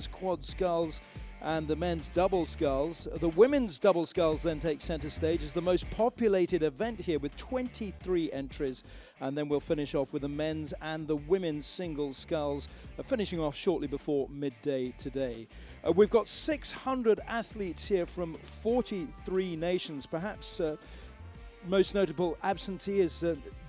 quad sculls and the men's double sculls. The women's double sculls then take centre stage as the most populated event here with 23 entries, and then we'll finish off with the men's and the women's single sculls, finishing off shortly before midday today. We've got 600 athletes here from 43 nations. Perhaps most notable absentee is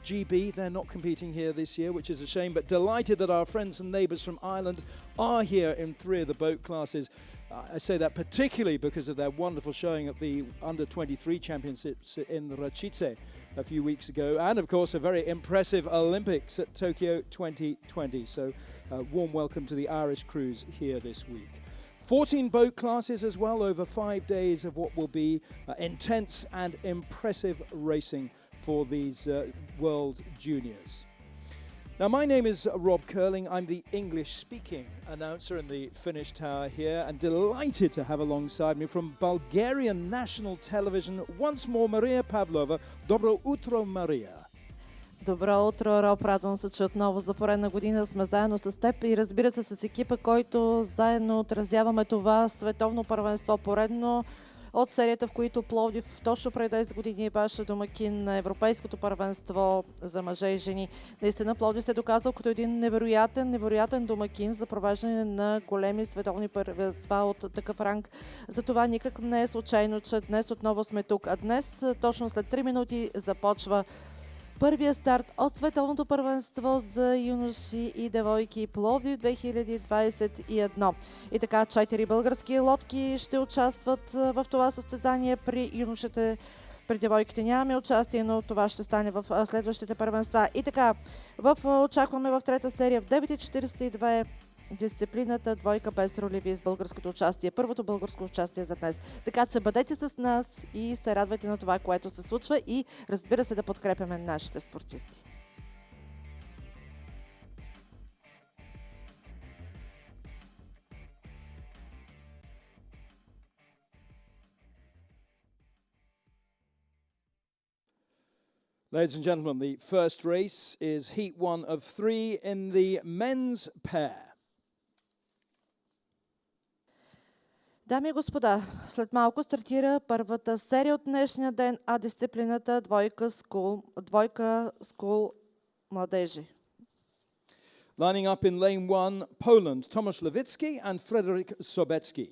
GB. They're not competing here this year, which is a shame, but delighted that our friends and neighbours from Ireland are here in 3 of the boat classes. I say that particularly because of their wonderful showing at the Under-23 Championships in Racice a few weeks ago, and of course a very impressive Olympics at Tokyo 2020. So warm welcome to the Irish crews here this week. 14 boat classes as well, over 5 days of what will be intense and impressive racing for these World Juniors. Now, my name is Rob Curling. I'm the English-speaking announcer in the Finnish Tower here, and delighted to have alongside me from Bulgarian National Television once more Maria Pavlova. Dobro utro, Maria. Добро утро, Роб. Радвам се, че отново за поредна година сме заедно с теб и разбира се с екипа, който заедно отразяваме това световно първенство поредно от серията, в които Пловдив точно преди 10 години беше домакин на Европейското първенство за мъже и жени. Наистина Пловдив се е доказал като един невероятен домакин за провеждане на големи световни първенства от такъв ранг. Затова никак не е случайно, че днес отново сме тук. А днес, точно след 3 минути, започва първия старт от световното първенство за юноши и девойки Пловдив 2021. И така, 4 български лодки ще участват в това състезание. При юношите, при девойките нямаме участие, но това ще стане в следващите първенства. И така, очакваме в трета серия в 9:42 дисциплината двойка без ролеви с българското участие. Първото българско участие за днес. Така че бъдете с нас и се радвайте на това, което се случва, и разбира се да подкрепяме нашите спортисти. Ladies and gentlemen, the first race is heat 1 of 3 in the men's pair. Дами и господа, след малко стартира първата серия от днешния ден, а дисциплината двойка скул младежи. Lining up in lane 1, Poland, Tomasz Lewicki and Frederick Sobecki.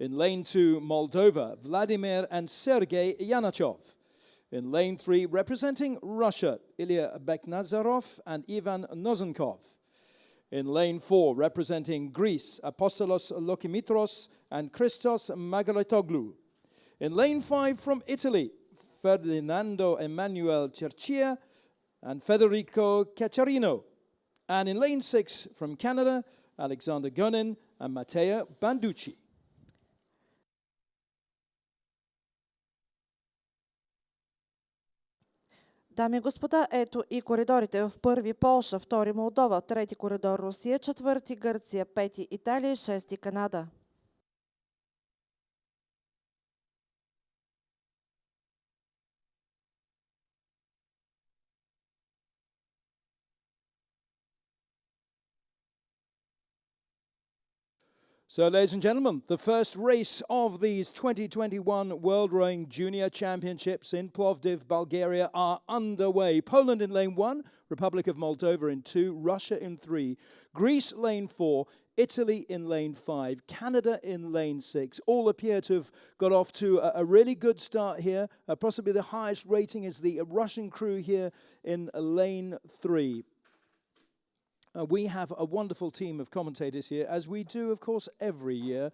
In lane 2, Moldova, Vladimir and Sergei Yanachov. In lane 3, representing Russia, Ilya Beknazarov and Ivan Nozenkov. In lane 4, representing Greece, Apostolos Lokimitros and Christos Magalitoglu. In lane 5, from Italy, Ferdinando Emanuel Cerchia and Federico Cacciarino. And in lane 6, from Canada, Alexander Gonin and Matteo Banducci. Дами и господа, ето и коридорите. В първи Полша, втори Молдова, трети коридор Русия, четвърти Гърция, пети Италия, шести Канада. So, ladies and gentlemen, the first race of these 2021 World Rowing Junior Championships in Plovdiv, Bulgaria, are underway. Poland in lane 1, Republic of Moldova in 2, Russia in 3, Greece lane 4, Italy in lane 5, Canada in lane 6. All appear to have got off to a really good start here. Possibly the highest rating is the Russian crew here in lane 3. We have a wonderful team of commentators here, as we do, of course, every year.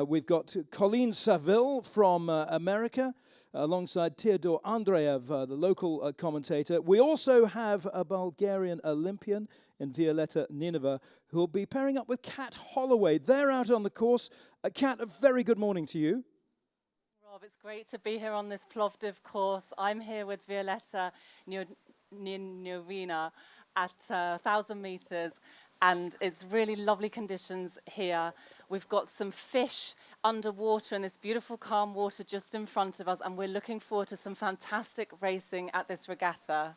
We've got Colleen Saville from America, alongside Theodor Andreev, the local commentator. We also have a Bulgarian Olympian in Violetta Ninova, who will be pairing up with Kat Holloway. They're out on the course. Kat, a very good morning to you. Rob, it's great to be here on this Plovdiv course. I'm here with Violetta Ninova at 1,000 meters, and it's really lovely conditions here. We've got some fish underwater in this beautiful calm water just in front of us, and we're looking forward to some fantastic racing at this regatta.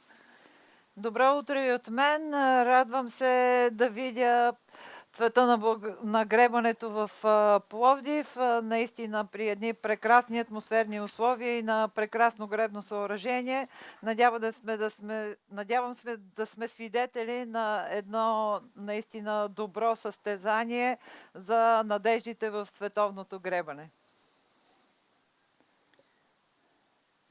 Добро утро и от мен. Радвам се да видя света на гребането в Пловдив. Наистина при едни прекрасни атмосферни условия и на прекрасно гребно съоръжение. Надявам се да сме свидетели на едно наистина добро състезание за надеждите в световното гребане.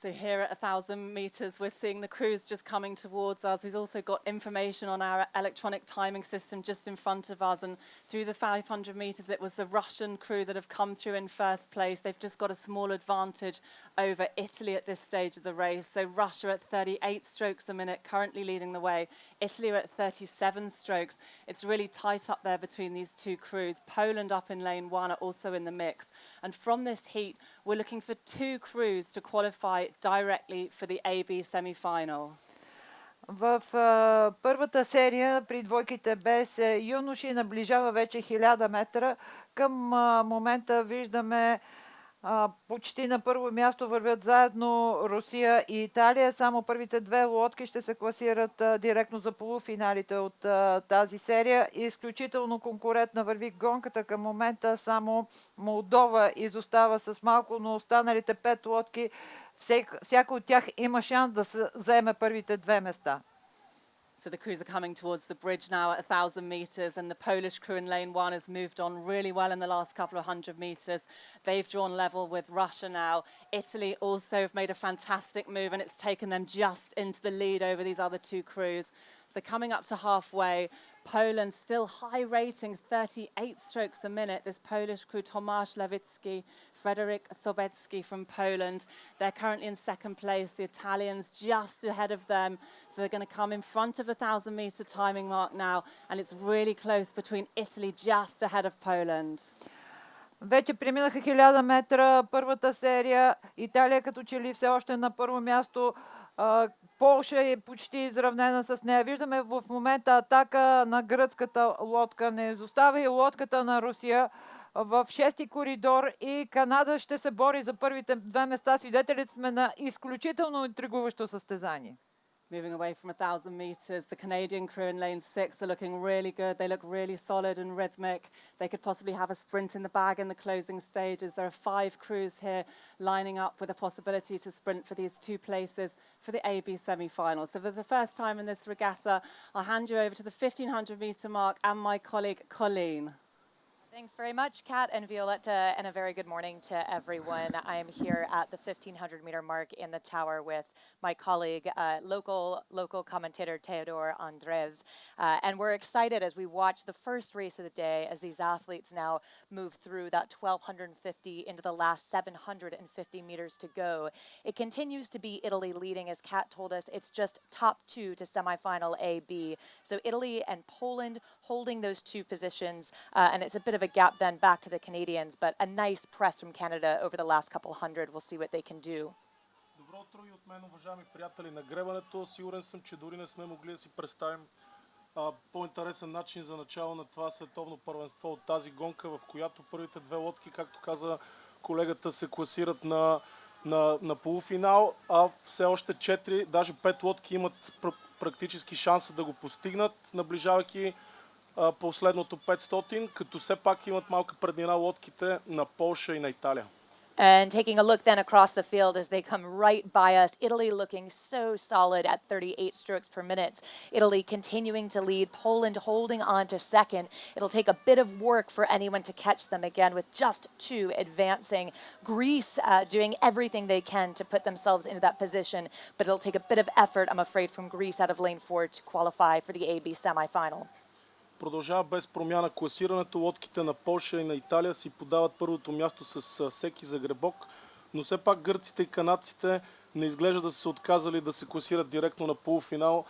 So here at 1,000 meters, we're seeing the crews just coming towards us. We've also got information on our electronic timing system just in front of us. And through the 500 meters, it was the Russian crew that have come through in first place. They've just got a small advantage over Italy at this stage of the race. So Russia at 38 strokes a minute, currently leading the way. Italy are at 37 strokes. It's really tight up there between these two crews. Poland up in lane one are also in the mix. And from this heat, we're looking for two crews to qualify directly for the AB semi-final. В първата серия при двойките без юноши наближава вече 1000 метра. Към момента виждаме почти на първо място вървят заедно Русия и Италия. Само първите две лодки ще се класират директно за полуфиналите от тази серия. Изключително конкурентна върви гонката към момента. Само Молдова изостава с малко, но останалите 5 лодки, всяка от тях има шанс да се заеме първите две места. So the crews are coming towards the bridge now at 1,000 meters, and the Polish crew in lane one has moved on really well in the last couple of 100 meters. They've drawn level with Russia now. Italy also have made a fantastic move, and it's taken them just into the lead over these other two crews. So coming up to halfway, Poland still high rating, 38 strokes a minute. This Polish crew, Tomasz Lewicki, Frederick Sobecki from Poland. They're currently in second place. The Italians just ahead of them. So they're going to come in front of the 1,000-meter timing mark now. And it's really close between Italy just ahead of Poland. Вече преминаха 1000 метра първата серия. Италия като че ли все още на първо място. Полша е почти изравнена с нея. Виждаме в момента атака на гръцката лодка. Не изостава и лодката на Русия в шести коридор и Канада ще се бори за първите две места. Свидетели сме на изключително интригуващо състезание. Moving away from 1,000 meters, the Canadian crew in lane 6 are looking really good. They look really solid and rhythmic. They could possibly have a sprint in the bag in the closing stages. There are 5 crews here lining up with a possibility to sprint for these two places for the AB semi-final. So for the first time in this regatta, I'll hand you over to the 1,500 meter mark and my colleague Colleen. Thanks very much, Kat and Violetta, and a very good morning to everyone. I am here at the 1,500 meter mark in the tower with my colleague, local commentator Teodor Andreev. And we're excited as we watch the first race of the day as these athletes now move through that 1,250 into the last 750 meters to go. It continues to be Italy leading, as Kat told us. It's just top 2 to semifinal A-B. So Italy and Poland holding those two positions, and it's a bit of a gap then back to the Canadians, but a nice press from Canada over the last couple hundred. We'll see what they can do. Добро утро и от мен, уважаеми приятели на гребането. Сигурен съм, че дори не сме могли да си представим по-интересен начин за начало на това световно първенство от тази гонка, в която първите две лодки, както каза колегата, се класират на полуфинал, а все още 4, даже 5 лодки имат практически шанса да го постигнат, наближавайки последното 500, като все пак имат малка преднина лодките на Полша и на Италия. And taking a look then across the field as they come right by us, Italy looking so solid at 38 strokes per minute. Italy continuing to lead, Poland holding on to second. It'll take a bit of work for anyone to catch them again with just 2 advancing. Greece doing everything they can to put themselves into that position, but it'll take a bit of effort, I'm afraid, from Greece out of lane 4 to qualify for the AB semi-final. Продължава без промяна класирането. Лодките на Полша и на Италия си подават първото място с всеки загребок, но все пак гърците и канадците не изглежда да са се отказали да се класират директно на полуфинал.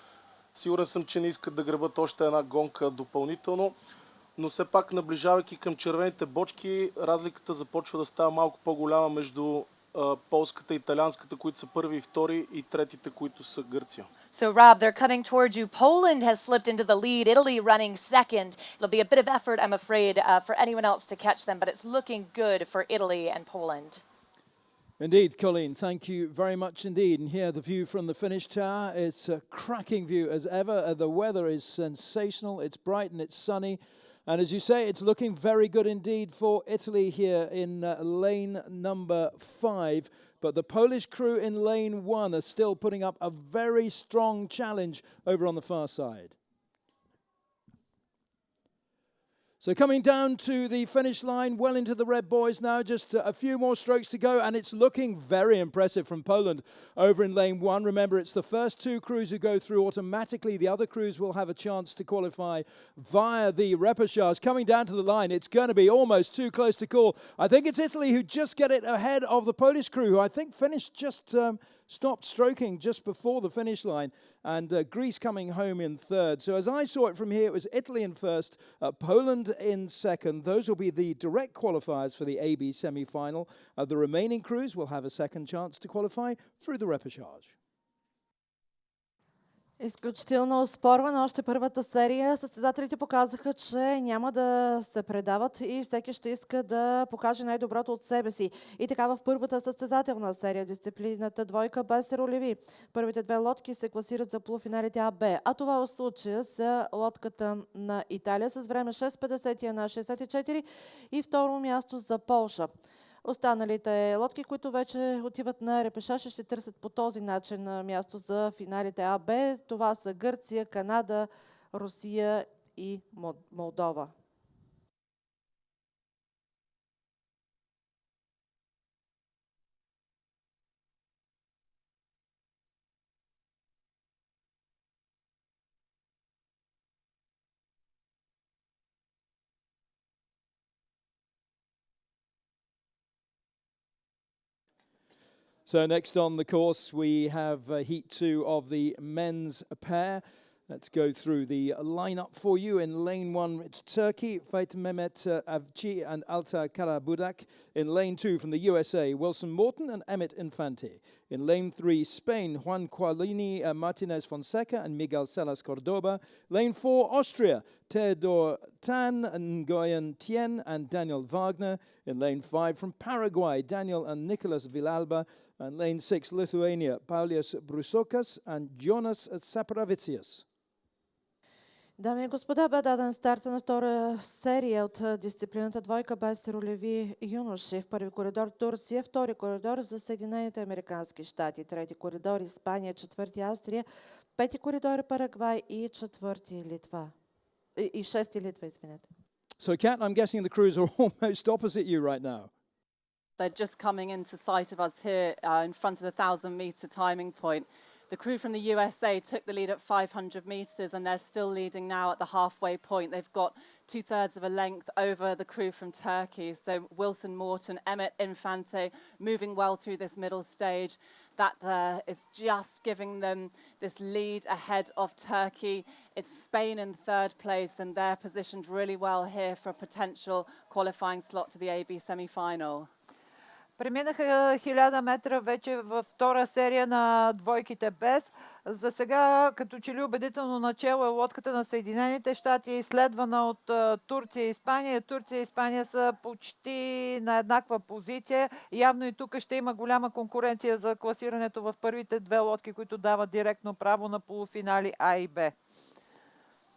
Сигурен съм, че не искат да гребат още една гонка допълнително, но все пак наближавайки към червените бочки, разликата започва да става малко по-голяма между полската и италианската, които са първи и втори, и третите, които са Гърция. So, Rob, they're coming towards you. Poland has slipped into the lead. Italy running second. It'll be a bit of effort, I'm afraid, for anyone else to catch them, but it's looking good for Italy and Poland. Indeed, Colleen, thank you very much indeed. And here, the view from the finish tower. It's a cracking view as ever. The weather is sensational. It's bright and it's sunny. And as you say, it's looking very good indeed for Italy here in lane number 5. But the Polish crew in lane 1 are still putting up a very strong challenge over on the far side. So coming down to the finish line, well into the red boys now, just a few more strokes to go, and it's looking very impressive from Poland over in lane 1. Remember, it's the first 2 crews who go through automatically. The other crews will have a chance to qualify via the repechage. Coming down to the line, it's going to be almost too close to call. I think it's Italy who just get it ahead of the Polish crew, who I think finished just stopped stroking just before the finish line, and Greece coming home in third. So as I saw it from here, it was Italy in first, Poland in second. Those will be the direct qualifiers for the AB semi-final. The remaining crews will have a second chance to qualify through the repechage. Изключително оспорвана още първата серия. Състезателите показаха, че няма да се предават и всеки ще иска да покаже най-доброто от себе си. И така в първата състезателна серия, дисциплината двойка без ролеви. Първите 2 лодки се класират за полуфиналите АБ, а това в случая са лодката на Италия с време 6:51:64 и второ място за Полша. Останалите лодки, които вече отиват на репешаж, ще търсят по този начин място за финалите АБ. Това са Гърция, Канада, Русия и Молдова. So next on the course, we have Heat 2 of the men's pair. Let's go through the lineup for you. In lane 1, it's Turkey, Fait Mehmet Avci and Alta Karabudak. In lane 2, from the USA, Wilson Morton and Emmett Infante. In lane 3, Spain, Juan Qualini, Martinez Fonseca and Miguel Salas Cordoba. Lane 4, Austria, Theodor Tan, Ngoyan Tien and Daniel Wagner. In lane 5, from Paraguay, Daniel and Nicolas Villalba. And lane 6, Lithuania, Paulius Brusokas and Jonas Sapravicius. Дами и господа, бе даден старта на втора серия от дисциплината двойка без ролеви юноши. В първи коридор Турция, втори коридор за Съединените американски щати, трети коридор Испания, четвърти Австрия, пети коридор Парагвай и четвърти Литва. И шести Литва, извинете. So Kat, I'm guessing the crews are almost opposite you right now. They're just coming into sight of us here in front of the 1,000-meter timing point. The crew from the USA took the lead at 500 metres and they're still leading now at the halfway point. They've got 2/3 of a length over the crew from Turkey. So Wilson Morton, Emmett Infante moving well through this middle stage. That is just giving them this lead ahead of Turkey. It's Spain in third place and they're positioned really well here for a potential qualifying slot to the AB semi-final. Преминаха 1000 метра вече във втора серия на двойките без. За сега като че ли убедително начало е лодката на Съединените щати, следвана от Турция и Испания. Турция и Испания са почти на еднаква позиция. Явно и тук ще има голяма конкуренция за класирането в първите 2 лодки, които дават директно право на полуфинали А и Б.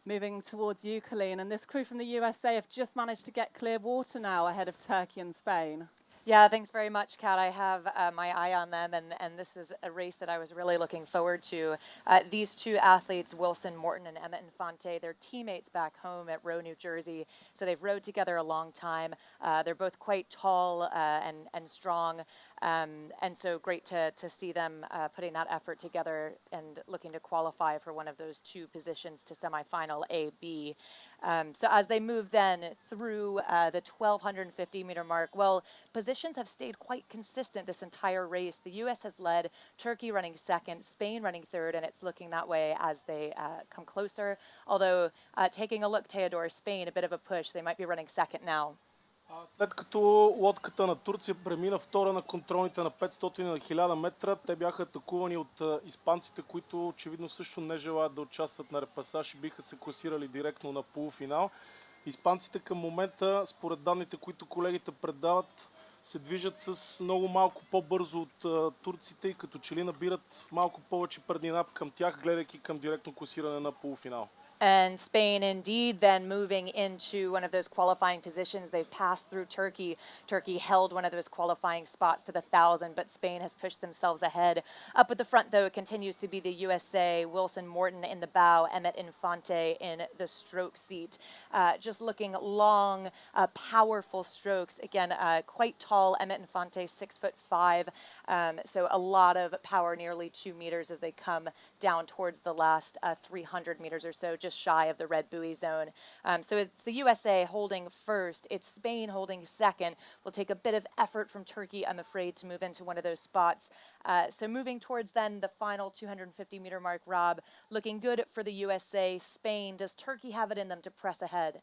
Moving towards Eucaline, and this crew from the USA have just managed to get clear water now ahead of Turkey and Spain. Yeah, thanks very much, Kat. I have my eye on them, and this was a race that I was really looking forward to. These 2 athletes, Wilson Morton and Emmett Infante, they're teammates back home at Roe, New Jersey, so they've rowed together a long time. They're both quite tall and strong, and so great to see them putting that effort together and looking to qualify for one of those 2 positions to semifinal A-B. So as they move then through the 1,250-meter mark, well, positions have stayed quite consistent this entire race. The U.S. has led, Turkey running second, Spain running third, and it's looking that way as they come closer. Although, taking a look, Theodor, Spain, a bit of a push. They might be running second now. След като лодката на Турция премина втора на контролните на 500 на 1000 метра, те бяха атакувани от испанците, които очевидно също не желаят да участват на репасаж и биха се класирали директно на полуфинал. Испанците към момента, според данните, които колегите предават, се движат с много малко по-бързо от турците и като че ли набират малко повече преднина към тях, гледайки към директно класиране на полуфинал. And Spain indeed then moving into one of those qualifying positions. They've passed through Turkey. Turkey held one of those qualifying spots to the 1,000, but Spain has pushed themselves ahead. Up at the front, though, it continues to be the USA, Wilson Morton in the bow, Emmett Infante in the stroke seat. Just looking long, powerful strokes. Again, quite tall, Emmett Infante, 6'5". So a lot of power, nearly 2 meters as they come down towards the last 300 meters or so, just shy of the red buoy zone. So it's the USA holding first. It's Spain holding second. Will take a bit of effort from Turkey, I'm afraid, to move into one of those spots. So moving towards then the final 250-meter mark, Rob, looking good for the USA. Spain, does Turkey have it in them to press ahead?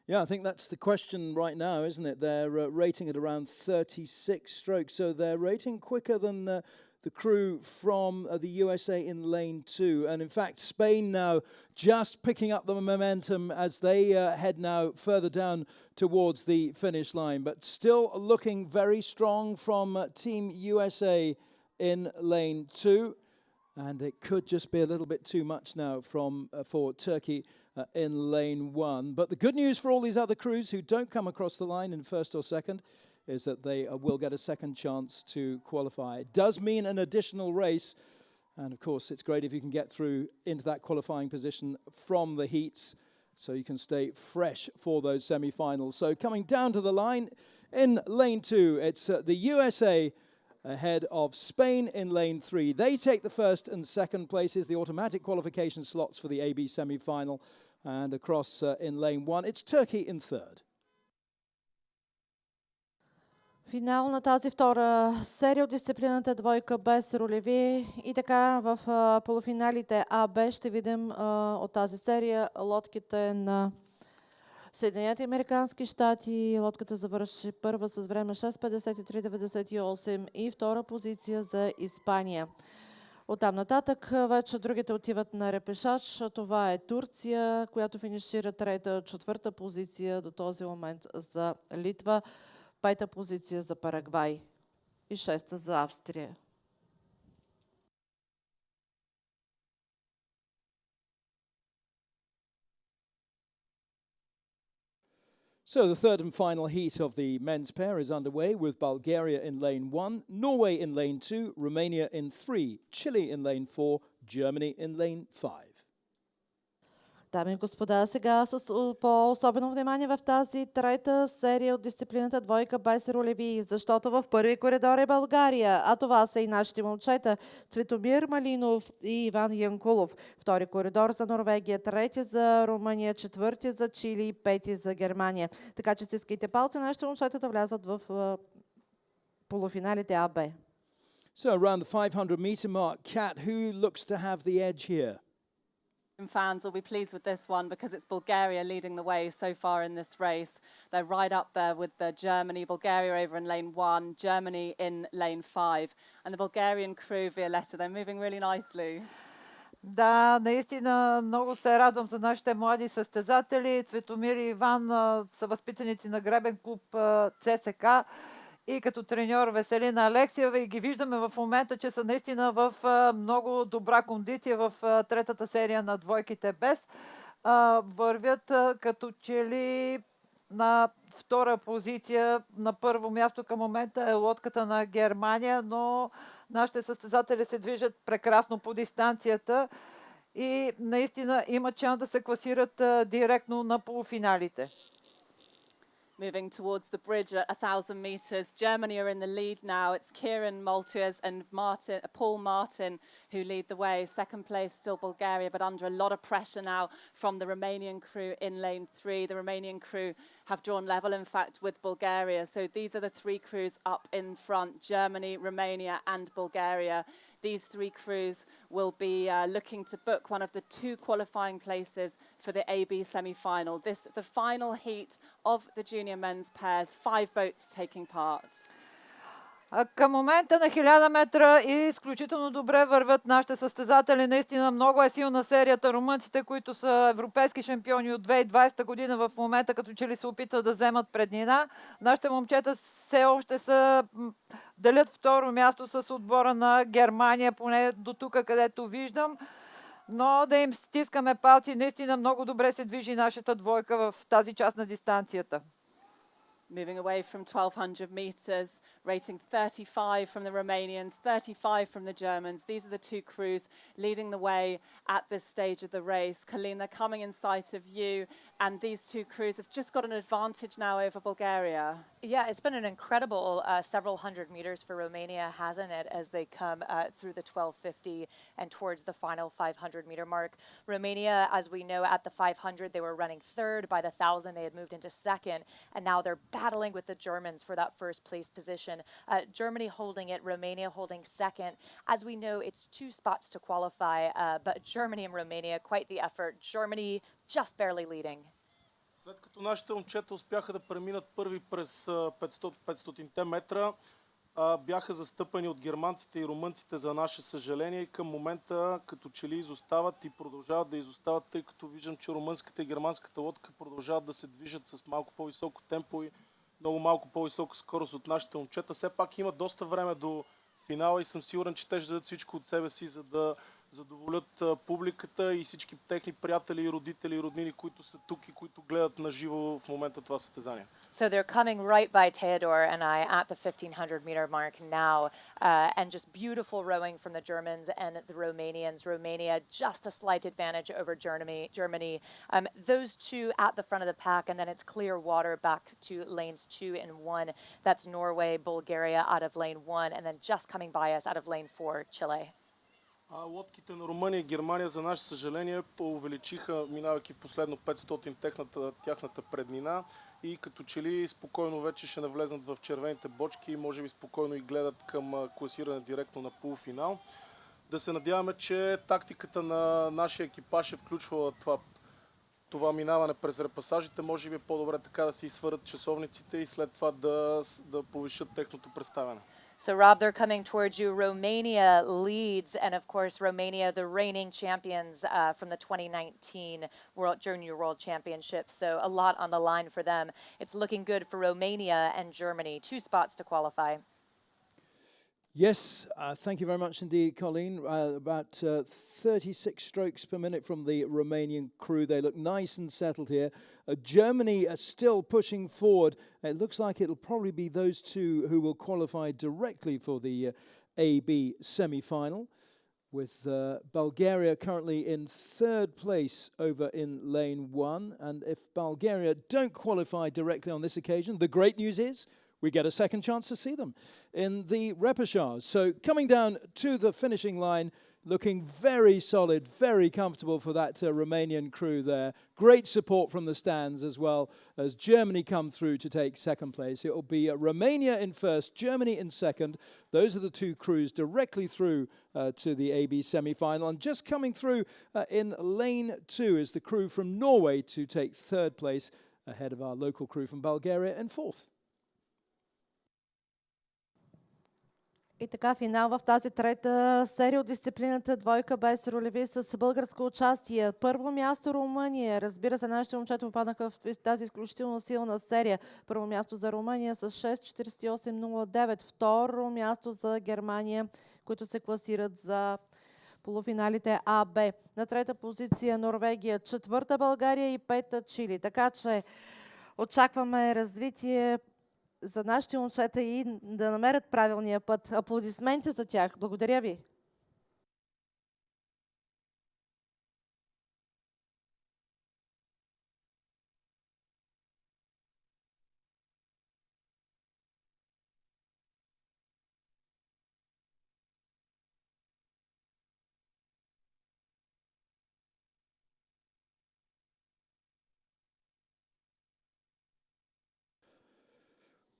Yeah, I think that's the question right now, isn't it? They're rating at around 36 strokes, so they're rating quicker than the crew from the USA in lane 2. And in fact, Spain now just picking up the momentum as they head now further down towards the finish line, but still looking very strong from Team USA in lane 2. And it could just be a little bit too much now for Turkey in lane 1. But the good news for all these other crews who don't come across the line in first or second is that they will get a second chance to qualify. It does mean an additional race. And of course, it's great if you can get through into that qualifying position from the heats so you can stay fresh for those semi-finals. So coming down to the line in lane 2, it's the USA ahead of Spain in lane 3. They take the first and second places, the automatic qualification slots for the AB semi-final. And across in lane 1, it's Turkey in third. Финал на тази втора серия от дисциплината двойка без ролеви. И така в полуфиналите А-Б ще видим от тази серия лодките на Съединените американски щати. Лодката завърши първа с време 6:53.98 и втора позиция за Испания. Оттам нататък вече другите отиват на репешач. Това е Турция, която финишира трета, четвърта позиция до този момент за Литва, пета позиция за Парагвай и шеста за Австрия. So the third and final heat of the men's pair is underway with Bulgaria in lane 1, Norway in lane 2, Romania in 3, Chile in lane 4, Germany in lane 5. Дами и господа, сега с по-особено внимание в тази трета серия от дисциплината двойка без ролеви, защото в първи коридор е България, а това са и нашите момчета Цветомир Малинов и Иван Янкулов. Втори коридор за Норвегия, трети за Румъния, четвърти за Чили и пети за Германия. Така че стискайте палци, нашите момчета да влязат в полуфиналите АБ. So around the 500-meter mark, Kat, who looks to have the edge here? Fans will be pleased with this one because it's Bulgaria leading the way so far in this race. They're right up there with Germany, Bulgaria over in lane 1, Germany in lane 5. And the Bulgarian crew, Violetta, they're moving really nicely. Да, наистина много се радвам за нашите млади състезатели. Цветомир и Иван са възпитаници на гребен клуб ЦСК и като треньор Веселина Алексиева, и ги виждаме в момента, че са наистина в много добра кондиция в третата серия на двойките без. Вървят като че ли на втора позиция. На първо място към момента е лодката на Германия, но нашите състезатели се движат прекрасно по дистанцията и наистина имат шанс да се класират директно на полуфиналите. Moving towards the bridge at 1,000 meters. Germany are in the lead now. It's Kieran Malters and Paul Martin who lead the way. Second place still Bulgaria, but under a lot of pressure now from the Romanian crew in lane 3. The Romanian crew have drawn level, in fact, with Bulgaria. So these are the three crews up in front, Germany, Romania and Bulgaria. These three crews will be looking to book one of the two qualifying places for the AB semi-final. This the final heat of the junior men's pairs, 5 boats taking part. Към момента на 1000 метра и изключително добре вървят нашите състезатели. Наистина много е силна серията. Румънците, които са европейски шампиони от 2020 година, в момента като че ли се опитват да вземат преднина. Нашите момчета все още са делят второ място с отбора на Германия, поне до тук, където виждам. Но да им стискаме палци, наистина много добре се движи нашата двойка в тази част на дистанцията. Moving away from 1200 meters, rating 35 from the Romanians, 35 from the Germans. These are the two crews leading the way at this stage of the race. Kalina coming in sight of you, and these two crews have just got an advantage now over Bulgaria. Yeah, it's been an incredible several hundred meters for Romania, hasn't it, as they come through the 1250 and towards the final 500-meter mark. Romania, as we know, at the 500, they were running third. By the 1,000, they had moved into second, and now they're battling with the Germans for that first place position. Germany holding it, Romania holding second. As we know, it's 2 spots to qualify, but Germany and Romania, quite the effort. Germany just barely leading. След като нашите момчета успяха да преминат първи през 500-те метра, бяха застъпени от германците и румънците, за наше съжаление, и към момента като че ли изостават и продължават да изостават, тъй като виждам, че румънската и германската лодка продължават да се движат с малко по-високо темпо и много малко по-висока скорост от нашите момчета. Все пак има доста време до финала и съм сигурен, че те ще дадат всичко от себе си, за да задоволят публиката и всички техни приятели, родители и роднини, които са тук и които гледат на живо в момента това състезание. So they're coming right by Theodor and I at the 1,500-meter mark now, and just beautiful rowing from the Germans and the Romanians. Romania just a slight advantage over Germany. Those two at the front of the pack, and then it's clear water back to lanes 2 and 1. That's Norway, Bulgaria out of lane 1, and then just coming by us out of lane 4, Chile. Лодките на Румъния и Германия, за наше съжаление, увеличиха, минавайки в последно 500 тяхната преднина и като че ли спокойно вече ще навлезнат в червените бочки и може би спокойно и гледат към класиране директно на полуфинал. Да се надяваме, че тактиката на нашия екипаж е включвала това минаване през репасажите. Може би е по-добре така да си свърят часовниците и след това да повишат техното представяне. So, Rob, they're coming towards you. Romania leads, and of course, Romania, the reigning champions from the 2019 Junior World Championship. So, a lot on the line for them. It's looking good for Romania and Germany. 2 spots to qualify. Yes, thank you very much indeed, Colleen. About 36 strokes per minute from the Romanian crew. They look nice and settled here. Germany are still pushing forward. It looks like it'll probably be those two who will qualify directly for the AB semi-final, with Bulgaria currently in third place over in lane 1. And if Bulgaria don't qualify directly on this occasion, the great news is we get a second chance to see them in the repechage. So coming down to the finishing line, looking very solid, very comfortable for that Romanian crew there. Great support from the stands as well as Germany come through to take second place. It will be Romania in first, Germany in second. Those are the two crews directly through to the AB semi-final. And just coming through in lane 2 is the crew from Norway to take third place ahead of our local crew from Bulgaria in fourth. И така, финал в тази трета серия от дисциплината двойка без ролеви с българско участие. Първо място Румъния. Разбира се, нашите момчета попаднаха в тази изключително силна серия. Първо място за Румъния с 6.48.09. Второ място за Германия, които се класират за полуфиналите АБ. На трета позиция Норвегия, четвърта България и пета Чили. Така че очакваме развитие за нашите момчета и да намерят правилния път. Аплодисменти за тях. Благодаря ви.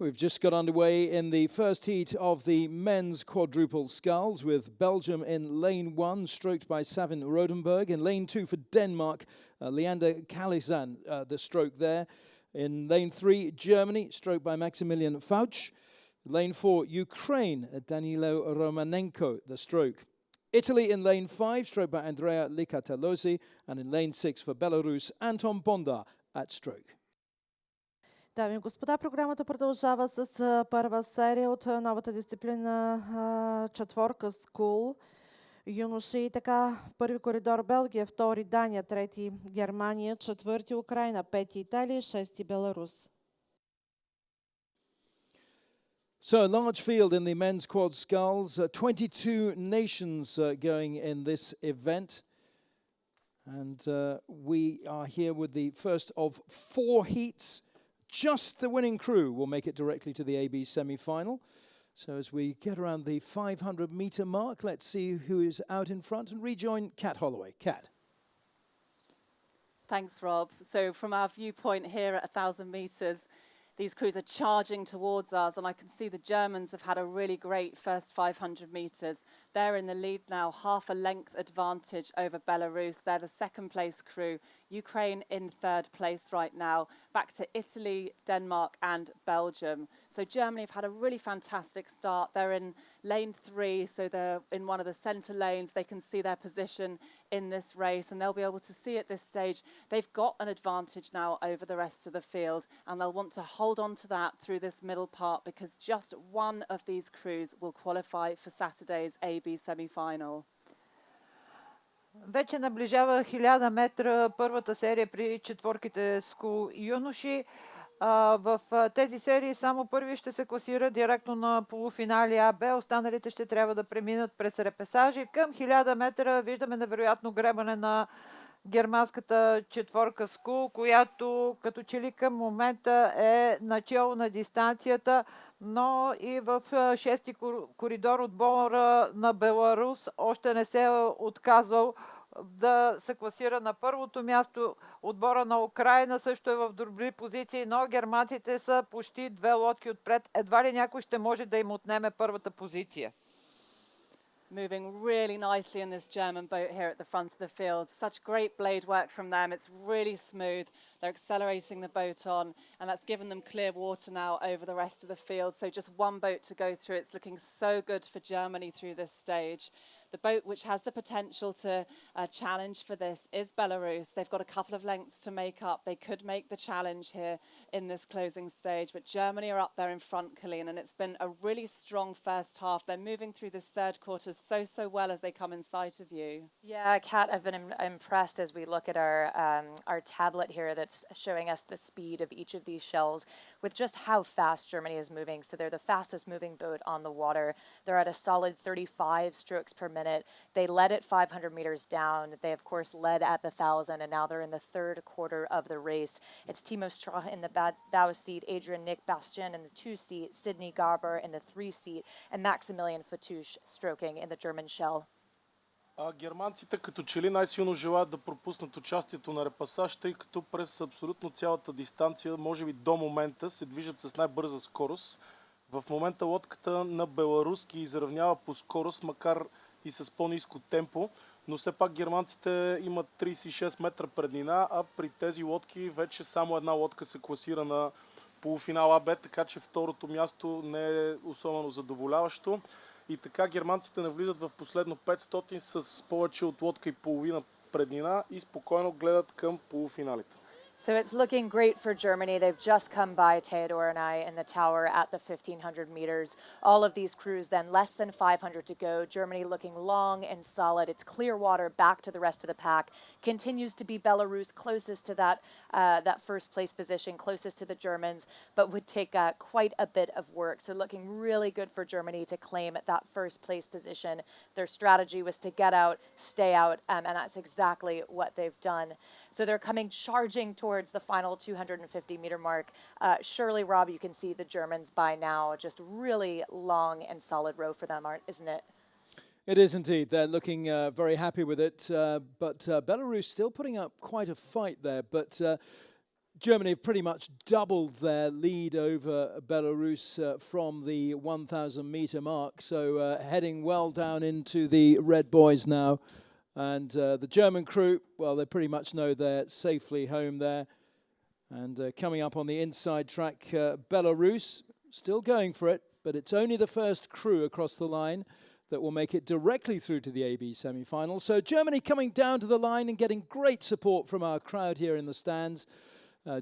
We've just got underway in the first heat of the men's quadruple sculls with Belgium in lane 1, stroked by Savin Rodenberg. In lane 2 for Denmark, Leander Kalizan, the stroke there. In lane 3, Germany, stroked by Maximilian Fauch. Lane 4, Ukraine, Danilo Romanenko, the stroke. Italy in lane 5, stroked by Andrea Licatalosi. And in lane 6 for Belarus, Anton Bonda at stroke. Дами и господа, програмата продължава с първа серия от новата дисциплина четворка Sculls. юноши. И така, в първи коридор Белгия, втори Дания, трети Германия, четвърти Украина, пети Италия, шести Беларус. So a large field in the men's quad sculls, 22 nations going in this event. And we are here with the first of 4 heats. Just the winning crew will make it directly to the AB semi-final. So as we get around the 500-meter mark, let's see who is out in front and rejoin Kat Holloway. Kat. Thanks, Rob. So from our viewpoint here at 1,000 metres, these crews are charging towards us, and I can see the Germans have had a really great first 500 metres. They're in the lead now, half a length advantage over Belarus. They're the second place crew. Ukraine in third place right now, back to Italy, Denmark and Belgium. So Germany have had a really fantastic start. They're in lane 3, so they're in one of the centre lanes. They can see their position in this race, and they'll be able to see at this stage they've got an advantage now over the rest of the field, and they'll want to hold on to that through this middle part, because just one of these crews will qualify for Saturday's AB semi-final. Вече наближава 1000 метра първата серия при четворките Sculls юноши. В тези серии само първи ще се класира директно на полуфинали АБ. Останалите ще трябва да преминат през репесажи. Към 1000 метра виждаме невероятно гребане на германската четворка Sculls, която като че ли към момента е начало на дистанцията, но и в 6-ти коридор отбора на Беларус още не се е отказал да се класира на първото място. Отбора на Украина също е в добри позиции, но германците са почти 2 лодки отпред. Едва ли някой ще може да им отнеме първата позиция. Moving really nicely in this German boat here at the front of the field. Such great blade work from them. It's really smooth. They're accelerating the boat on, and that's given them clear water now over the rest of the field. So just one boat to go through. It's looking so good for Germany through this stage. The boat which has the potential to challenge for this is Belarus. They've got a couple of lengths to make up. They could make the challenge here in this closing stage, but Germany are up there in front, Colleen, and it's been a really strong first half. They're moving through this third quarter so well as they come in sight of you. Yeah, Kat, I've been impressed as we look at our tablet here that's showing us the speed of each of these shells with just how fast Germany is moving. So they're the fastest moving boat on the water. They're at a solid 35 strokes per minute. They led at 500 meters down. They, of course, led at the 1,000, and now they're in the third quarter of the race. It's Timo Straw in the bow seat, Adrian Nick Bastian in the 2 seat, Sydney Garber in the 3 seat, and Maximilian Fatouche stroking in the German shell. Германците като че ли най-силно желаят да пропуснат участието на репасаж, тъй като през абсолютно цялата дистанция, може би до момента, се движат с най-бърза скорост. В момента лодката на Беларус ги изравнява по скорост, макар и с по-ниско темпо, но все пак германците имат 36 метра преднина, а при тези лодки вече само една лодка се класира на полуфинал АБ, така че второто място не е особено задоволяващо. И така германците навлизат в последно 500 с повече от лодка и половина преднина и спокойно гледат към полуфиналите. So it's looking great for Germany. They've just come by Theodore and I in the tower at the 1,500 meters. All of these crews then less than 500 to go. Germany looking long and solid. It's clear water back to the rest of the pack. Continues to be Belarus closest to that first place position, closest to the Germans, but would take quite a bit of work. So looking really good for Germany to claim that first place position. Their strategy was to get out, stay out, and that's exactly what they've done. So they're coming charging towards the final 250-meter mark. Surely, Rob, you can see the Germans by now. Just really long and solid row for them, isn't it? It is indeed. They're looking very happy with it. But Belarus still putting up quite a fight there. But Germany have pretty much doubled their lead over Belarus from the 1,000-meter mark. So heading well down into the red boys now. And the German crew, well, they pretty much know they're safely home there. And coming up on the inside track, Belarus still going for it, but it's only the first crew across the line that will make it directly through to the AB semi-final. So Germany coming down to the line and getting great support from our crowd here in the stands.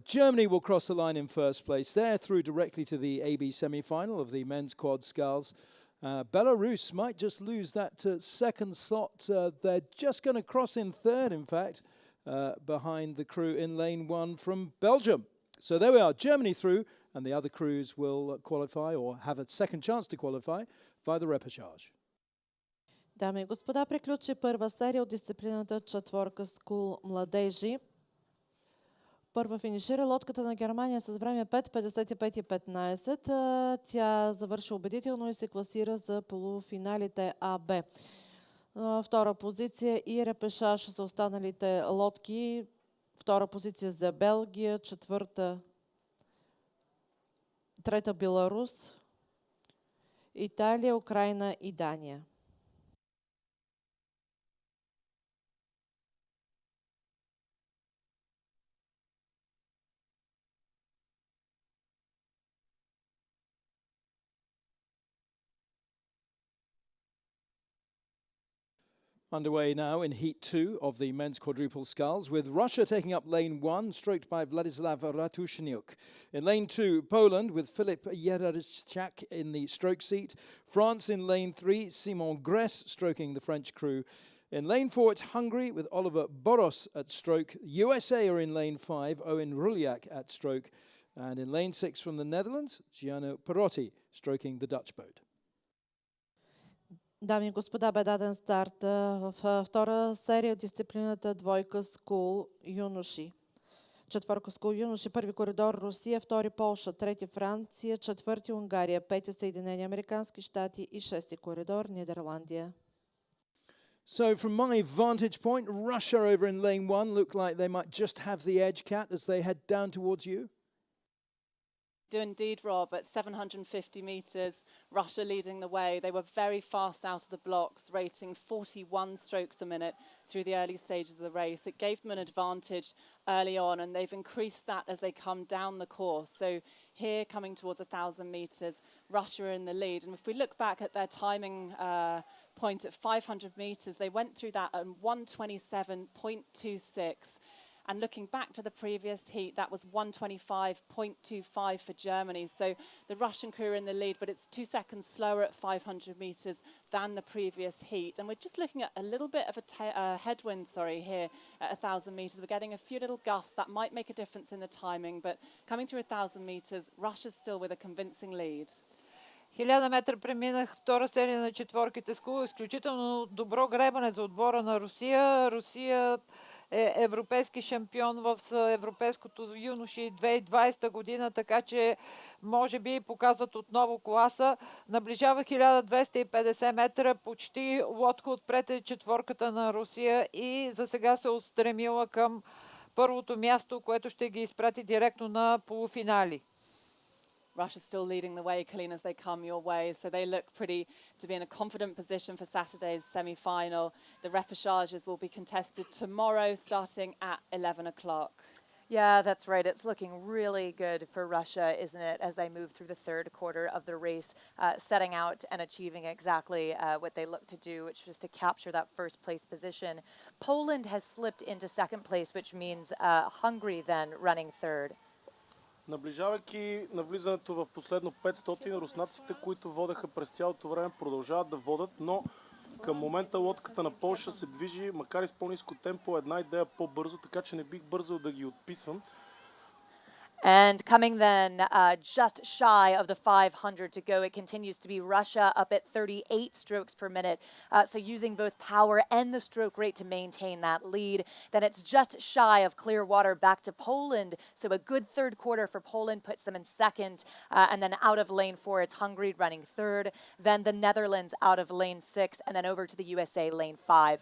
Germany will cross the line in first place. They're through directly to the AB semi-final of the men's quad sculls. Belarus might just lose that second slot. They're just going to cross in third, in fact, behind the crew in lane one from Belgium. So there we are, Germany through, and the other crews will qualify or have a second chance to qualify via the repechage. Дами и господа, приключи първа серия от дисциплината четворка скул младежи. Първа финишира лодката на Германия с време 5:55:15. Тя завърши убедително и се класира за полуфиналите АБ. Втора позиция и репешаж за останалите лодки. Втора позиция за Белгия, трета Беларус, Италия, Украина и Дания. Underway now in Heat 2 of the men's quadruple sculls, with Russia taking up lane 1, stroked by Vladislav Ratushnyuk. In lane 2, Poland with Filip Yerarchak in the stroke seat. France in lane 3, Simon Gress stroking the French crew. In lane 4, it's Hungary with Oliver Boros at stroke. USA are in lane 5, Owen Ruliak at stroke. And in lane 6 from the Netherlands, Gianno Perotti stroking the Dutch boat. Дами и господа, бе даден старт в втора серия дисциплината двойка скул юноши. Четвърка скул юноши, първи коридор Русия, втори Полша, трети Франция, четвърти Унгария, пети Съединени американски щати и шести коридор Нидерландия. So from my vantage point, Russia over in lane 1 look like they might just have the edge, Kat, as they head down towards you. Do indeed, Rob. At 750 metres, Russia leading the way. They were very fast out of the blocks, rating 41 strokes a minute through the early stages of the race. It gave them an advantage early on, and they've increased that as they come down the course. So here, coming towards 1,000 metres, Russia are in the lead. And if we look back at their timing point at 500 metres, they went through that at 1:27.26. And looking back to the previous heat, that was 1:25.25 for Germany. So the Russian crew are in the lead, but it's 2 seconds slower at 500 metres than the previous heat. And we're just looking at a little bit of a headwind, here at 1,000 metres. We're getting a few little gusts that might make a difference in the timing, but coming through 1,000 metres, Russia's still with a convincing lead. 1000 метра преминах втора серия на четворките скул. Изключително добро гребане за отбора на Русия. Русия е европейски шампион в европейското юноши 2020 година, така че може би показват отново класа. Наближава 1250 метра, почти лодка отпред е четворката на Русия и за сега се устремила към първото място, което ще ги изпрати директно на полуфинали. Russia's still leading the way, Colleen, as they come your way. So they look to be in a confident position for Saturday's semi-final. The repechages will be contested tomorrow, starting at 11 o'clock. Yeah, that's right. It's looking really good for Russia, isn't it, as they move through the third quarter of the race, setting out and achieving exactly what they look to do, which was to capture that first place position. Poland has slipped into second place, which means Hungary then running third. Наближавайки навлизането в последно 500, руснаците, които водеха през цялото време, продължават да водят, но към момента лодката на Полша се движи, макар и с по-ниско темпо, една идея по-бързо, така че не бих бързал да ги отписвам. And coming then just shy of the 500 to go, it continues to be Russia up at 38 strokes per minute. So using both power and the stroke rate to maintain that lead. Then it's just shy of clear water back to Poland. So a good third quarter for Poland puts them in second. And then out of lane 4, it's Hungary running third. Then the Netherlands out of lane 6. And then over to the USA lane 5.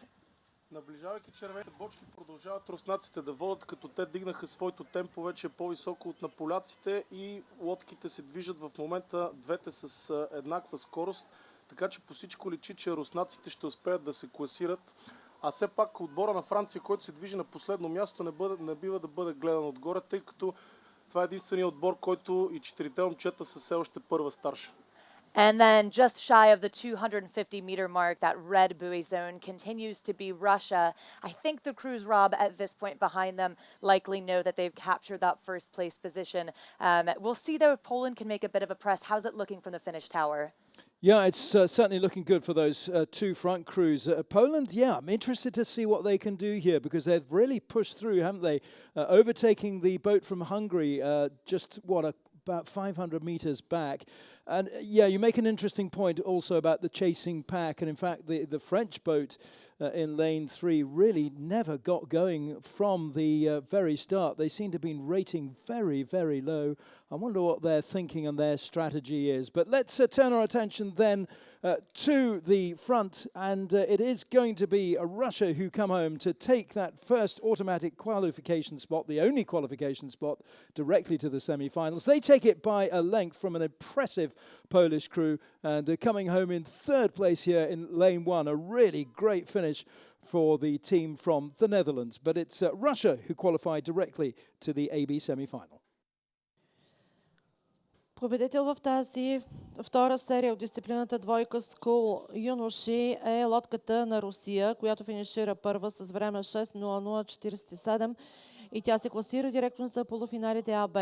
Наближавайки червените бочки, продължават руснаците да водят, като те дигнаха своето темпо вече по-високо от на поляците и лодките се движат в момента двете с еднаква скорост, така че по всичко личи, че руснаците ще успеят да се класират. А все пак отбора на Франция, който се движи на последно място, не бива да бъде гледан отгоре, тъй като това е единственият отбор, който и четирите момчета са все още първа старша. And then just shy of the 250-meter mark, that red buoy zone continues to be Russia. I think the crews, Rob, at this point behind them likely know that they've captured that first place position. We'll see, though, if Poland can make a bit of a press. How's it looking from the finish tower? Yeah, it's certainly looking good for those two front crews. Poland, yeah, I'm interested to see what they can do here because they've really pushed through, haven't they? Overtaking the boat from Hungary just, about 500 meters back. And yeah, you make an interesting point also about the chasing pack. And in fact, the French boat in lane 3 really never got going from the very start. They seem to have been rating very, very low. I wonder what their thinking and their strategy is. But let's turn our attention then to the front. And it is going to be Russia who come home to take that first automatic qualification spot, the only qualification spot, directly to the semi-finals. They take it by a length from an impressive Polish crew, and coming home in third place here in lane 1. A really great finish for the team from the Netherlands. But it's Russia who qualified directly to the AB semi-final. Победител в тази втора серия от дисциплината двойка Скул юноши е лодката на Русия, която финишира първа с време 6:00:47 и тя се класира директно за полуфиналите АБ.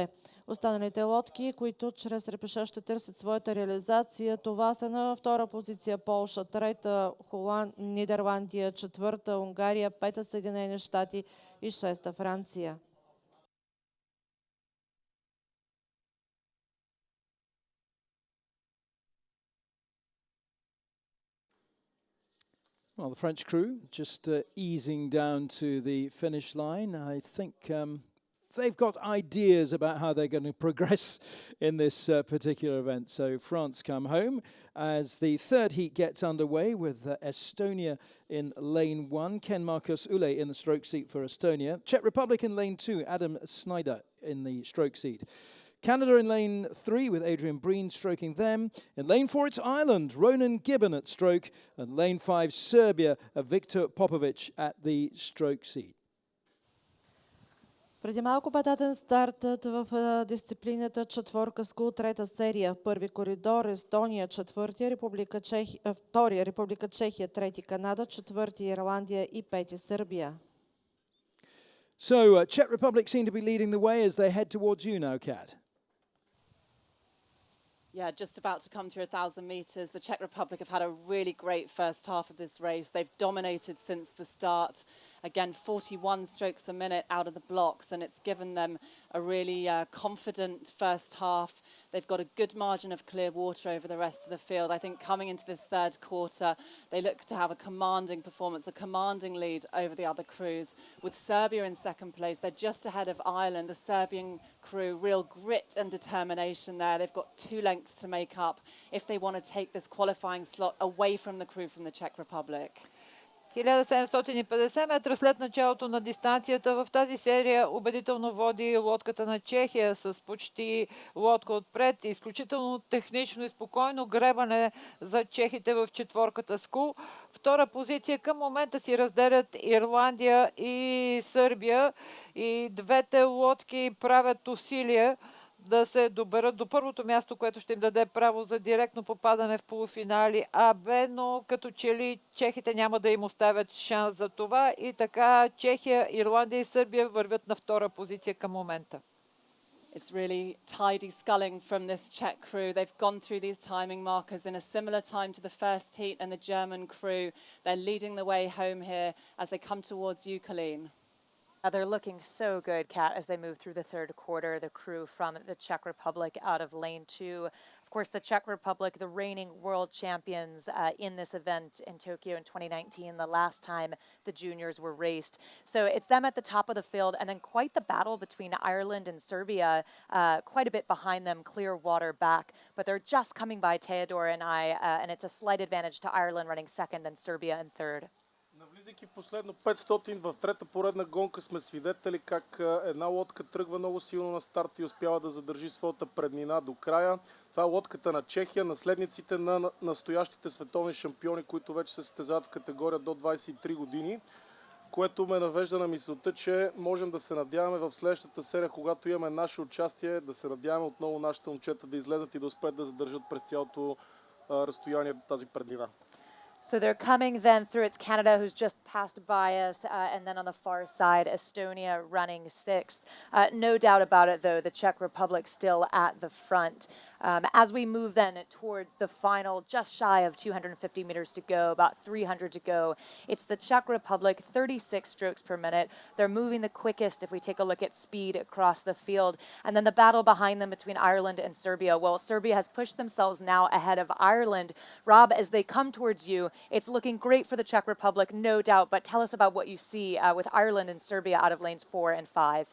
Останалите лодки, които чрез репешаж ще търсят своята реализация, това са на втора позиция Полша, трета Нидерландия, четвърта Унгария, пета Съединени щати и шеста Франция. Well, the French crew just easing down to the finish line. I think they've got ideas about how they're going to progress in this particular event. So France come home as the third heat gets underway with Estonia in lane 1, Ken Markus Ule in the stroke seat for Estonia, Czech Republic in lane 2, Adam Snyder in the stroke seat. Canada in lane 3 with Adrian Breen stroking them. In lane 4 it's Ireland, Ronan Gibbon at stroke. And lane 5 Serbia, Viktor Popovic at the stroke seat. Преди малко бе даден стартът в дисциплината четворка Скул, трета серия. Първи коридор Естония, втория Република Чехия, трети Канада, четвърти Ирландия и пети Сърбия. So Czech Republic seem to be leading the way as they head towards you now, Kat. Yeah, just about to come through 1,000 metres. The Czech Republic have had a really great first half of this race. They've dominated since the start. Again, 41 strokes a minute out of the blocks, and it's given them a really confident first half. They've got a good margin of clear water over the rest of the field. I think coming into this third quarter, they look to have a commanding performance, a commanding lead over the other crews. With Serbia in second place, they're just ahead of Ireland. The Serbian crew, real grit and determination there. They've got 2 lengths to make up if they want to take this qualifying slot away from the crew from the Czech Republic. 1750 метра след началото на дистанцията в тази серия убедително води лодката на Чехия с почти лодка отпред. Изключително технично и спокойно гребане за чехите в четворката Скул. Втора позиция към момента си разделят Ирландия и Сърбия и двете лодки правят усилия да се доберат до първото място, което ще им даде право за директно попадане в полуфинали АБ, но като че ли чехите няма да им оставят шанс за това и така Чехия, Ирландия и Сърбия вървят на втора позиция към момента. It's really tidy sculling from this Czech crew. They've gone through these timing markers in a similar time to the first heat, and the German crew, they're leading the way home here as they come towards you, Colleen. They're looking so good, Kat, as they move through the third quarter. The crew from the Czech Republic out of lane 2. Of course, the Czech Republic, the reigning world champions in this event in Tokyo in 2019, the last time the juniors were raced. So it's them at the top of the field, and then quite the battle between Ireland and Serbia, quite a bit behind them, clear water back. But they're just coming by Theodore and I, and it's a slight advantage to Ireland running second and Serbia in third. Навлизайки последно 500 в трета поредна гонка сме свидетели как една лодка тръгва много силно на старт и успява да задържи своята преднина до края. Това е лодката на Чехия, наследниците на настоящите световни шампиони, които вече се състезават в категория до 23 години, което ме навежда на мисълта, че можем да се надяваме в следващата серия, когато имаме наше участие, да се надяваме отново нашите момчета да излезнат и да успеят да задържат през цялото разстояние тази преднина. So they're coming then through. It's Canada who's just passed by us, and then on the far side, Estonia running 6th. No doubt about it, though, the Czech Republic still at the front. As we move then towards the final, just shy of 250 meters to go, about 300 to go, it's the Czech Republic, 36 strokes per minute. They're moving the quickest if we take a look at speed across the field. And then the battle behind them between Ireland and Serbia. Well, Serbia has pushed themselves now ahead of Ireland. Rob, as they come towards you, it's looking great for the Czech Republic, no doubt, but tell us about what you see with Ireland and Serbia out of lanes 4 and 5.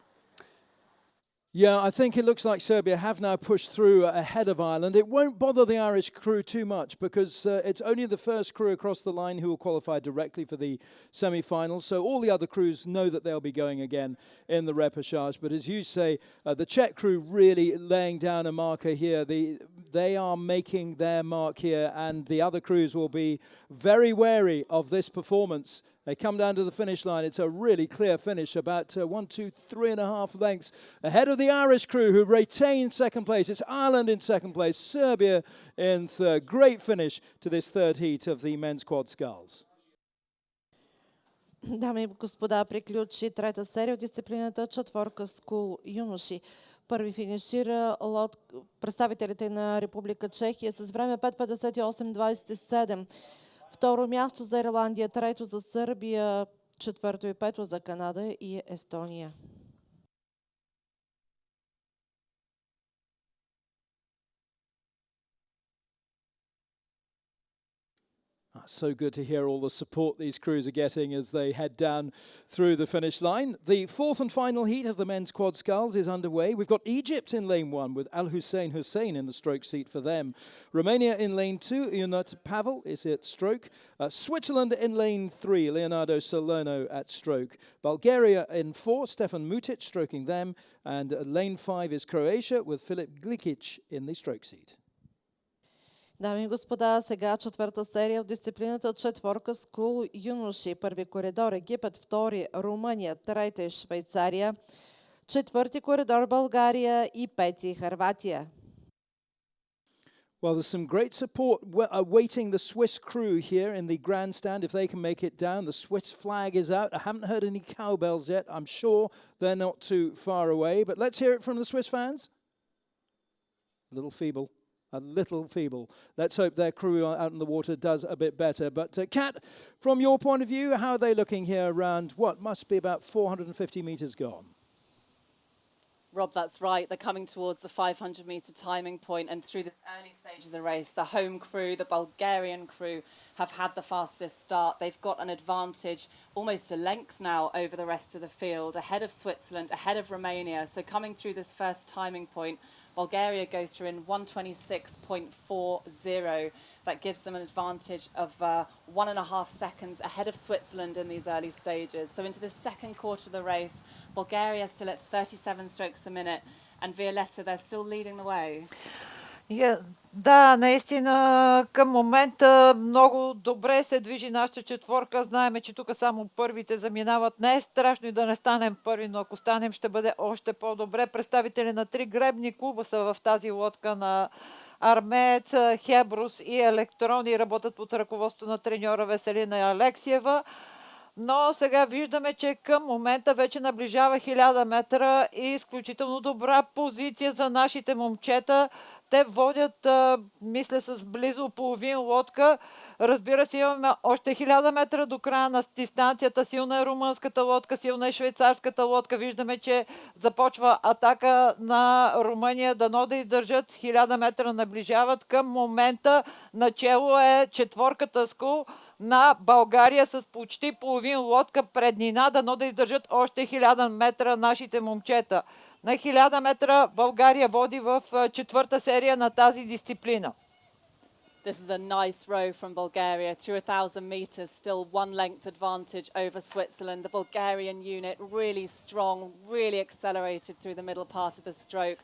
Yeah, I think it looks like Serbia have now pushed through ahead of Ireland. It won't bother the Irish crew too much because it's only the first crew across the line who will qualify directly for the semi-finals. So all the other crews know that they'll be going again in the repechage. But as you say, the Czech crew really laying down a marker here. They are making their mark here, and the other crews will be very wary of this performance. They come down to the finish line. It's a really clear finish, about 3.5 lengths ahead of the Irish crew, who retain second place. It's Ireland in second place, Serbia in third. Great finish to this third heat of the men's quad sculls. Дами и господа, приключи трета серия от дисциплината четворка скул юноши. Първи финишира представителите на Република Чехия с време 5.58.27. Второ място за Ирландия, трето за Сърбия, четвърто и пето за Канада и Естония. So good to hear all the support these crews are getting as they head down through the finish line. The fourth and final heat of the men's quad sculls is underway. We've got Egypt in lane 1 with Al Hussein Hussein in the stroke seat for them. Romania in lane 2, Ionut Pavel is at stroke. Switzerland in lane 3, Leonardo Salerno at stroke. Bulgaria in 4, Stefan Mutic stroking them. And lane 5 is Croatia with Filip Glikic in the stroke seat. Дами и господа, сега четвърта серия от дисциплината четворка скул юноши. Първи коридор Египет, втори Румъния, трети Швейцария, четвърти коридор България и пети Хърватия. Well, there's some great support awaiting the Swiss crew here in the grandstand if they can make it down. The Swiss flag is out. I haven't heard any cowbells yet. I'm sure they're not too far away. But let's hear it from the Swiss fans. A little feeble. Let's hope their crew out in the water does a bit better. But Kat, from your point of view, how are they looking here around what must be about 450 metres gone? Rob, that's right. They're coming towards the 500-metre timing point, and through this early stage of the race, the home crew, the Bulgarian crew, have had the fastest start. They've got an advantage, almost a length now, over the rest of the field, ahead of Switzerland, ahead of Romania. So coming through this first timing point, Bulgaria goes through in 1:26.40. That gives them an advantage of 1.5 seconds ahead of Switzerland in these early stages. So into the second quarter of the race, Bulgaria still at 37 strokes a minute, and Violetta, they're still leading the way. Да, наистина към момента много добре се движи нашата четворка. Знаеме, че тук само първите заминават. Не е страшно и да не станем първи, но ако станем, ще бъде още по-добре. Представители на 3 гребни клуба са в тази лодка на Армеец, Хебрус и Електрони, работят под ръководството на треньора Веселина Алексиева. Но сега виждаме, че към момента вече наближава 1000 метра и изключително добра позиция за нашите момчета. Те водят, мисля, с близо половин лодка. Разбира се, имаме още 1000 метра до края на дистанцията. Силна е румънската лодка, силна е швейцарската лодка. Виждаме, че започва атака на Румъния. Дано да издържат, 1000 метра наближават. Към момента начело е четворката Скул на България с почти половин лодка преднина. Дано да издържат още 1000 метра нашите момчета. На 1000 метра България води в четвърта серия на тази дисциплина. This is a nice row from Bulgaria. Through 1,000 metres, still one length advantage over Switzerland. The Bulgarian unit really strong, really accelerated through the middle part of the stroke.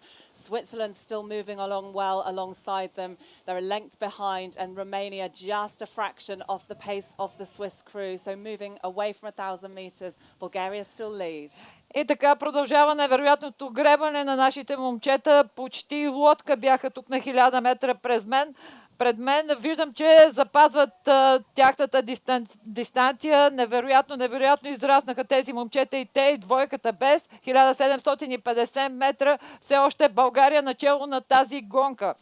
Switzerland still moving along well alongside them. They're a length behind, and Romania just a fraction of the pace of the Swiss crew. So moving away from 1,000 metres, Bulgaria still lead. И така продължава невероятното гребане на нашите момчета. Почти лодка бяха тук на 1000 метра през мен. Пред мен виждам, че запазват тяхната дистанция. Невероятно израснаха тези момчета и те, и двойката без 1750 метра. Все още България начало на тази гонка.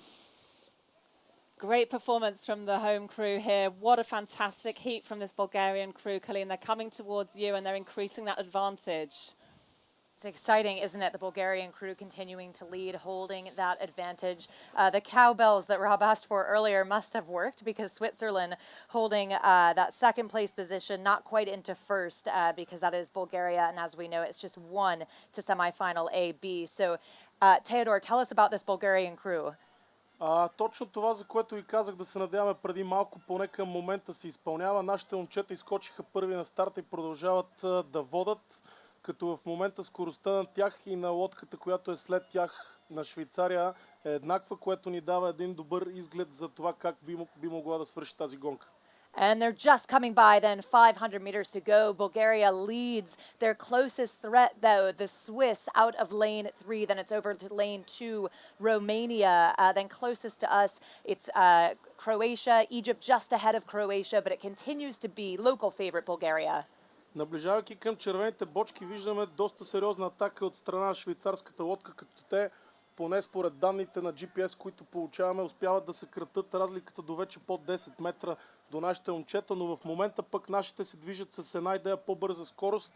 Great performance from the home crew here. What a fantastic heat from this Bulgarian crew, Colleen. They're coming towards you and they're increasing that advantage. It's exciting, isn't it? The Bulgarian crew continuing to lead, holding that advantage. The cowbells that Rob asked for earlier must have worked because Switzerland holding that second place position, not quite into first because that is Bulgaria. And as we know, it's just one to semifinal A, B. So Theodor, tell us about this Bulgarian crew. Точно това, за което ви казах, да се надяваме преди малко, поне към момента се изпълнява. Нашите момчета изскочиха първи на старта и продължават да водат, като в момента скоростта на тях и на лодката, която е след тях на Швейцария, е еднаква, което ни дава един добър изглед за това как би могла да свърши тази гонка. And they're just coming by then, 500 meters to go. Bulgaria leads. Their closest threat, though, the Swiss out of lane 3. Then it's over to lane 2, Romania. Then closest to us, it's Croatia. Egypt just ahead of Croatia, but it continues to be local favorite Bulgaria. Наближавайки към червените бочки, виждаме доста сериозна атака от страна на швейцарската лодка, като те, поне според данните на GPS, които получаваме, успяват да съкратят разликата до вече под 10 метра до нашите момчета, но в момента пък нашите се движат с една идея по-бърза скорост,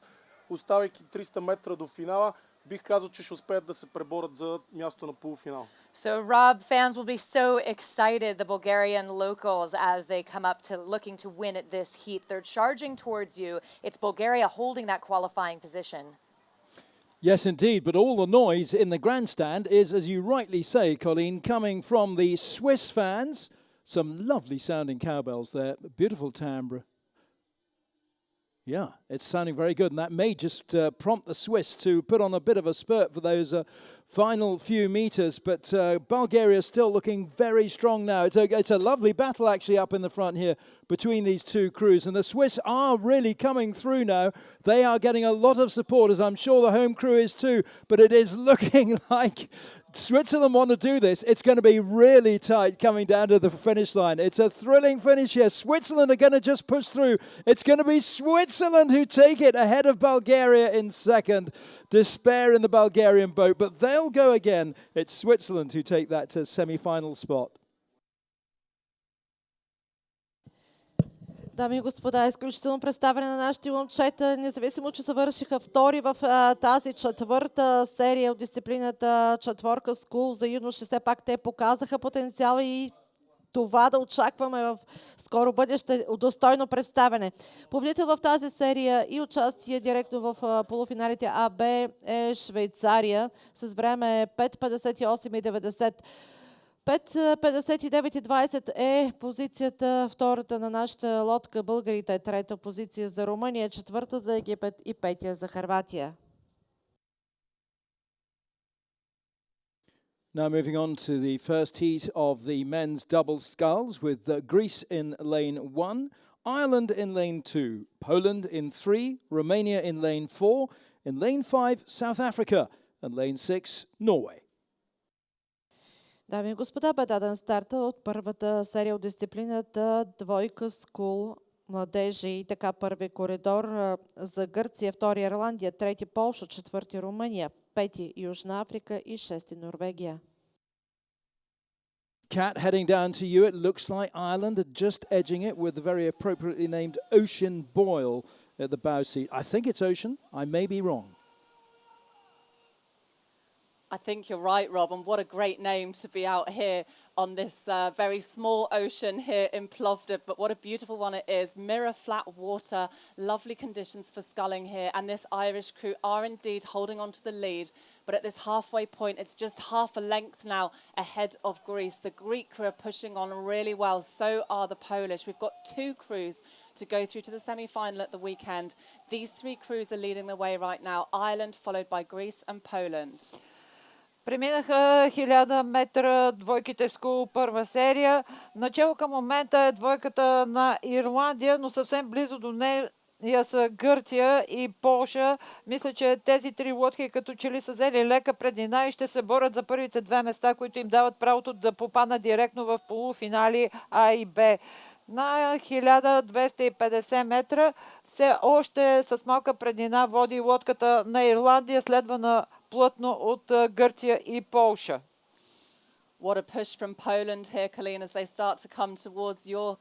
оставайки 300 метра до финала. Бих казал, че ще успеят да се преборят за място на полуфинал. So Rob, fans will be so excited, the Bulgarian locals, as they come up to looking to win at this heat. They're charging towards you. It's Bulgaria holding that qualifying position. Yes, indeed, but all the noise in the grandstand is, as you rightly say, Colleen, coming from the Swiss fans. Some lovely sounding cowbells there, beautiful timbre. Yeah, it's sounding very good, and that may just prompt the Swiss to put on a bit of a spurt for those final few meters, but Bulgaria is still looking very strong now. It's a lovely battle actually up in the front here between these two crews, and the Swiss are really coming through now. They are getting a lot of support, as I'm sure the home crew is too, but it is looking like Switzerland want to do this. It's going to be really tight coming down to the finish line. It's a thrilling finish here. Switzerland are going to just push through. It's going to be Switzerland who take it ahead of Bulgaria in second. Despair in the Bulgarian boat, but they'll go again. It's Switzerland who take that to semi-final spot. Дами и господа, изключително представяне на нашите момчета, независимо, че завършиха втори в тази четвърта серия от дисциплината четворка Sculls за юноши. Все пак те показаха потенциал и това да очакваме в скоро бъдеще достойно представяне. Победител в тази серия и участие директно в полуфиналите АБ е Швейцария с време 5:58:90. 5:59:20 е позицията втората на нашата лодка. Българите е трета позиция за Румъния, четвърта за Египет и петия за Хърватия. Now moving on to the first heat of the men's double sculls with Greece in lane 1, Ireland in lane 2, Poland in 3, Romania in lane 4, in lane 5, South Africa, and lane 6, Norway. Дами и господа, бе даден старта от първата серия от дисциплината двойка Скул младежи и така първи коридор за Гърция, втори Ирландия, трети Полша, четвърти Румъния, пети Южна Африка и шести Норвегия. Kat, heading down to you, it looks like Ireland are just edging it with the very appropriately named Ocean Boyle at the bow seat. I think it's Ocean. I may be wrong. I think you're right, Rob, and what a great name to be out here on this very small ocean here in Plovdiv, but what a beautiful one it is. Mirror flat water, lovely conditions for sculling here, and this Irish crew are indeed holding on to the lead, but at this halfway point, it's just half a length now ahead of Greece. The Greek crew are pushing on really well, so are the Polish. We've got two crews to go through to the semi-final at the weekend. These three crews are leading the way right now, Ireland followed by Greece and Poland. Преминаха 1000 метра двойките Скул първа серия. Начало към момента е двойката на Ирландия, но съвсем близо до са Гърция и Полша. Мисля, че тези три лодки като че ли са взели лека преднина и ще се борят за първите две места, които им дават правото да попаднат директно в полуфинали А и Б. На 1250 метра все още с малка преднина води лодката на Ирландия, следвана плътно от Гърция и Полша. What a push from Poland here, Colleen, as they start to come towards your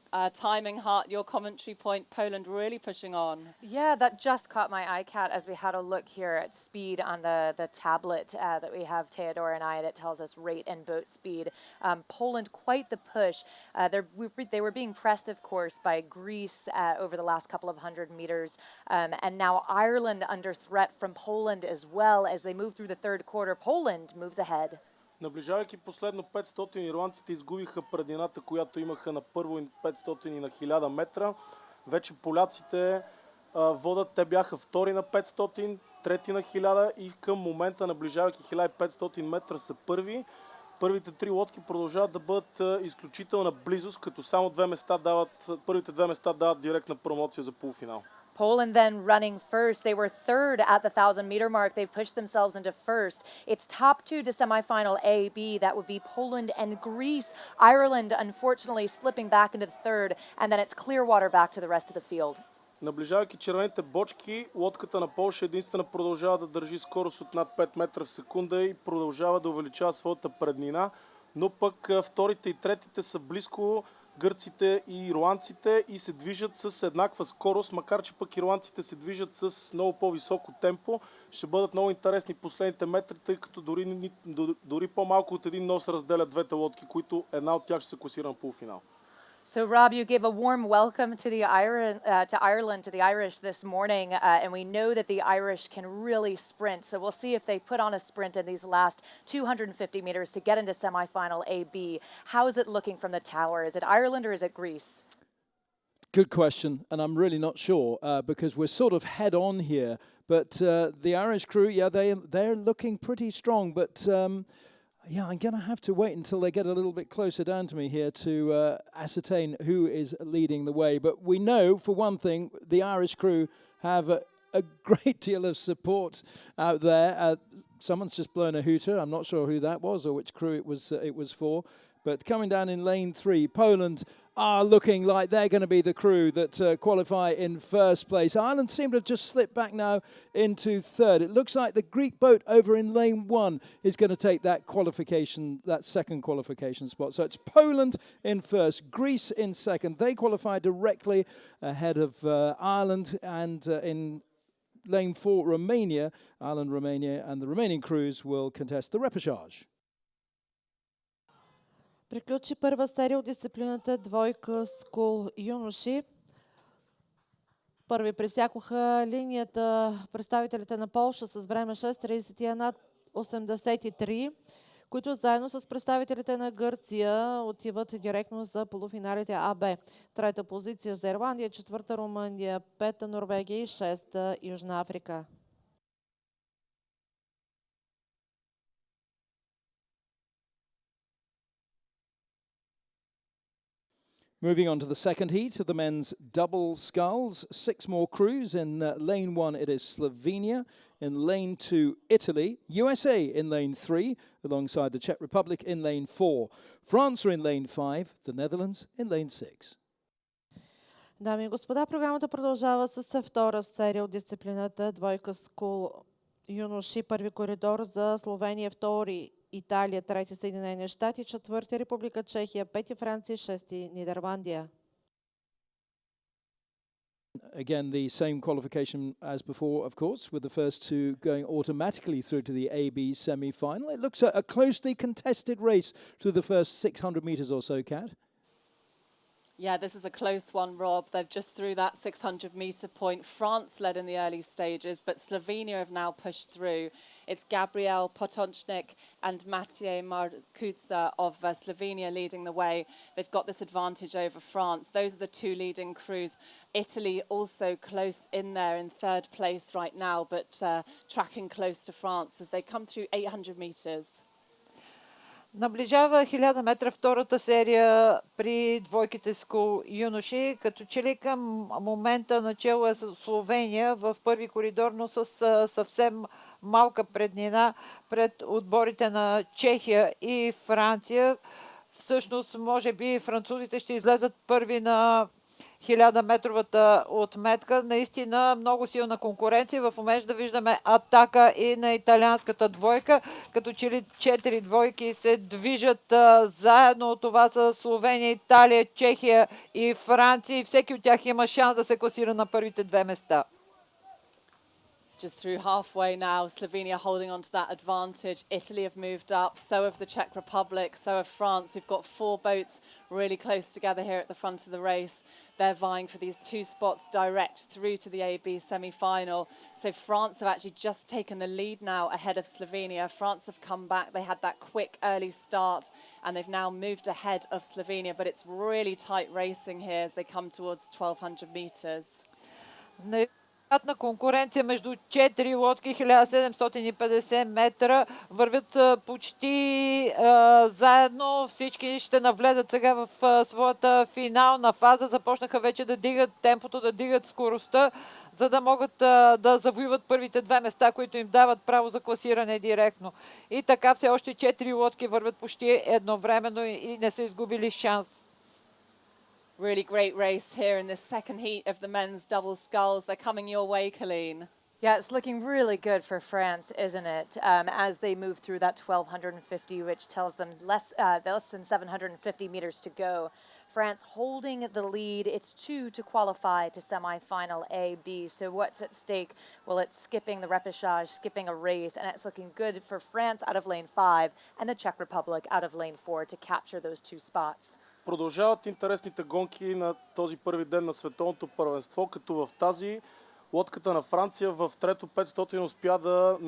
timing heart, your commentary point. Poland really pushing on. Yeah, that just caught my eye, Kat, as we had a look here at speed on the tablet that we have, Theodore and I, that tells us rate and boat speed. Poland, quite the push. They were being pressed, of course, by Greece over the last couple of 100 meters. And now Ireland under threat from Poland as well. As they move through the third quarter, Poland moves ahead. Наближавайки последно 500, ирландците изгубиха предината, която имаха на първо 500 и на 1000 метра. Вече поляците водят, те бяха втори на 500, трети на 1000 и към момента, наближавайки 1500 метра, са първи. Първите три лодки продължават да бъдат изключителна близост, като само първите две места дават директна промоция за полуфинал. Poland then running first. They were third at the 1,000-meter mark. They pushed themselves into first. It's top two to semifinal A, B. That would be Poland and Greece. Ireland, unfortunately, slipping back into the third. And then it's clear water back to the rest of the field. Наближавайки червените бочки, лодката на Полша единствено продължава да държи скорост от над 5 метра в секунда и продължава да увеличава своята преднина, но пък вторите и третите са близко гърците и ирландците и се движат с еднаква скорост, макар че пък ирландците се движат с много по-високо темпо. Ще бъдат много интересни последните метри, тъй като дори по-малко от един нос разделят двете лодки, които една от тях ще се класира на полуфинал. So, Rob, you gave a warm welcome to Ireland, to the Irish this morning, and we know that the Irish can really sprint. So we'll see if they put on a sprint in these last 250 meters to get into semifinal A-B. How is it looking from the tower? Is it Ireland or is it Greece? Good question, and I'm really not sure because we're sort of head on here. But the Irish crew, yeah, they're looking pretty strong, but yeah, I'm going to have to wait until they get a little bit closer down to me here to ascertain who is leading the way. But we know, for one thing, the Irish crew have a great deal of support out there. Someone's just blown a hooter. I'm not sure who that was or which crew it was for. But coming down in lane 3, Poland are looking like they're going to be the crew that qualify in first place. Ireland seem to have just slipped back now into third. It looks like the Greek boat over in lane 1 is going to take that second qualification spot. So it's Poland in first, Greece in second. They qualify directly ahead of Ireland, and in lane 4, Romania, Ireland, Romania, and the remaining crews will contest the repechage. Приключи първа серия от дисциплината двойка Скул юноши. Първи пресякоха линията представителите на Полша с време 6:31.83, които заедно с представителите на Гърция отиват директно за полуфиналите АБ. Трета позиция за Ирландия, четвърта Румъния, пета Норвегия и шеста Южна Африка. Moving on to the second heat of the men's double sculls. 6 more crews. In lane 1, it is Slovenia. In lane 2, Italy. USA in lane 3, alongside the Czech Republic in lane 4. France are in lane 5. The Netherlands in lane 6. Дами и господа, програмата продължава с втора серия от дисциплината двойка Скул юноши. Първи коридор за Словения, втори Италия, трети Съединени щати, четвърти Република Чехия, пети Франция, шести Нидерландия. Again, the same qualification as before, of course, with the first two going automatically through to the AB semi-final. It looks a closely contested race through the first 600 metres or so, Kat. Yeah, this is a close one, Rob. They've just through that 600-metre point. France led in the early stages, but Slovenia have now pushed through. It's Gabriel Potočnik and Matej Markuca of Slovenia leading the way. They've got this advantage over France. Those are the two leading crews. Italy also close in there in third place right now, but tracking close to France as they come through 800 metres. Наближава 1000 метра втората серия при двойките Скул юноши, като че ли към момента начало е с Словения в първи коридор, но с съвсем малка преднина пред отборите на Чехия и Франция. Всъщност, може би французите ще излезат първи на 1000-метровата отметка. Наистина много силна конкуренция. В момента да виждаме атака и на италианската двойка, като че ли 4 двойки се движат заедно. Това са Словения, Италия, Чехия и Франция. И всеки от тях има шанс да се класира на първите две места. Just through halfway now, Slovenia holding on to that advantage. Italy have moved up, so have the Czech Republic, so have France. We've got 4 boats really close together here at the front of the race. They're vying for these 2 spots direct through to the AB semi-final. So France have actually just taken the lead now ahead of Slovenia. France have come back. They had that quick early start and they've now moved ahead of Slovenia. But it's really tight racing here as they come towards 1200 metres. На конкуренция между 4 лодки, 1750 метра, вървят почти заедно. Всички ще навлезат сега в своята финална фаза. Започнаха вече да дигат темпото, да дигат скоростта, за да могат да завоюват първите 2 места, които им дават право за класиране директно. И така все още 4 лодки вървят почти едновременно и не са изгубили шанс. Really great race here in this second heat of the men's double sculls. They're coming your way, Colleen. Yeah, it's looking really good for France, isn't it? As they move through that 1250, which tells them less than 750 meters to go. France holding the lead. It's 2 to qualify to semi-final A, B. So what's at stake? Well, it's skipping the repechage, skipping a race, and it's looking good for France out of lane 5 and the Czech Republic out of lane 4 to capture those 2 spots. Продължават интересните гонки на този първи ден на световното първенство, като в тази лодката на Франция в трето 500 успя да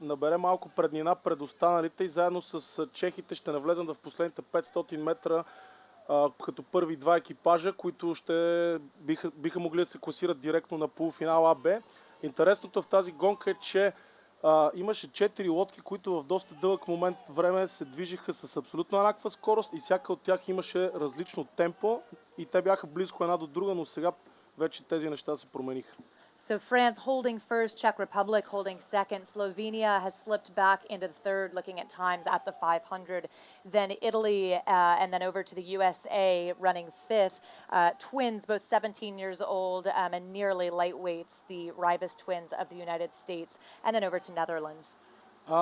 набере малко преднина пред останалите и заедно с чехите ще навлезат в последните 500 метра като първи 2 екипажа, които биха могли да се класират директно на полуфинал АБ. Интересното в тази гонка е, че имаше 4 лодки, които в доста дълъг момент време се движиха с абсолютно еднаква скорост и всяка от тях имаше различно темпо и те бяха близко една до друга, но сега вече тези неща се промениха. So France holding first, Czech Republic holding second. Slovenia has slipped back into third, looking at times at the 500. Then Italy and then over to the USA running fifth. Twins, both 17 years old and nearly lightweights, the Ribas twins of the United States. And then over to Netherlands.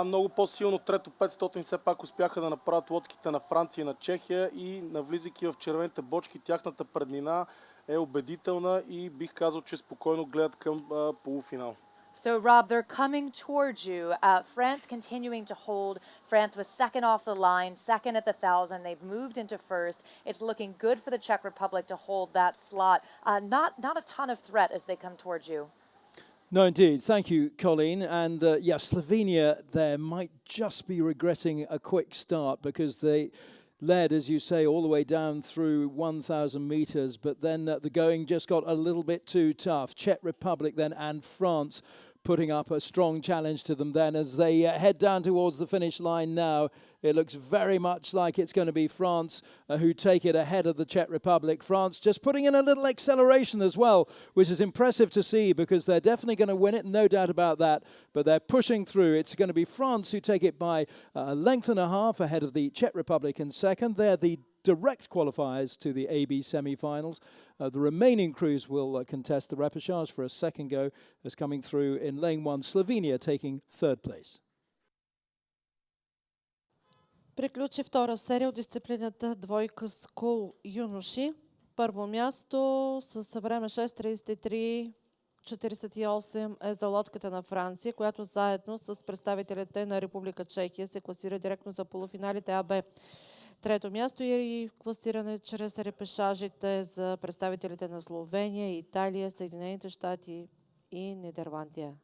Много по-силно трето 500 все пак успяха да направят лодките на Франция и на Чехия и навлизайки в червените бочки, тяхната преднина е убедителна и бих казал, че спокойно гледат към полуфинал. So, Rob, they're coming towards you. France continuing to hold. France was second off the line, second at the 1,000. They've moved into first. It's looking good for the Czech Republic to hold that slot. Not a ton of threat as they come towards you. No, indeed. Thank you, Colleen. And Slovenia there might just be regretting a quick start because they led, as you say, all the way down through 1,000 meters, but then the going just got a little bit too tough. Czech Republic then and France putting up a strong challenge to them then as they head down towards the finish line now. It looks very much like it's going to be France who take it ahead of the Czech Republic. France just putting in a little acceleration as well, which is impressive to see because they're definitely going to win it, no doubt about that. But they're pushing through. It's going to be France who take it by a length and a half ahead of the Czech Republic in second. They're the direct qualifiers to the AB semi-finals. The remaining crews will contest the repechage for a second go as coming through in lane 1, Slovenia taking third place. Приключи втора серия от дисциплината двойка Скул юноши. Първо място с време 6:33:48 е за лодката на Франция, която заедно с представителите на Република Чехия се класира директно за полуфиналите АБ. Трето място и класиране чрез репешажите за представителите на Словения, Италия, Съединените щати и Нидерландия.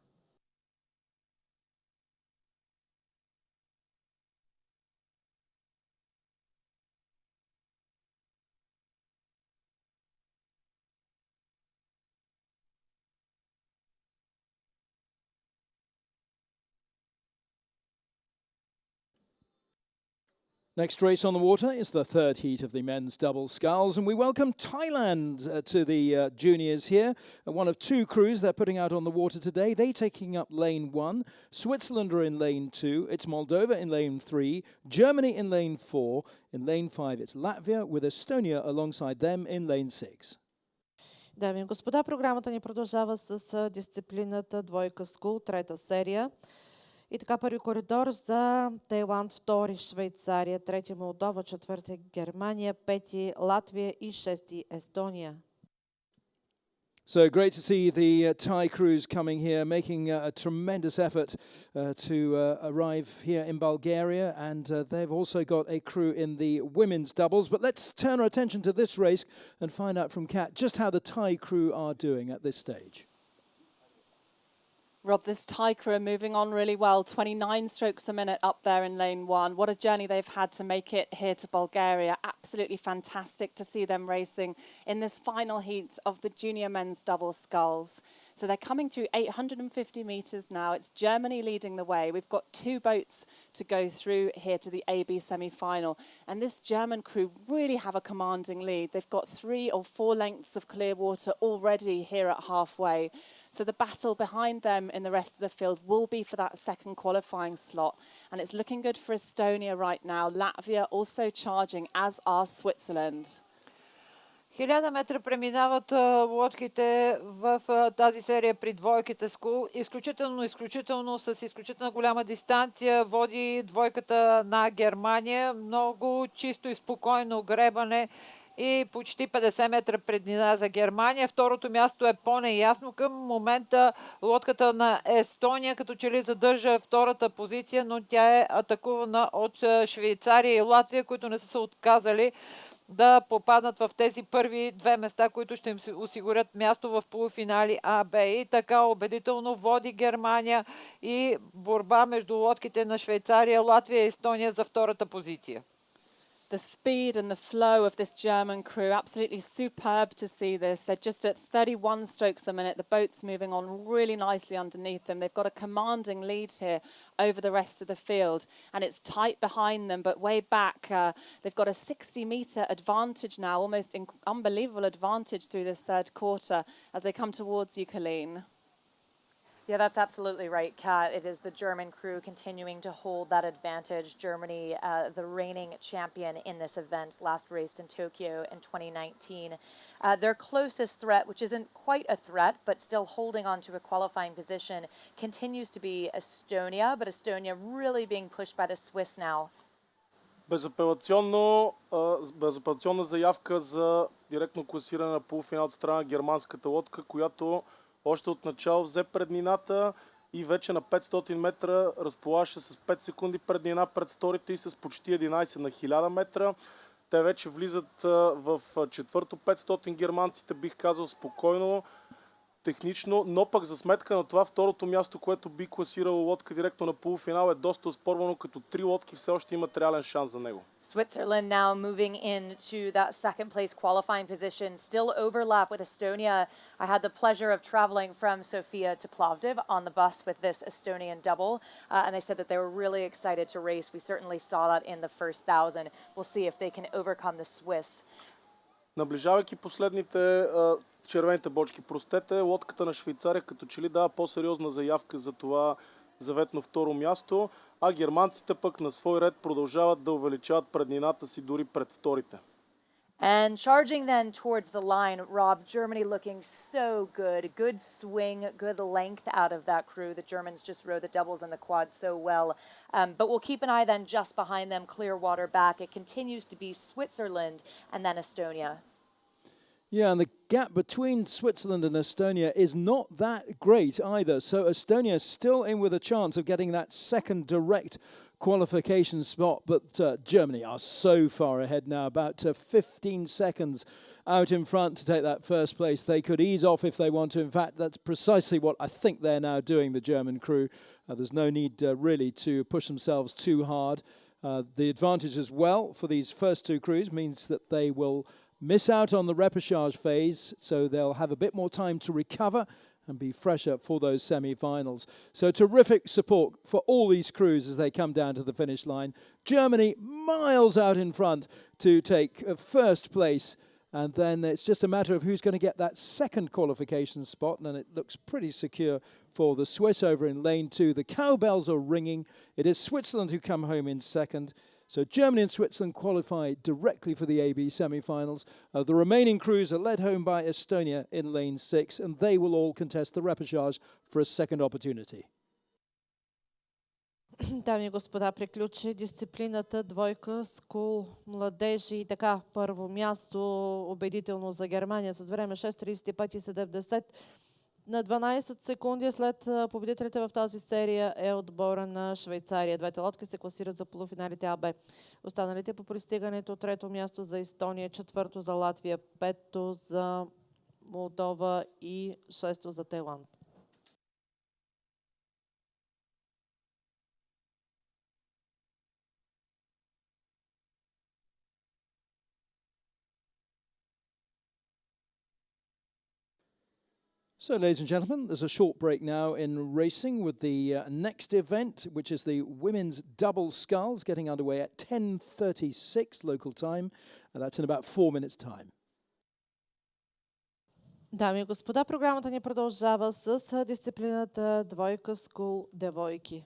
Next race on the water is the third heat of the men's double sculls, and we welcome Thailand to the juniors here. One of two crews they're putting out on the water today. They taking up lane 1. Switzerland are in lane 2. It's Moldova in lane 3. Germany in lane 4. In lane 5 it's Latvia with Estonia alongside them in lane 6. Дами и господа, програмата ни продължава с дисциплината двойка скул, трета серия. И така първи коридор за Тайланд, втори Швейцария, трети Молдова, четвърти Германия, пети Латвия и шести Естония. So great to see the Thai crews coming here, making a tremendous effort to arrive here in Bulgaria, and they've also got a crew in the women's doubles. But let's turn our attention to this race and find out from Kat just how the Thai crew are doing at this stage. Rob, this Thai crew are moving on really well. 29 strokes a minute up there in lane 1. What a journey they've had to make it here to Bulgaria. Absolutely fantastic to see them racing in this final heat of the junior men's double sculls. So they're coming through 850 metres now. It's Germany leading the way. We've got 2 boats to go through here to the AB semi-final. And this German crew really have a commanding lead. They've got 3 or 4 lengths of clear water already here at halfway. So the battle behind them in the rest of the field will be for that second qualifying slot. And it's looking good for Estonia right now. Latvia also charging, as are Switzerland. 1000 метра преминават лодките в тази серия при двойките скул. Изключително с изключително голяма дистанция води двойката на Германия. Много чисто и спокойно гребане и почти 50 метра преднина за Германия. Второто място е по-неясно. Към момента лодката на Естония като че ли задържа втората позиция, но тя е атакувана от Швейцария и Латвия, които не са се отказали да попаднат в тези първи 2 места, които ще им осигурят място в полуфинали А, Б. И така убедително води Германия и борба между лодките на Швейцария, Латвия и Естония за втората позиция. The speed and the flow of this German crew, absolutely superb to see this. They're just at 31 strokes a minute. The boat's moving on really nicely underneath them. They've got a commanding lead here over the rest of the field. And it's tight behind them, but way back, they've got a 60-metre advantage now, almost unbelievable advantage through this third quarter as they come towards you, Colleen. Yeah, that's absolutely right, Kat. It is the German crew continuing to hold that advantage. Germany, the reigning champion in this event, last raced in Tokyo in 2019. Their closest threat, which isn't quite a threat, but still holding on to a qualifying position, continues to be Estonia, but Estonia really being pushed by the Swiss now. Безапелационна заявка за директно класиране на полуфинал от страна на германската лодка, която още от начало взе преднината и вече на 500 метра разполагаше с 5 секунди преднина пред вторите и с почти 11 на 1000 метра. Те вече влизат в четвърто 500 германците, бих казал спокойно, технично, но пък за сметка на това второто място, което би класирало лодка директно на полуфинал е доста оспорвано, като 3 лодки все още имат реален шанс за него. Switzerland now moving into that second place qualifying position, still overlap with Estonia. I had the pleasure of traveling from Sofia to Plovdiv on the bus with this Estonian double, and they said that they were really excited to race. We certainly saw that in the first 1000. We'll see if they can overcome the Swiss. Наближавайки последните червените бочки, лодката на Швейцария като че ли дава по-сериозна заявка за това заветно второ място, а германците пък на свой ред продължават да увеличават преднината си дори пред вторите. And charging then towards the line, Rob, Germany looking so good. Good swing, good length out of that crew. The Germans just rode the doubles and the quads so well. But we'll keep an eye then just behind them, clear water back. It continues to be Switzerland and then Estonia. Yeah, and the gap between Switzerland and Estonia is not that great either. So Estonia is still in with a chance of getting that second direct qualification spot, but Germany are so far ahead now, about 15 seconds out in front to take that first place. They could ease off if they want to. In fact, that's precisely what I think they're now doing, the German crew. There's no need really to push themselves too hard. The advantage as well for these first two crews means that they will miss out on the repechage phase, so they'll have a bit more time to recover and be fresher for those semi-finals. So terrific support for all these crews as they come down to the finish line. Germany miles out in front to take first place, and then it's just a matter of who's going to get that second qualification spot, and it looks pretty secure for the Swiss over in lane 2. The cowbells are ringing. It is Switzerland who come home in second. So Germany and Switzerland qualify directly for the AB semi-finals. The remaining crews are led home by Estonia in lane 6, and they will all contest the repechage for a second opportunity. Дами и господа, приключи дисциплината двойка скул младежи и така първо място убедително за Германия с време 6:35:70. На 12 секунди след победителите в тази серия е отбора на Швейцария. Двете лодки се класират за полуфиналите АБ. Останалите по пристигането: трето място за Естония, четвърто за Латвия, пето за Молдова и шесто за Тайланд. So, ladies and gentlemen, there's a short break now in racing with the next event, which is the women's double sculls, getting underway at 10:36 local time, and that's in about 4 minutes' time. Дами и господа, програмата ни продължава с дисциплината двойка скул девойки.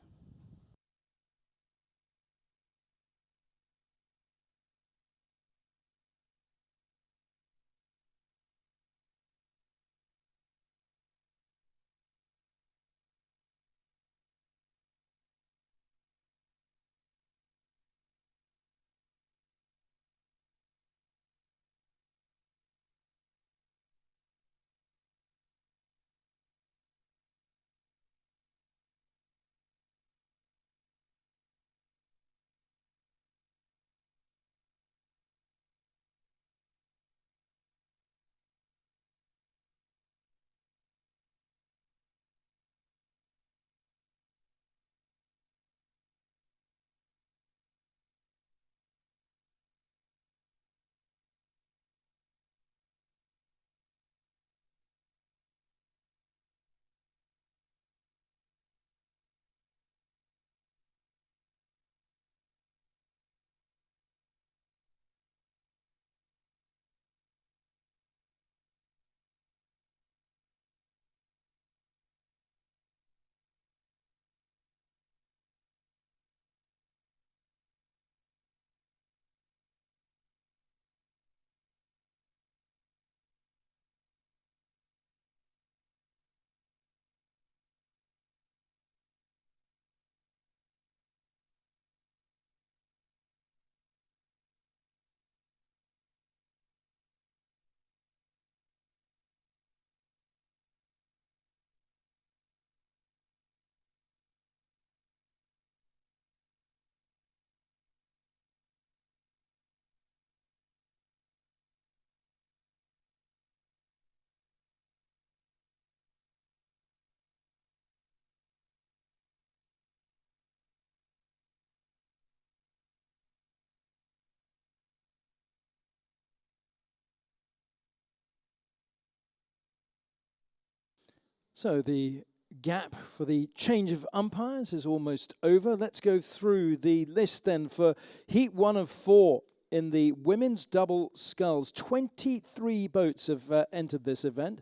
So the gap for the change of umpires is almost over. Let's go through the list then for Heat 1 of 4 in the women's double sculls. 23 boats have entered this event.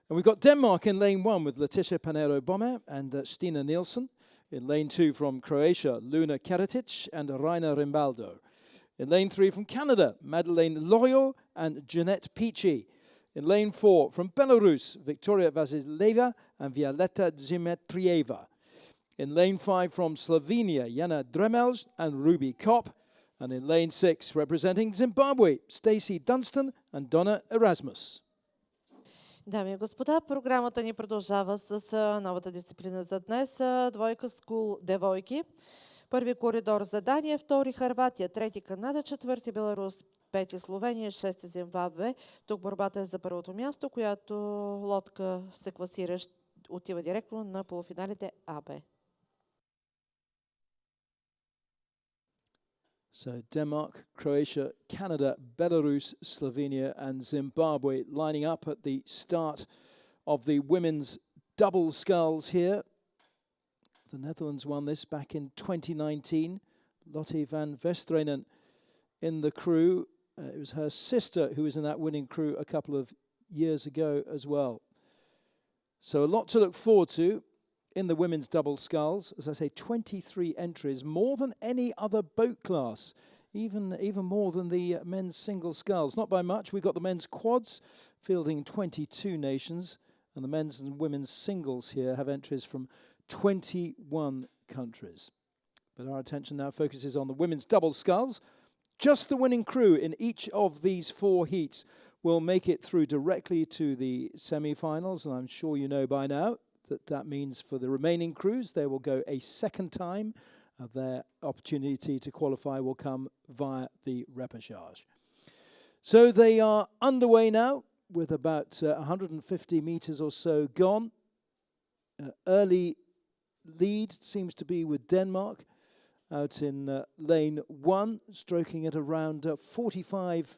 And we've got Denmark in lane 1 with Letitia Panero-Bommer and Stina Nielsen. In lane 2 from Croatia, Luna Karatic and Raina Rimbaldo. In lane 3 from Canada, Madeleine Loyo and Jeanette Peachy. In lane 4 from Belarus, Victoria Vasileva and Violeta Dimitrieva. In lane 5 from Slovenia, Jana Dremelj and Ruby Kopp. And in lane 6, representing Zimbabwe, Stacey Dunstan and Donna Erasmus. Дами и господа, програмата ни продължава с новата дисциплина за днес. Двойка скул девойки. Първи коридор за Дания, втори Хърватия, трети Канада, четвърти Беларус, пети Словения, шести Зимбабве. Тук борбата е за първото място, която лодка се класира, отива директно на полуфиналите АБ. So Denmark, Croatia, Canada, Belarus, Slovenia and Zimbabwe lining up at the start of the women's double sculls here. The Netherlands won this back in 2019. Lotte van Vestrenen in the crew. It was her sister who was in that winning crew a couple of years ago as well. So a lot to look forward to in the women's double sculls. As I say, 23 entries, more than any other boat class, even more than the men's single sculls. Not by much. We've got the men's quads fielding 22 nations, and the men's and women's singles here have entries from 21 countries. But our attention now focuses on the women's double sculls. Just the winning crew in each of these 4 heats will make it through directly to the semi-finals, and I'm sure you know by now that means for the remaining crews they will go a second time. Their opportunity to qualify will come via the repechage. So they are underway now with about 150 meters or so gone. Early lead seems to be with Denmark out in lane 1, stroking at around 45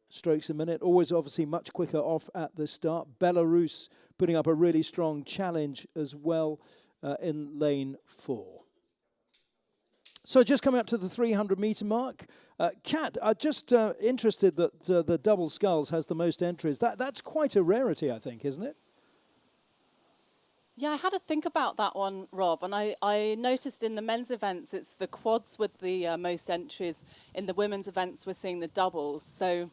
strokes a minute. Always obviously much quicker off at the start. Belarus putting up a really strong challenge as well in lane 4. So just coming up to the 300-meter mark. Kat, I'm just interested that the double sculls has the most entries. That's quite a rarity, I think, isn't it? Yeah, I had to think about that one, Rob, and I noticed in the men's events it's the quads with the most entries. In the women's events we're seeing the doubles. So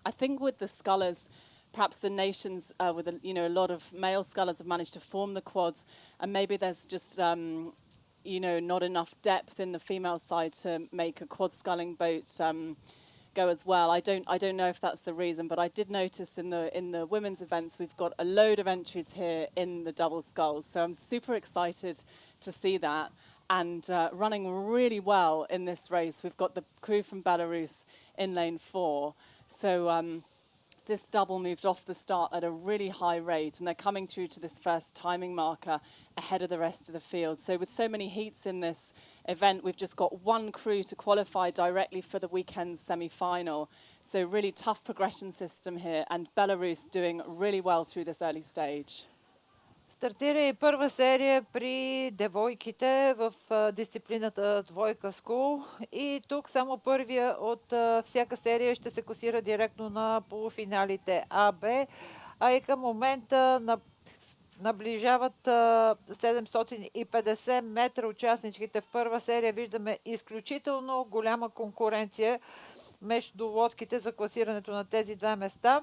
I think with the scullers, perhaps the nations with a lot of male scullers have managed to form the quads, and maybe there's just not enough depth in the female side to make a quad sculling boat go as well. I don't know if that's the reason, but I did notice in the women's events we've got a load of entries here in the double sculls. So I'm super excited to see that, and running really well in this race. We've got the crew from Belarus in lane 4. So this double moved off the start at a really high rate, and they're coming through to this first timing marker ahead of the rest of the field. So with so many heats in this event, we've just got one crew to qualify directly for the weekend's semi-final. So really tough progression system here, and Belarus doing really well through this early stage. Стартира и първа серия при девойките в дисциплината двойка скул, и тук само първия от всяка серия ще се класира директно на полуфиналите А-Б, а и към момента наближават 750 метра участничките в първа серия. Виждаме изключително голяма конкуренция между лодките за класирането на тези 2 места.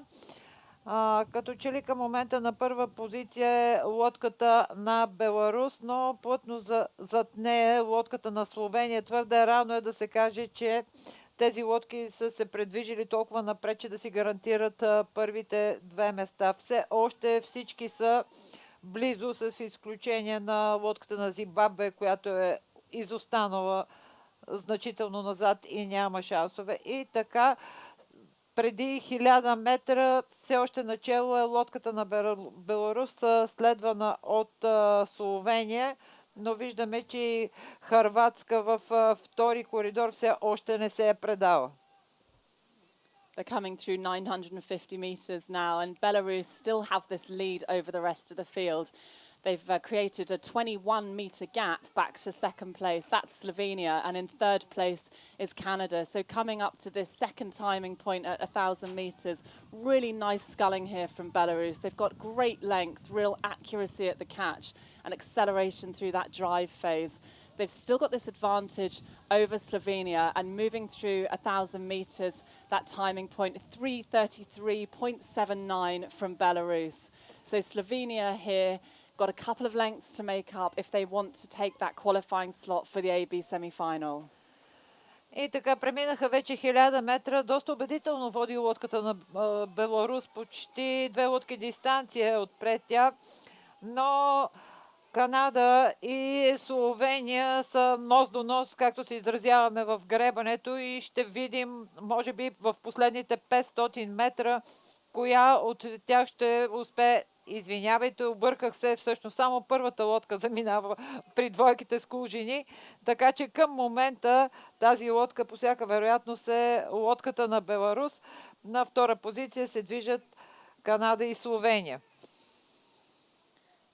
Като че ли към момента на първа позиция е лодката на Беларус, но плътно зад нея е лодката на Словения. Твърде рано е да се каже, че тези лодки са се предвижили толкова напред, че да си гарантират първите 2 места. Все още всички са близо, с изключение на лодката на Зимбабве, която е изостанала значително назад и няма шансове. И така, преди 1000 метра все още начало е лодката на Беларус, следвана от Словения, но виждаме, че и Хърватска във втори коридор все още не се е предала. They're coming through 950 meters now, and Belarus still have this lead over the rest of the field. They've created a 21-meter gap back to second place. That's Slovenia, and in third place is Canada. So coming up to this second timing point at 1,000 meters, really nice sculling here from Belarus. They've got great length, real accuracy at the catch, and acceleration through that drive phase. They've still got this advantage over Slovenia, and moving through 1,000 meters, that timing point, 3:33.79 from Belarus. So Slovenia here got a couple of lengths to make up if they want to take that qualifying slot for the AB semi-final. И така преминаха вече 1000 метра. Доста убедително води лодката на Беларус. Почти 2 лодки дистанция отпред тя. Но Канада и Словения са нос до нос, както се изразяваме в гребането, и ще видим, може би в последните 500 метра, коя от тях ще успее. Извинявайте, обърках се, всъщност само първата лодка заминава при двойките скул жени, така че към момента тази лодка по всяка вероятност е лодката на Беларус. На втора позиция се движат Канада и Словения.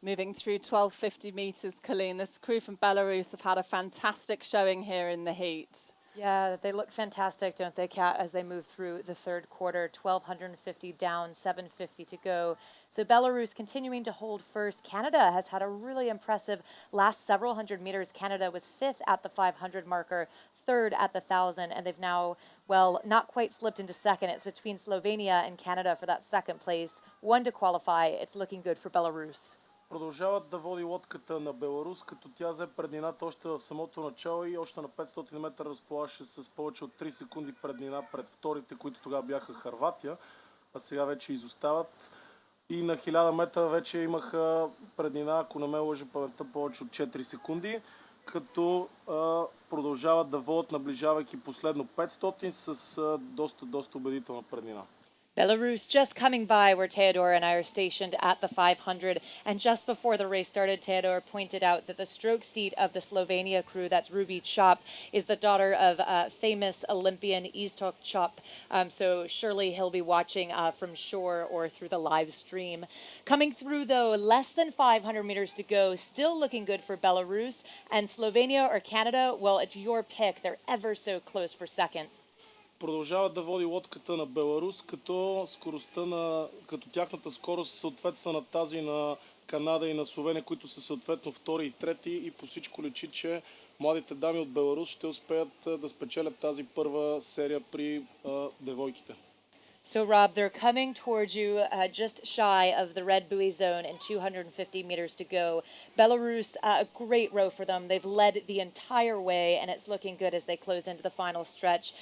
moving through 1250 meters, Colleen. This crew from Belarus have had a fantastic showing here in the heat. Yeah, they look fantastic, don't they, Kat, as they move through the third quarter. 1,250 down, 750 to go. So Belarus continuing to hold first. Canada has had a really impressive last several hundred meters. Canada was fifth at the 500 marker, third at the 1,000, and they've now, well, not quite slipped into second. It's between Slovenia and Canada for that second place. One to qualify. It's looking good for Belarus. Продължават да води лодката на Беларус, като тя взе преднината още в самото начало и още на 500 метра разполагаше с повече от 3 секунди преднина пред вторите, които тогава бяха Хърватия, а сега вече изостават. И на 1000 метра вече имаха преднина, ако не ме лъжи паметта, повече от 4 секунди, като продължават да водят, наближавайки последно 500 с доста убедителна преднина. Belarus just coming by where Teodor and I are stationed at the 500. And just before the race started, Teodor pointed out that the stroke seat of the Slovenia crew, that's Ruby Chop, is the daughter of famous Olympian Iztok Chop. So surely he'll be watching from shore or through the live stream. Coming through, though, less than 500 meters to go. Still looking good for Belarus. And Slovenia or Canada, well, it's your pick. They're ever so close for second. Продължава да води лодката на Беларус, като тяхната скорост съответства на тази на Канада и на Словения, които са съответно втори и трети, и по всичко личи, че младите дами от Беларус ще успеят да спечелят тази първа серия при девойките. So, Rob, they're coming towards you just shy of the red buoy zone and 250 meters to go. Belarus, a great row for them. They've led the entire way, and it's looking good as they close into the final stretch.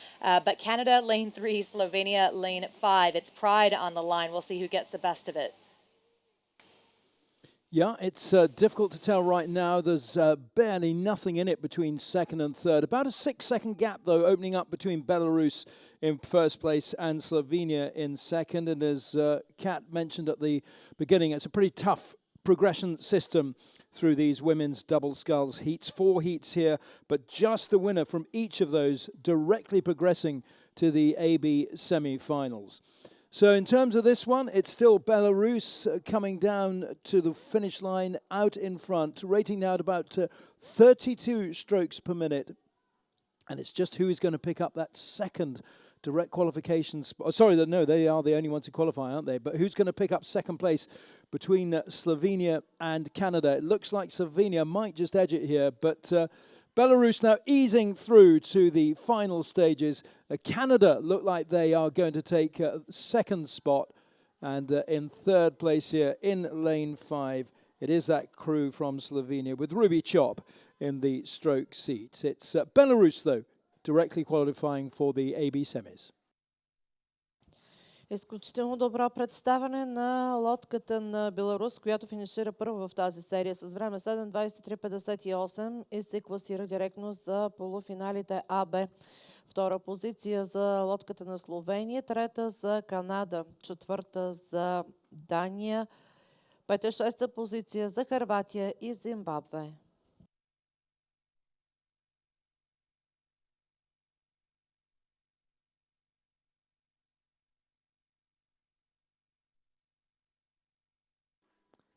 But Canada, lane 3, Slovenia, lane 5. It's pride on the line. We'll see who gets the best of it. Yeah, it's difficult to tell right now. There's barely nothing in it between second and third. About a 6-second gap, though, opening up between Belarus in first place and Slovenia in second. And as Kat mentioned at the beginning, it's a pretty tough progression system through these women's double sculls heats. 4 heats here, but just the winner from each of those directly progressing to the AB semi-finals. So in terms of this one, it's still Belarus coming down to the finish line out in front, rating now at about 32 strokes per minute. And it's just who is going to pick up that second direct qualification spot. Sorry, no, they are the only ones to qualify, aren't they? But who's going to pick up second place between Slovenia and Canada? It looks like Slovenia might just edge it here, but Belarus now easing through to the final stages. Canada look like they are going to take second spot. And in third place here in lane 5, it is that crew from Slovenia with Ruby Chop in the stroke seats. It's Belarus, though, directly qualifying for the AB semis. Изключително добро представяне на лодката на Беларус, която финишира първа в тази серия с време 7:23:58 и се класира директно за полуфиналите АБ. Втора позиция за лодката на Словения, трета за Канада, четвърта за Дания, пета, шеста позиция за Хърватия и Зимбабве.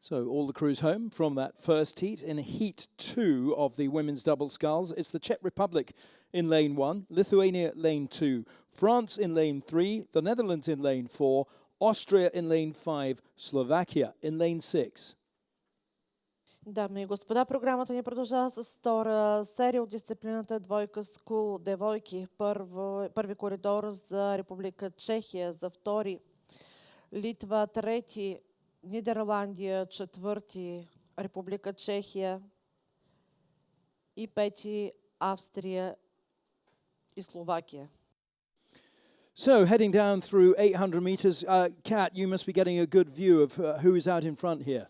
So all the crews home from that first heat. In heat 2 of the women's double sculls, it's the Czech Republic in lane 1, Lithuania lane 2, France in lane 3, the Netherlands in lane 4, Austria in lane 5, Slovakia in lane 6. Дами и господа, програмата ни продължава с втора серия от дисциплината двойка Sculls девойки. Първи коридор за Република Чехия, за втори Литва, трети Нидерландия, четвърти Република Чехия и пети Австрия и Словакия. So heading down through 800 meters, Kat, you must be getting a good view of who is out in front here.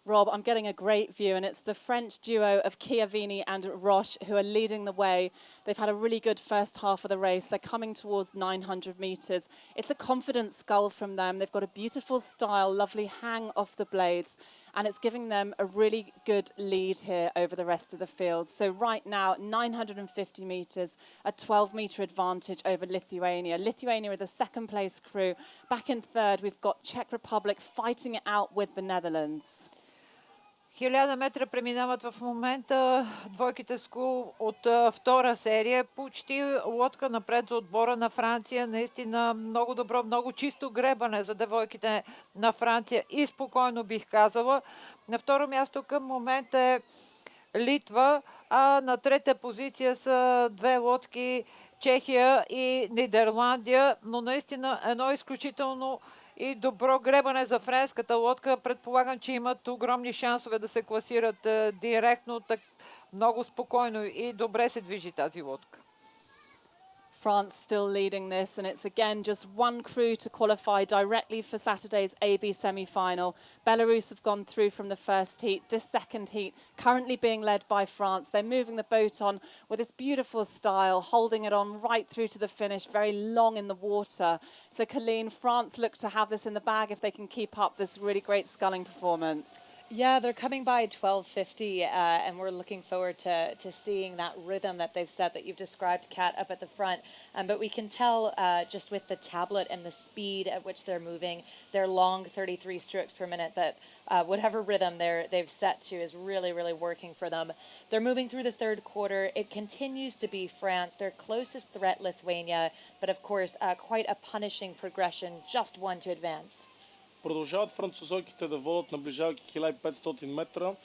Rob, I'm getting a great view, and it's the French duo of Chiavini and Roche who are leading the way. They've had a really good first half of the race. They're coming towards 900 metres. It's a confident scull from them. They've got a beautiful style, lovely hang off the blades, and it's giving them a really good lead here over the rest of the field. So right now, 950 metres, a 12-metre advantage over Lithuania. Lithuania are the second place crew. Back in third, we've got Czech Republic fighting it out with the Netherlands. 1000 метра преминават в момента двойките Скул от втора серия. Почти лодка напред за отбора на Франция. Наистина много добро, много чисто гребане за девойките на Франция и спокойно бих казала. На второ място към момента е Литва, а на трета позиция са две лодки Чехия и Нидерландия, но наистина едно изключително и добро гребане за френската лодка. Предполагам, че имат огромни шансове да се класират директно, много спокойно и добре се движи тази лодка. France still leading this, and it's again just one crew to qualify directly for Saturday's AB semi-final. Belarus have gone through from the first heat. This second heat currently being led by France. They're moving the boat on with this beautiful style, holding it on right through to the finish, very long in the water. So Colleen, France look to have this in the bag if they can keep up this really great sculling performance. Yeah, they're coming by 12:50, and we're looking forward to seeing that rhythm that they've set that you've described, Kat, up at the front. But we can tell just with the tablet and the speed at which they're moving, their long 33 strokes per minute, that whatever rhythm they've set to is really, really working for them. They're moving through the third quarter. It continues to be France, their closest threat, Lithuania, but of course quite a punishing progression, just one to advance. Продължават французойките да водят, наближавайки 1500 метра.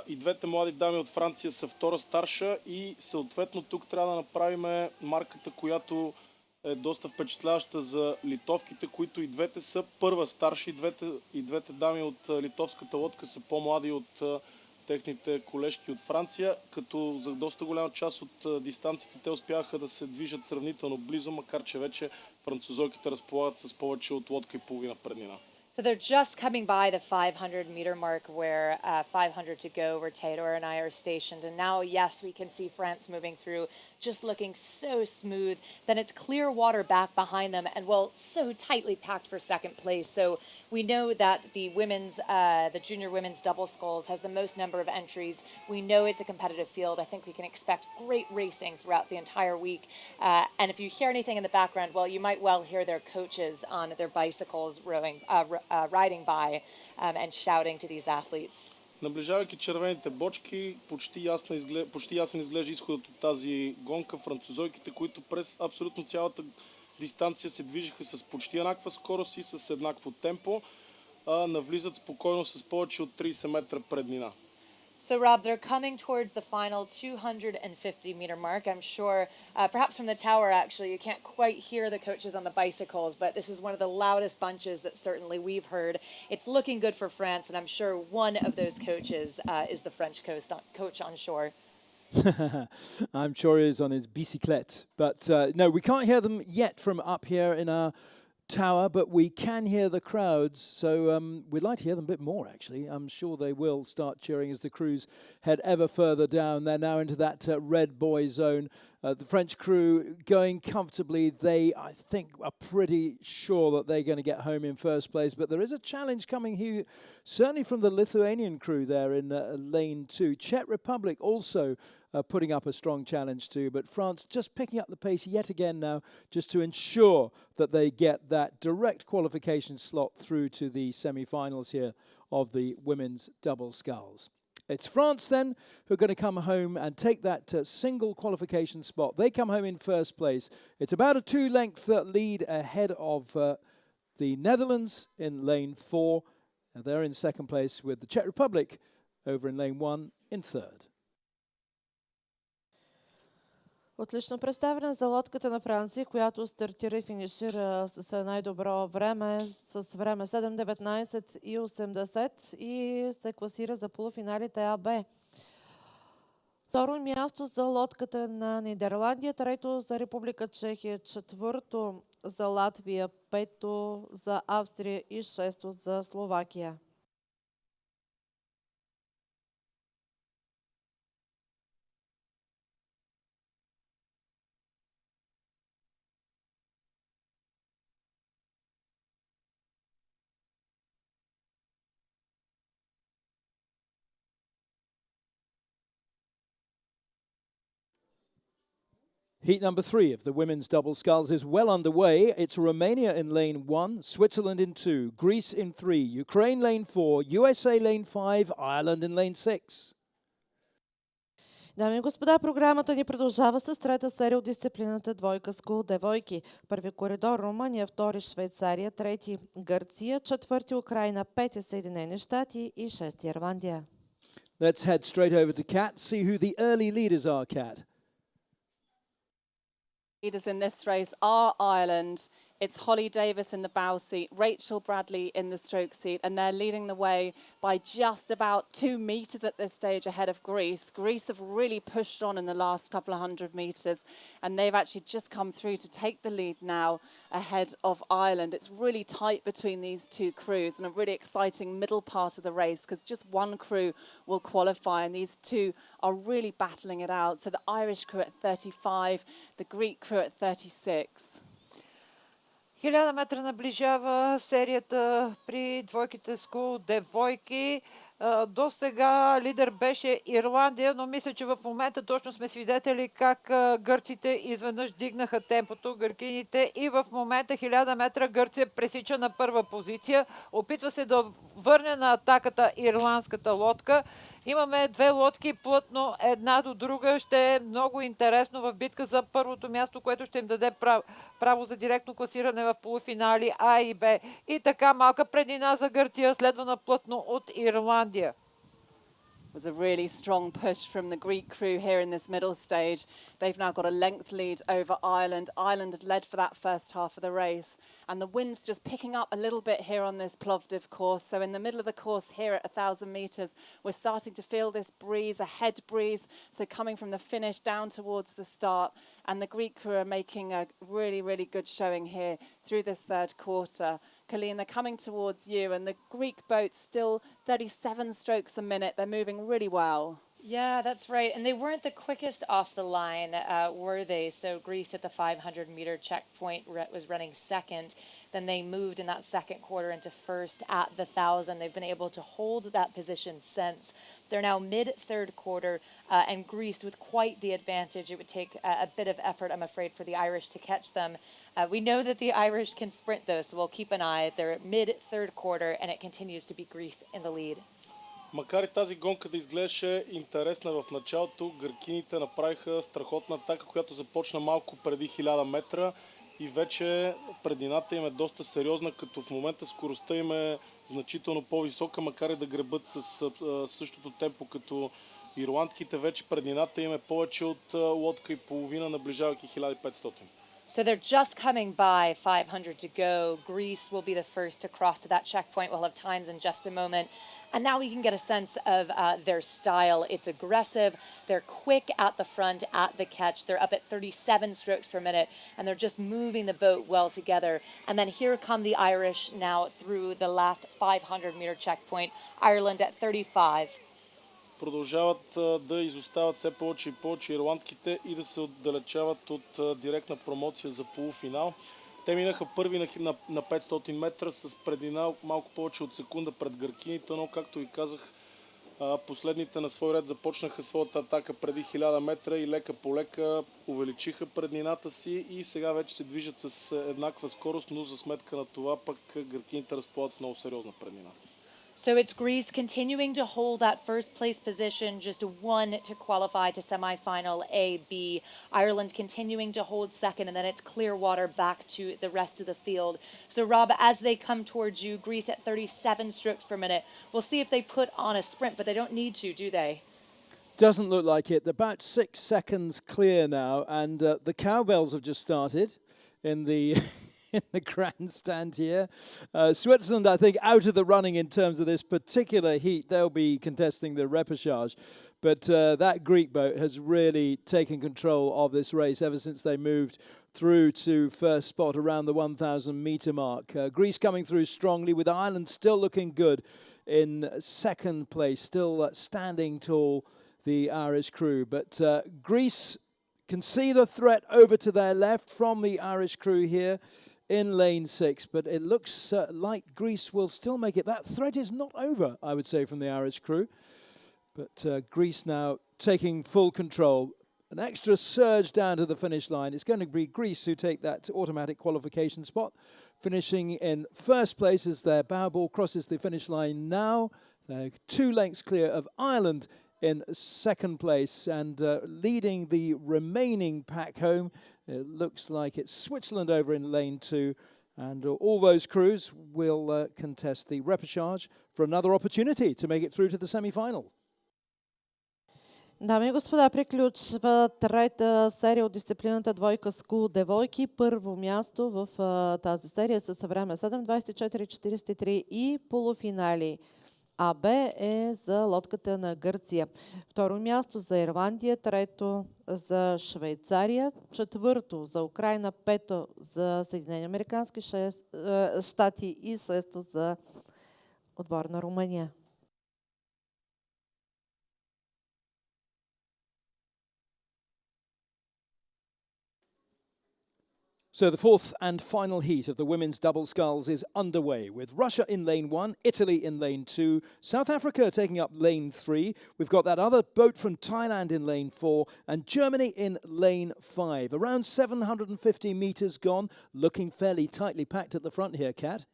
И двете млади дами от Франция са втора старша и съответно тук трябва да направим марката, която е доста впечатляваща за литовките, които и двете са първа старша и двете дами от литовската лодка са по-млади от техните колежки от Франция, като за доста голяма част от дистанциите те успяха да се движат сравнително близо, макар че вече французойките разполагат с повече от лодка и половина преднина. So they're just coming by the 500-meter mark where 500 to go, where Theodore and I are stationed. And now, yes, we can see France moving through, just looking so smooth. Then it's clear water back behind them and, well, so tightly packed for second place. So we know that the junior women's double sculls has the most number of entries. We know it's a competitive field. I think we can expect great racing throughout the entire week. And if you hear anything in the background, well, you might well hear their coaches on their bicycles riding by and shouting to these athletes. Наближавайки червените бочки, почти ясен изглежда изходът от тази гонка. Французойките, които през абсолютно цялата дистанция се движиха с почти еднаква скорост и с еднакво темпо, навлизат спокойно с повече от 30 метра преднина. So, Rob, they're coming towards the final 250-meter mark. I'm sure, perhaps from the tower, actually, you can't quite hear the coaches on the bicycles, but this is one of the loudest bunches that certainly we've heard. It's looking good for France, and I'm sure one of those coaches is the French coach on shore. I'm sure he is on his bicyclette. But no, we can't hear them yet from up here in our tower, but we can hear the crowds, so we'd like to hear them a bit more, actually. I'm sure they will start cheering as the crews head ever further down. They're now into that red boy zone. The French crew going comfortably. They, I think, are pretty sure that they're going to get home in first place, but there is a challenge coming here, certainly from the Lithuanian crew there in lane 2. Czech Republic also putting up a strong challenge too, but France just picking up the pace yet again now, just to ensure that they get that direct qualification slot through to the semi-finals here of the women's double sculls. It's France then who are going to come home and take that single qualification spot. They come home in first place. It's about a 2-length lead ahead of the Netherlands in lane 4. They're in second place with the Czech Republic over in lane 1 in third. Отлично представяне за лодката на Франция, която стартира и финишира с най-добро време, с време 7:19:80 и се класира за полуфиналите АБ. Второ място за лодката на Нидерландия, трето за Република Чехия, четвърто за Латвия, пето за Австрия и шесто за Словакия. Heat number 3 of the women's double sculls is well underway. It's Romania in lane 1, Switzerland in 2, Greece in 3, Ukraine lane 4, USA lane 5, Ireland in lane 6. Дами и господа, програмата ни продължава с трета серия от дисциплината двойка скул девойки. Първи коридор Румъния, втори Швейцария, трети Гърция, четвърти Украина, пети Съединени щати и шести Ирландия. Let's head straight over to Kat, see who the early leaders are, Kat. Leaders in this race are Ireland. It's Holly Davis in the bow seat, Rachel Bradley in the stroke seat, and they're leading the way by just about 2 metres at this stage ahead of Greece. Greece have really pushed on in the last couple of 100 metres, and they've actually just come through to take the lead now ahead of Ireland. It's really tight between these two crews and a really exciting middle part of the race because just one crew will qualify, and these two are really battling it out. So the Irish crew at 35, the Greek crew at 36. 1000 метра наближава серията при двойките скул девойки. До сега лидер беше Ирландия, но мисля, че в момента точно сме свидетели как гърците изведнъж дигнаха темпото, гъркините, и в момента 1000 метра Гърция пресича на първа позиция. Опитва се да върне на атаката ирландската лодка. Имаме две лодки плътно една до друга. Ще е много интересно в битка за първото място, което ще им даде право за директно класиране в полуфинали А и Б. И така малка преднина за Гърция, следвана плътно от Ирландия. It was a really strong push from the Greek crew here in this middle stage. They've now got a length lead over Ireland. Ireland had led for that first half of the race. And the wind's just picking up a little bit here on this Plovdiv course. So in the middle of the course here at 1,000 metres, we're starting to feel this breeze, a head breeze. So coming from the finish down towards the start. And the Greek crew are making a really, really good showing here through this third quarter. Colleen, they're coming towards you, and the Greek boat's still 37 strokes a minute. They're moving really well. Yeah, that's right. And they weren't the quickest off the line, were they? So Greece at the 500-meter checkpoint was running second. Then they moved in that second quarter into first at the 1,000. They've been able to hold that position since. They're now mid-third quarter, and Greece with quite the advantage. It would take a bit of effort, I'm afraid, for the Irish to catch them. We know that the Irish can sprint, though, so we'll keep an eye. They're at mid-third quarter, and it continues to be Greece in the lead. Макар и тази гонка да изглеждаше интересна в началото, гъркините направиха страхотна атака, която започна малко преди 1000 метра и вече предината им е доста сериозна, като в момента скоростта им е значително по-висока, макар и да гребат с същото темпо като ирландките. Вече предината им е повече от лодка и половина, наближавайки 1500. So they're just coming by 500 to go. Greece will be the first to cross to that checkpoint. We'll have times in just a moment. And now we can get a sense of their style. It's aggressive. They're quick at the front, at the catch. They're up at 37 strokes per minute, and they're just moving the boat well together. And then here come the Irish now through the last 500-meter checkpoint. Ireland at 35. Продължават да изостават все повече и повече ирландките и да се отдалечават от директна промоция за полуфинал. Те минаха първи на 500 метра с предина малко повече от секунда пред гъркините, но както ви казах, последните на свой ред започнаха своята атака преди 1000 метра и лека по лека увеличиха преднината си и сега вече се движат с еднаква скорост, но за сметка на това пък гъркините разполагат с много сериозна преднина. So it's Greece continuing to hold that first place position, just one to qualify to semi-final A, B. Ireland continuing to hold second, and then it's clear water back to the rest of the field. So Rob, as they come towards you, Greece at 37 strokes per minute. We'll see if they put on a sprint, but they don't need to, do they? Doesn't look like it. They're about 6 seconds clear now, and the cowbells have just started in the in the grandstand here. Switzerland, I think, out of the running in terms of this particular heat. They'll be contesting the repechage. But that Greek boat has really taken control of this race ever since they moved through to first spot around the 1,000-meter mark. Greece coming through strongly, with Ireland still looking good in second place, still standing tall, the Irish crew. But Greece can see the threat over to their left from the Irish crew here in lane 6, but it looks like Greece will still make it. That threat is not over, I would say, from the Irish crew. But Greece now taking full control. An extra surge down to the finish line. It's going to be Greece who take that automatic qualification spot, finishing in first place as their bow ball crosses the finish line now. They're 2 lengths clear of Ireland in second place, and leading the remaining pack home. It looks like it's Switzerland over in lane 2, and all those crews will contest the repechage for another opportunity to make it through to the semi-final. Дами и господа, приключва трета серия от дисциплината двойка Скул девойки. Първо място в тази серия с време 7:24:43 и полуфинали. А Б е за лодката на Гърция. Второ място за Ирландия, трето за Швейцария, четвърто за Украина, пето за Съединени американски щати и шесто за отбор на Румъния. So the fourth and final heat of the women's double sculls is underway, with Russia in lane 1, Italy in lane 2, South Africa taking up lane 3. We've got that other boat from Thailand in lane 4, and Germany in lane 5. Around 750 metres gone, looking fairly tightly packed at the front here, Kat.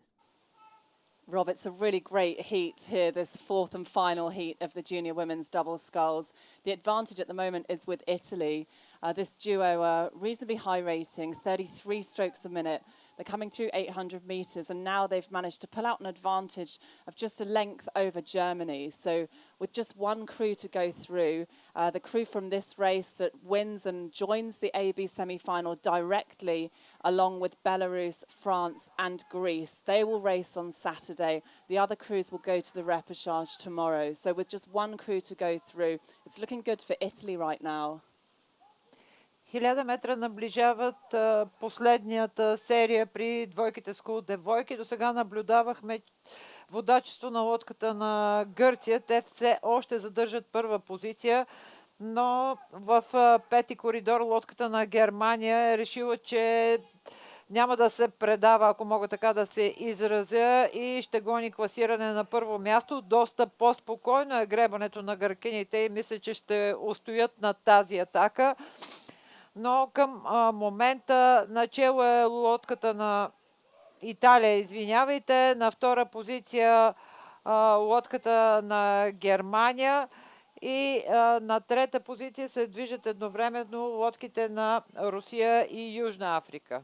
Rob, it's a really great heat here, this fourth and final heat of the junior women's double sculls. The advantage at the moment is with Italy. This duo are reasonably high rating, 33 strokes a minute. They're coming through 800 metres, and now they've managed to pull out an advantage of just a length over Germany. So with just one crew to go through, the crew from this race that wins and joins the AB semi-final directly, along with Belarus, France and Greece. They will race on Saturday. The other crews will go to the repechage tomorrow. So with just one crew to go through, it's looking good for Italy right now. 1000 метра наближават последнията серия при двойките Скул девойки. До сега наблюдавахме водачество на лодката на Гърция. Те все още задържат първа позиция, но в пети коридор лодката на Германия е решила, че няма да се предава, ако мога така да се изразя, и ще гони класиране на първо място. Доста по-спокойно е гребането на гъркините и мисля, че ще устоят на тази атака. Но към момента начело е лодката на Италия, извинявайте. На втора позиция лодката на Германия и на трета позиция се движат едновременно лодките на Русия и Южна Африка.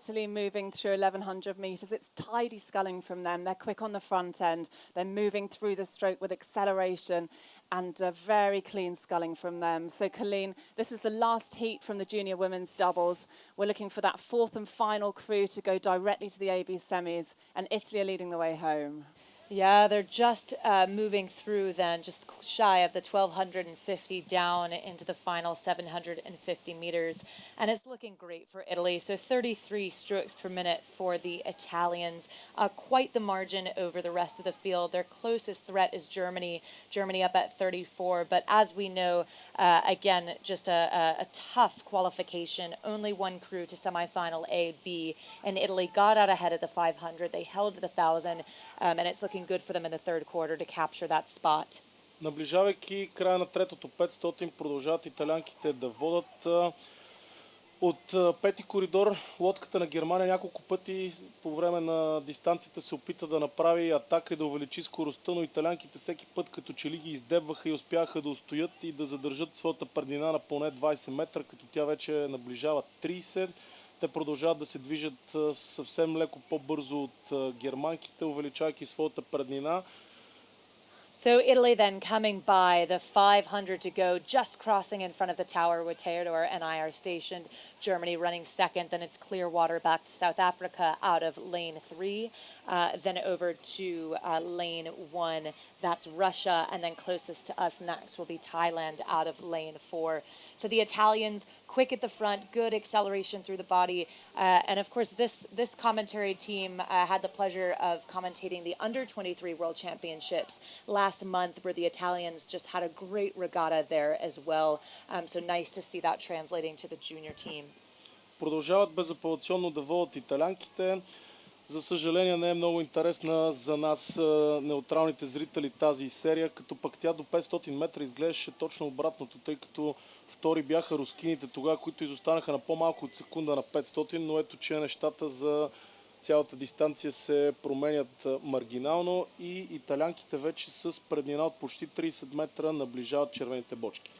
Italy moving through 1100 metres. It's tidy sculling from them. They're quick on the front end. They're moving through the stroke with acceleration and very clean sculling from them. So Colleen, this is the last heat from the junior women's doubles. We're looking for that fourth and final crew to go directly to the AB semis, and Italy are leading the way home. Yeah, they're just moving through then, just shy of the 1250 down into the final 750 meters. And it's looking great for Italy. So 33 strokes per minute for the Italians. Quite the margin over the rest of the field. Their closest threat is Germany. Germany up at 34. But as we know, again, just a tough qualification. Only one crew to semifinal A, B. And Italy got out ahead of the 500. They held the 1000. And it's looking good for them in the third quarter to capture that spot. Наближавайки края на третото 500, продължават италянките да водят. От пети коридор лодката на Германия няколко пъти по време на дистанцията се опита да направи атака и да увеличи скоростта, но италянките всеки път като че ли ги издебваха и успяха да устоят и да задържат своята преднина на поне 20 метра, като тя вече наближава 30. Те продължават да се движат съвсем леко по-бързо от германките, увеличавайки своята преднина. So Italy then coming by, the 500 to go, just crossing in front of the tower with Theodore and I are stationed. Germany running second, then it's clear water back to South Africa out of lane 3, then over to lane 1, that's Russia, and then closest to us next will be Thailand out of lane 4. So the Italians quick at the front, good acceleration through the body, and of course this commentary team had the pleasure of commentating the under-23 World Championships last month, where the Italians just had a great regatta there as well, so nice to see that translating to the junior team. Продължават безапелационно да водят италянките. За съжаление не е много интересна за нас, неутралните зрители, тази серия, като пък тя до 500 метра изглеждаше точно обратното, тъй като втори бяха рускините тогава, които изостанаха на по-малко от секунда на 500, но ето че нещата за цялата дистанция се променят маргинално и италянките вече с преднина от почти 30 метра наближават червените бочки.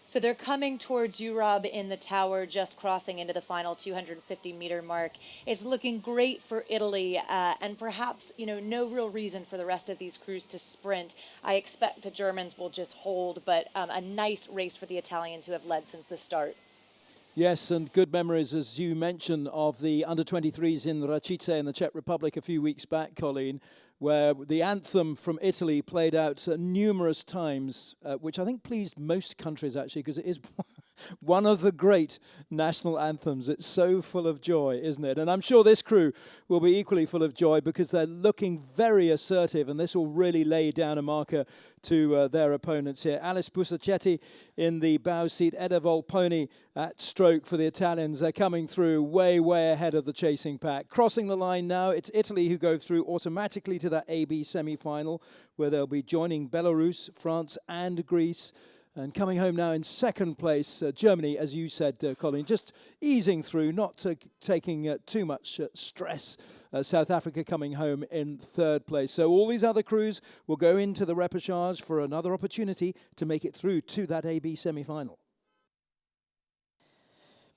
So they're coming towards you, Rob, in the tower, just crossing into the final 250-meter mark. It's looking great for Italy, and perhaps, no real reason for the rest of these crews to sprint. I expect the Germans will just hold, but a nice race for the Italians who have led since the start. Yes, and good memories, as you mentioned, of the under-23s in Račice in the Czech Republic a few weeks back, Colleen, where the anthem from Italy played out numerous times, which I think pleased most countries, actually, because it is one of the great national anthems. It's so full of joy, isn't it? And I'm sure this crew will be equally full of joy because they're looking very assertive, and this will really lay down a marker to their opponents here. Alice Busacetti in the bow seat, Eda Volponi at stroke for the Italians. They're coming through way, way ahead of the chasing pack. Crossing the line now, it's Italy who go through automatically to that AB semi-final, where they'll be joining Belarus, France and Greece. And coming home now in second place, Germany, as you said, Colin, just easing through, not taking too much stress. South Africa coming home in third place. So all these other crews will go into the repechage for another opportunity to make it through to that AB semi-final.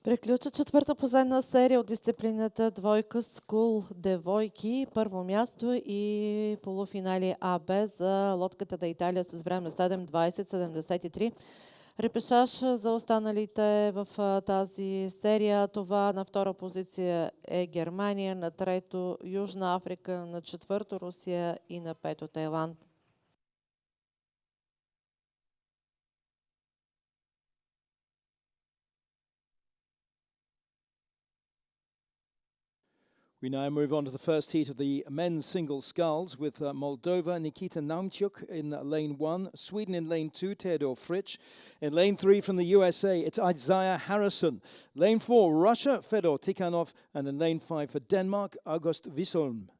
Приключа четвърта последна серия от дисциплината двойка Скул девойки. Първо място и полуфинали АБ за лодката на Италия с време 7:20.73. Репешаж за останалите в тази серия. Това на втора позиция е Германия, на трето Южна Африка, на четвърто Русия и на пето Тайланд. We now move on to the first heat of the men's single sculls with Moldova, Nikita Naumchuk in lane 1, Sweden in lane 2, Theodor Fritsch. In lane 3 from the USA, it's Isaiah Harrison. Lane 4, Russia, Fedor Tikhanov. And in lane 5 for Denmark, August Visholm.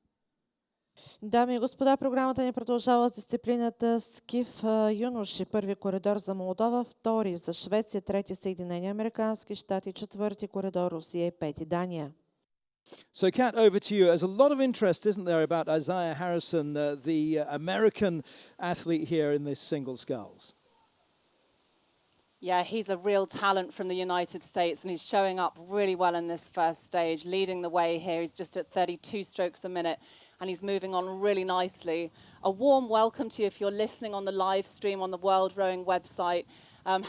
Дами и господа, програмата ни продължава с дисциплината скиф юноши. Първи коридор за Молдова, втори за Швеция, трети Съединени американски щати, четвърти коридор Русия и пети Дания. So, Kat, over to you. There's a lot of interest, isn't there, about Isaiah Harrison, the American athlete here in this single sculls? Yeah, he's a real talent from the United States, and he's showing up really well in this first stage, leading the way here. He's just at 32 strokes a minute, and he's moving on really nicely. A warm welcome to you if you're listening on the live stream on the World Rowing website.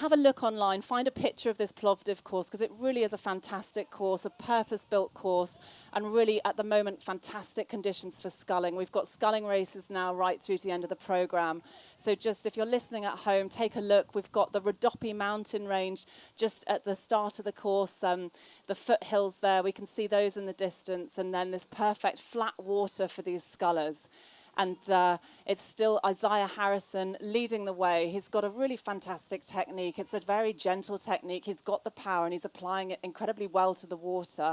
Have a look online, find a picture of this Plovdiv course, because it really is a fantastic course, a purpose-built course, and really at the moment fantastic conditions for sculling. We've got sculling races now right through to the end of the programme. So just if you're listening at home, take a look. We've got the Rhodope mountain range just at the start of the course, the foothills there, we can see those in the distance, and then this perfect flat water for these scullers. And it's still Isaiah Harrison leading the way. He's got a really fantastic technique. It's a very gentle technique. He's got the power and he's applying it incredibly well to the water.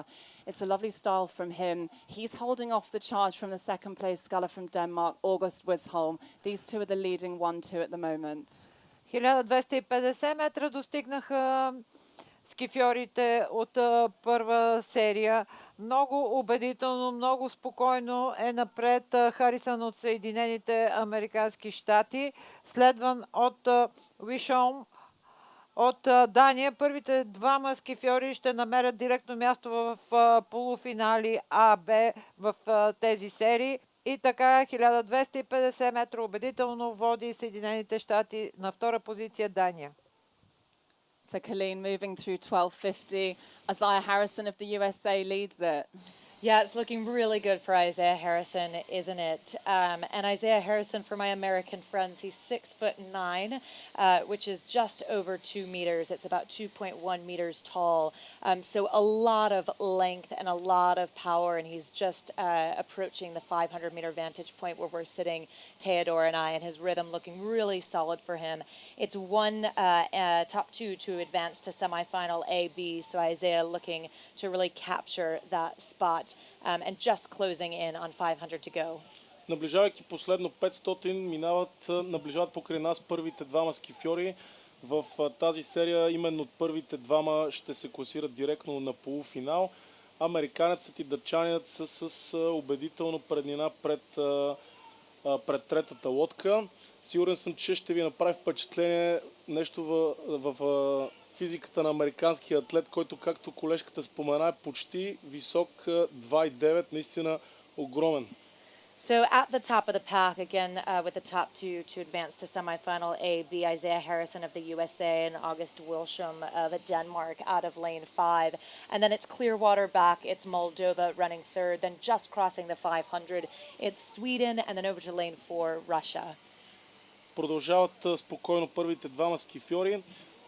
It's a lovely style from him. He's holding off the charge from the second place sculler from Denmark, August Wisholm. These two are the leading 1-2 at the moment. 1250 метра достигнаха скифьорите от първа серия. Много убедително, много спокойно е напред Харисън от Съединените американски щати, следван от Вишом от Дания. Първите двама скифьори ще намерят директно място в полуфинали А-Б в тези серии. И така 1250 метра убедително води Съединените щати, на втора позиция Дания. So Colleen moving through 1250. Isaiah Harrison of the USA leads it. Yeah, it's looking really good for Isaiah Harrison, isn't it? And Isaiah Harrison, for my American friends, he's 6'9", which is just over 2 meters. It's about 2.1 meters tall. So a lot of length and a lot of power, and he's just approaching the 500-meter vantage point where we're sitting, Theodore and I, and his rhythm looking really solid for him. It's one top two to advance to semifinal A-B, so Isaiah looking to really capture that spot. that, and just closing in on 500 to go. Наближавайки последно 500, наближават покрай нас първите двама скифьори. В тази серия именно първите двама ще се класират директно на полуфинал. Американецът и датчанинът са с убедително преднина пред третата лодка. Сигурен съм, че ще ви направи впечатление нещо в физиката на американския атлет, който, както колежката спомена, е почти висок 2,9, наистина огромен. So at the top of the pack, again, with the top two to advance to semifinal A, B, Isaiah Harrison of the USA and August Wilsham of Denmark out of lane 5. And then it's Clearwater back, it's Moldova running third, then just crossing the 500, it's Sweden, and then over to lane 4, Russia. Продължават спокойно първите двама скифьори.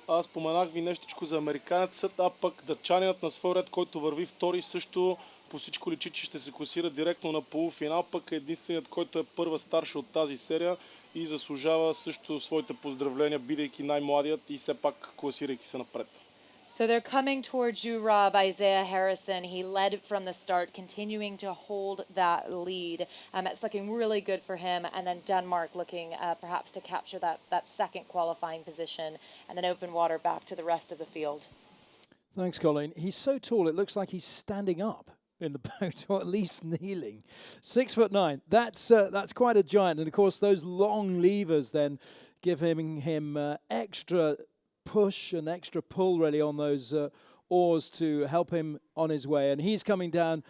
Аз споменах ви нещичко за американецът, а пък датчанинът на свой ред, който върви втори, също по всичко личи, че ще се класира директно на полуфинал, пък е единственият, който е първа старша от тази серия и заслужава също своите поздравления, бидейки най-младият и все пак класирайки се напред. So they're coming towards you, Rob. Isaiah Harrison, he led from the start, continuing to hold that lead. It's looking really good for him. And then Denmark looking perhaps to capture that second qualifying position and then open water back to the rest of the field. Thanks, Colleen. He's so tall, it looks like he's standing up in the boat, or at least kneeling. 6'9". That's quite a giant. And of course, those long levers then giving him extra push and extra pull really on those oars to help him on his way. And he's coming down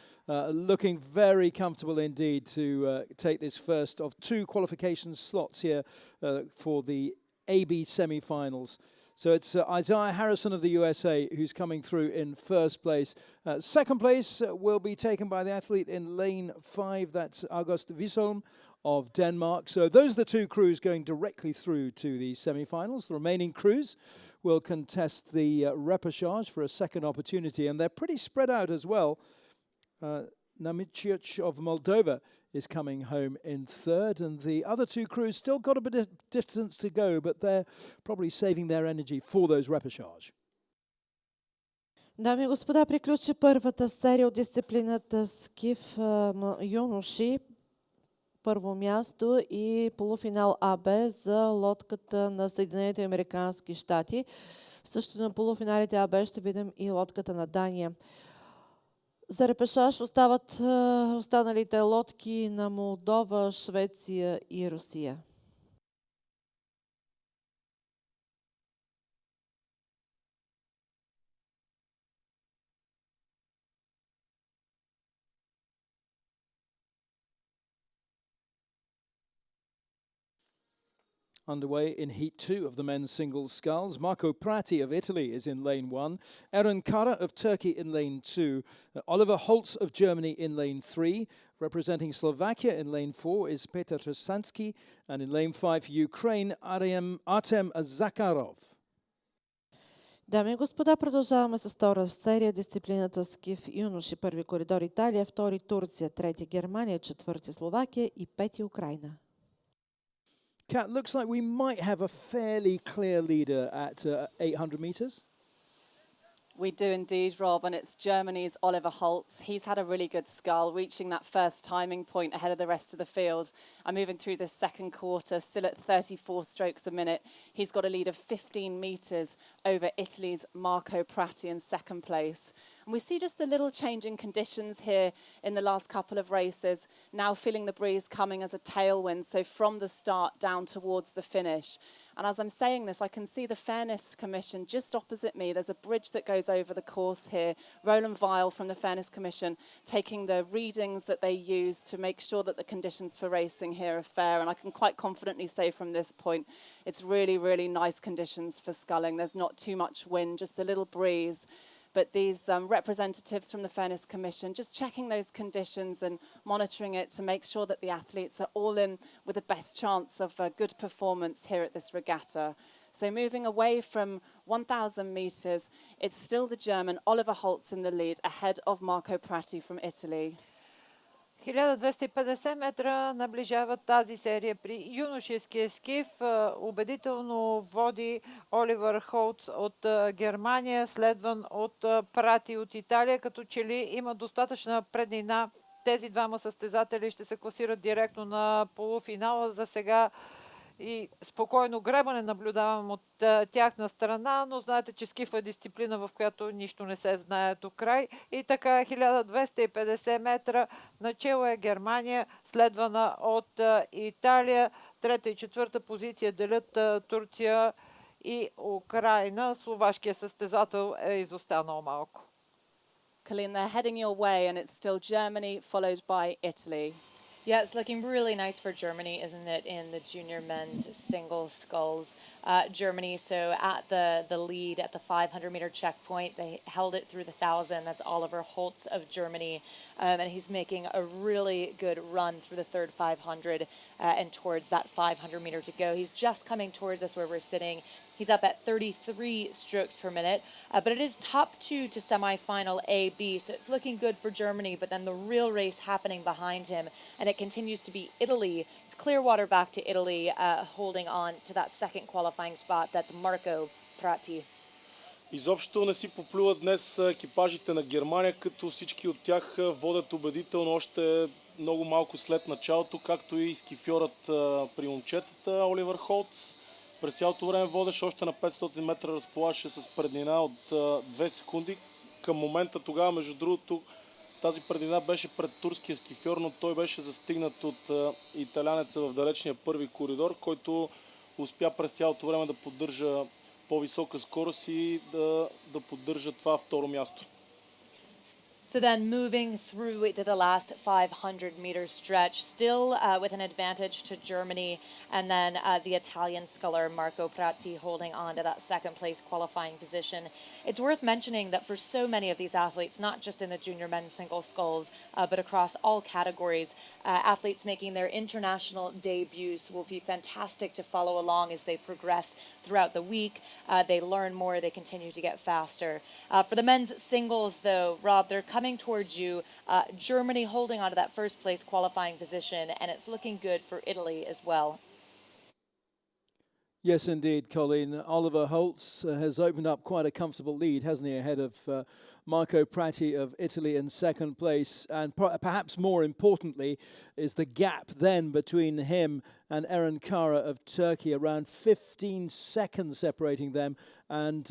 looking very comfortable indeed to take this first of two qualification slots here for the AB semi-finals. So it's Isaiah Harrison of the USA who's coming through in first place. Second place will be taken by the athlete in lane 5. That's August Wilsham of Denmark. So those are the two crews going directly through to the semi-finals. The remaining crews will contest the repechage for a second opportunity, and they're pretty spread out as well. Namicic of Moldova is coming home in third, and the other two crews still got a bit of distance to go, but they're probably saving their energy for those repechage. Дами и господа, приключи първата серия от дисциплината скиф юноши. Първо място и полуфинал АБ за лодката на Съединените американски щати. Също на полуфиналите АБ ще видим и лодката на Дания. За репешаж остават останалите лодки на Молдова, Швеция и Русия. Underway in Heat 2 of the men's singles sculls. Marco Prati of Italy is in lane 1. Eren Kara of Turkey in lane 2. Oliver Holtz of Germany in lane 3. Representing Slovakia in lane 4 is Petr Trzansky. And in lane 5 for Ukraine, Artem Zakharov. Дами и господа, продължаваме с втора серия. Дисциплината скиф юноши. Първи коридор Италия, втори Турция, трети Германия, четвърти Словакия и пети Украина. Kat, looks like we might have a fairly clear leader at 800 metres. We do indeed, Rob, and it's Germany's Oliver Holtz. He's had a really good scull, reaching that first timing point ahead of the rest of the field. And moving through this second quarter, still at 34 strokes a minute. He's got a lead of 15 metres over Italy's Marco Prati in second place. And we see just a little change in conditions here in the last couple of races. Now feeling the breeze coming as a tailwind, so from the start down towards the finish. And as I'm saying this, I can see the Fairness Commission just opposite me. There's a bridge that goes over the course here. Roland Weil from the Fairness Commission taking the readings that they use to make sure that the conditions for racing here are fair. And I can quite confidently say from this point, it's really, really nice conditions for sculling. There's not too much wind, just a little breeze. But these representatives from the Fairness Commission just checking those conditions and monitoring it to make sure that the athletes are all in with the best chance of a good performance here at this regatta. So moving away from 1,000 metres, it's still the German Oliver Holtz in the lead, ahead of Marco Prati from Italy. 1250 метра наближава тази серия при юношеския скиф. Убедително води Оливър Холц от Германия, следван от Прати от Италия, като че ли има достатъчна преднина. Тези двама състезатели ще се класират директно на полуфинала. За сега и спокойно гребане наблюдавам от тяхна страна, но знаете, че скиф е дисциплина, в която нищо не се знае до край. И така 1250 метра. Начало е Германия, следвана от Италия. Трета и четвърта позиция делят Турция и Украина. Словашкият състезател е изостанал малко. Colleen, they're heading your way, and it's still Germany, followed by Italy. Yeah, it's looking really nice for Germany, isn't it, in the junior men's single sculls. Germany, so at the lead at the 500-meter checkpoint, they held it through the 1,000. That's Oliver Holtz of Germany, and he's making a really good run through the third 500 and towards that 500-meter to go. He's just coming towards us where we're sitting. He's up at 33 strokes per minute, but it is top two to semi-final A, B, so it's looking good for Germany, but then the real race happening behind him, and it continues to be Italy. It's Clearwater back to Italy, holding on to that second qualifying spot. That's Marco Prati. Изобщо не си поплюват днес екипажите на Германия, като всички от тях водят убедително още много малко след началото, както и скифьорът при момчетата Оливър Холц. През цялото време водеше, още на 500 метра разполагаше с преднина от 2 секунди. Към момента тогава, между другото, тази преднина беше пред турския скифьор, но той беше застигнат от италянеца в далечния първи коридор, който успя през цялото време да поддържа по-висока скорост и да поддържа това второ място. So then moving through to the last 500-meter stretch, still with an advantage to Germany, and then the Italian sculler Marco Prati holding on to that second place qualifying position. It's worth mentioning that for so many of these athletes, not just in the junior men's single sculls, but across all categories, athletes making their international debuts will be fantastic to follow along as they progress throughout the week. They learn more, they continue to get faster. For the men's singles, though, Rob, they're coming towards you. Germany holding on to that first place qualifying position, and it's looking good for Italy as well. Yes, indeed, Colleen. Oliver Holtz has opened up quite a comfortable lead, hasn't he, ahead of Marco Prati of Italy in second place. And perhaps more importantly is the gap then between him and Eren Kara of Turkey, around 15 seconds separating them. And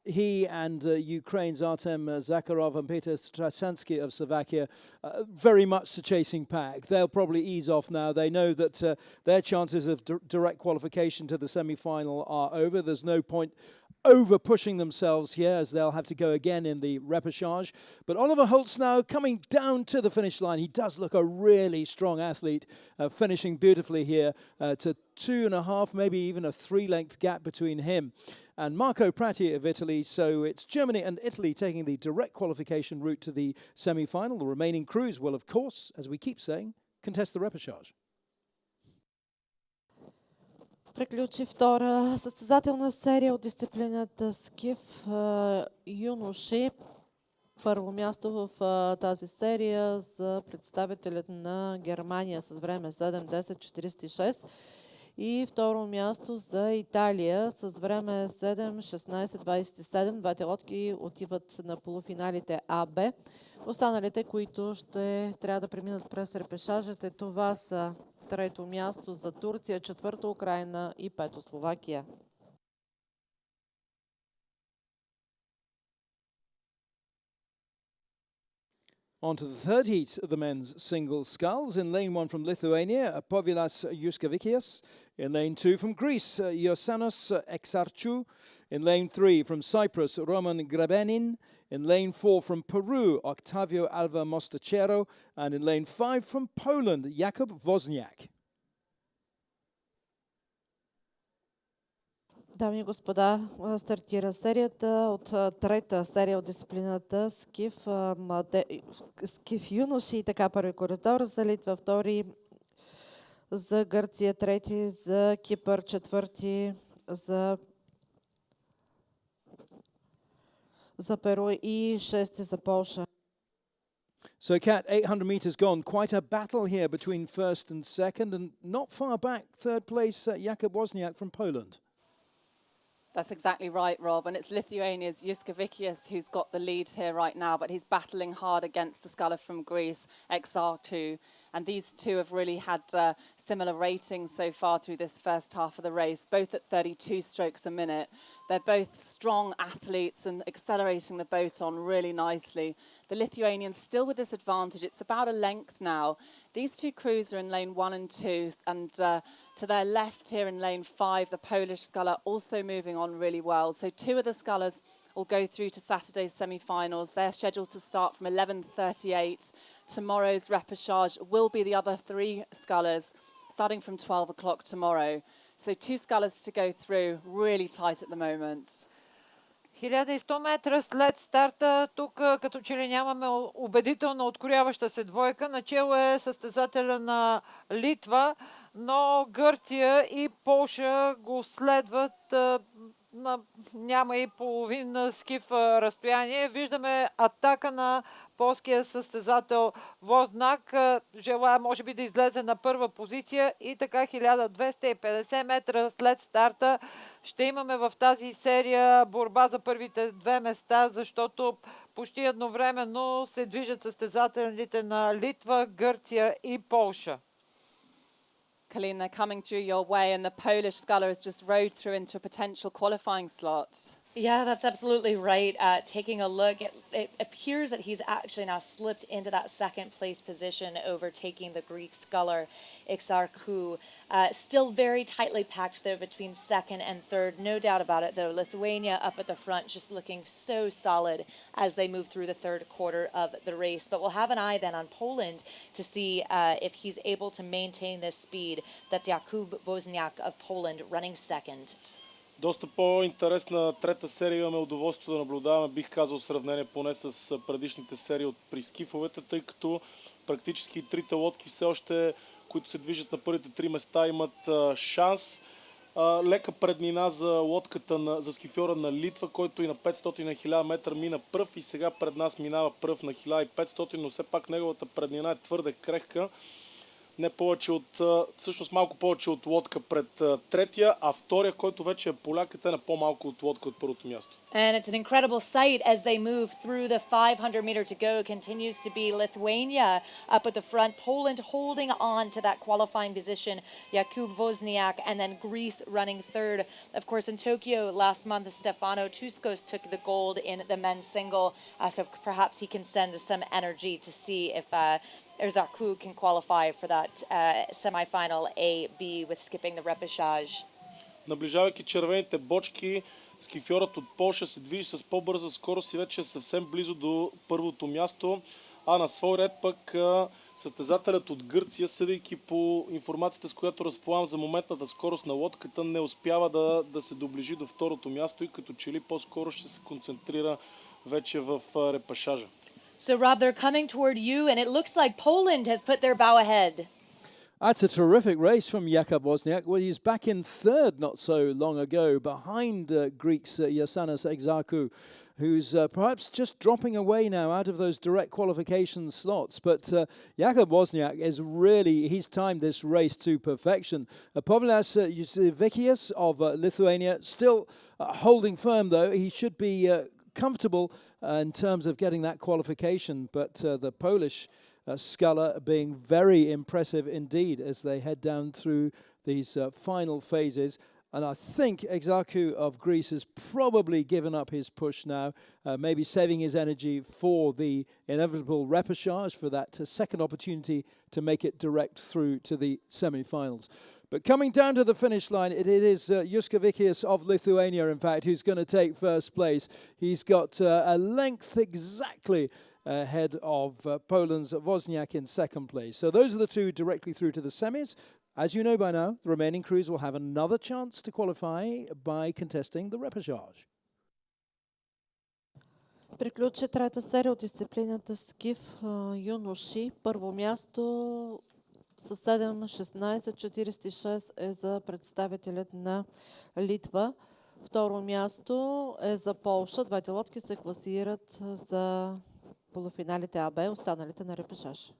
he and Ukraine's Artem Zakharov and Peter Strasansky of Slovakia very much the chasing pack. They'll probably ease off now. They know that their chances of direct qualification to the semi-final are over. There's no point over pushing themselves here, as they'll have to go again in the repechage. But Oliver Holtz now coming down to the finish line. He does look a really strong athlete, finishing beautifully here to 2.5, maybe even a 3-length gap between him and Marco Prati of Italy. So it's Germany and Italy taking the direct qualification route to the semi-final. The remaining crews will, of course, as we keep saying, contest the repechage. Приключи втора състезателна серия от дисциплината скиф юноши. Първо място в тази серия за представителят на Германия с време 7:10:46 и второ място за Италия с време 7:16:27. Двете лодки отиват на полуфиналите А-Б. Останалите, които ще трябва да преминат през репешажите, това са трето място за Турция, четвърто Украина и пето Словакия. On to the third heat of the men's single sculls. In lane 1 from Lithuania, Povilas Juskavikias. In lane 2 from Greece, Iosanos Exarchou. In lane 3 from Cyprus, Roman Grebenin. In lane 4 from Peru, Octavio Alva Mostachero. And in lane 5 from Poland, Jakub Wozniak. Дами и господа, стартира серията от трета серия от дисциплината скиф юноши и така първи коридор, за Литва втори, за Гърция трети, за Кипър четвърти, за Перу и шести за Полша. So, Kat, 800 metres gone. Quite a battle here between first and second, and not far back, third place, Jakub Wozniak from Poland. That's exactly right, Rob. And it's Lithuania's Juskavicius who's got the lead here right now, but he's battling hard against the sculler from Greece, Exarchou. And these two have really had similar ratings so far through this first half of the race, both at 32 strokes a minute. They're both strong athletes and accelerating the boat on really nicely. The Lithuanians still with this advantage. It's about a length now. These two crews are in lane 1 and 2, and to their left here in lane 5, the Polish sculler also moving on really well. So two of the scullers will go through to Saturday's semi-finals. They're scheduled to start from 11:38. Tomorrow's repechage will be the other three scullers, starting from 12 o'clock tomorrow. So two scullers to go through, really tight at the moment. 1100 метра след старта, тук като че ли нямаме убедително открояваща се двойка. Начело е състезателя на Литва, но Гърция и Полша го следват няма и половин скиф разстояние. Виждаме атака на полския състезател Вознак. Желая, може би, да излезе на първа позиция и така 1250 метра след старта ще имаме в тази серия борба за първите две места, защото почти едновременно се движат състезателите на Литва, Гърция и Полша. Colleen, they're coming through your way, and the Polish sculler has just rode through into a potential qualifying slot. Yeah, that's absolutely right. Taking a look, it appears that he's actually now slipped into that second place position, overtaking the Greek sculler Exarchou. Still very tightly packed there between second and third. No doubt about it, though. Lithuania up at the front, just looking so solid as they move through the third quarter of the race. But we'll have an eye then on Poland to see if he's able to maintain this speed. That's Jakub Wozniak of Poland running second. Доста по-интересна трета серия имаме удоволствието да наблюдаваме, бих казал, сравнение поне с предишните серии от при скифовете, тъй като практически трите лодки все още, които се движат на първите три места, имат шанс. Лека преднина за лодката за скифьора на Литва, който и на 500 на 1000 метра мина пръв и сега пред нас минава пръв на 1500, но все пак неговата преднина е твърде крехка. Не повече от, всъщност малко повече от лодка пред третия, а втория, който вече е поляк, е на по-малко от лодка от първото място. And it's an incredible sight as they move through the 500 meter to go. Continues to be Lithuania up at the front, Poland holding on to that qualifying position, Jakub Wozniak, and then Greece running third. Of course, in Tokyo last month, Stefano Tuskos took the gold in the men's single, so perhaps he can send some energy to see if Exarchou can qualify for that semi-final A-B with skipping the repechage. Наближавайки червените бочки, скифьорът от Полша се движи с по-бърза скорост и вече е съвсем близо до първото място, а на свой ред пък състезателят от Гърция, съдейки по информацията, с която разполагам за моментната скорост на лодката, не успява да се доближи до второто място и като че ли по-скоро ще се концентрира вече в репешажа. So, Rob, they're coming toward you, and it looks like Poland has put their bow ahead. That's a terrific race from Jakub Wozniak. Well, he's back in third not so long ago, behind Greek's Yasanis Exarchou, who's perhaps just dropping away now out of those direct qualification slots. But Jakub Wozniak is really, he's timed this race to perfection. Plovdiv Juskavicius of Lithuania still holding firm, though. He should be comfortable in terms of getting that qualification, but the Polish sculler being very impressive indeed as they head down through these final phases. And I think Exarchou of Greece has probably given up his push now, maybe saving his energy for the inevitable repechage, for that second opportunity to make it direct through to the semi-finals. But coming down to the finish line, it is Juskavicius of Lithuania, in fact, who's going to take first place. He's got a length exactly ahead of Poland's Wozniak in second place. So those are the two directly through to the semis. As you know by now, the remaining crews will have another chance to qualify by contesting the repechage. Приключи трета серия от дисциплината скиф юноши. Първо място с 7:16:46 е за представителят на Литва. Второ място е за Полша. Двете лодки се класират за полуфиналите А, Б, останалите на репешаж.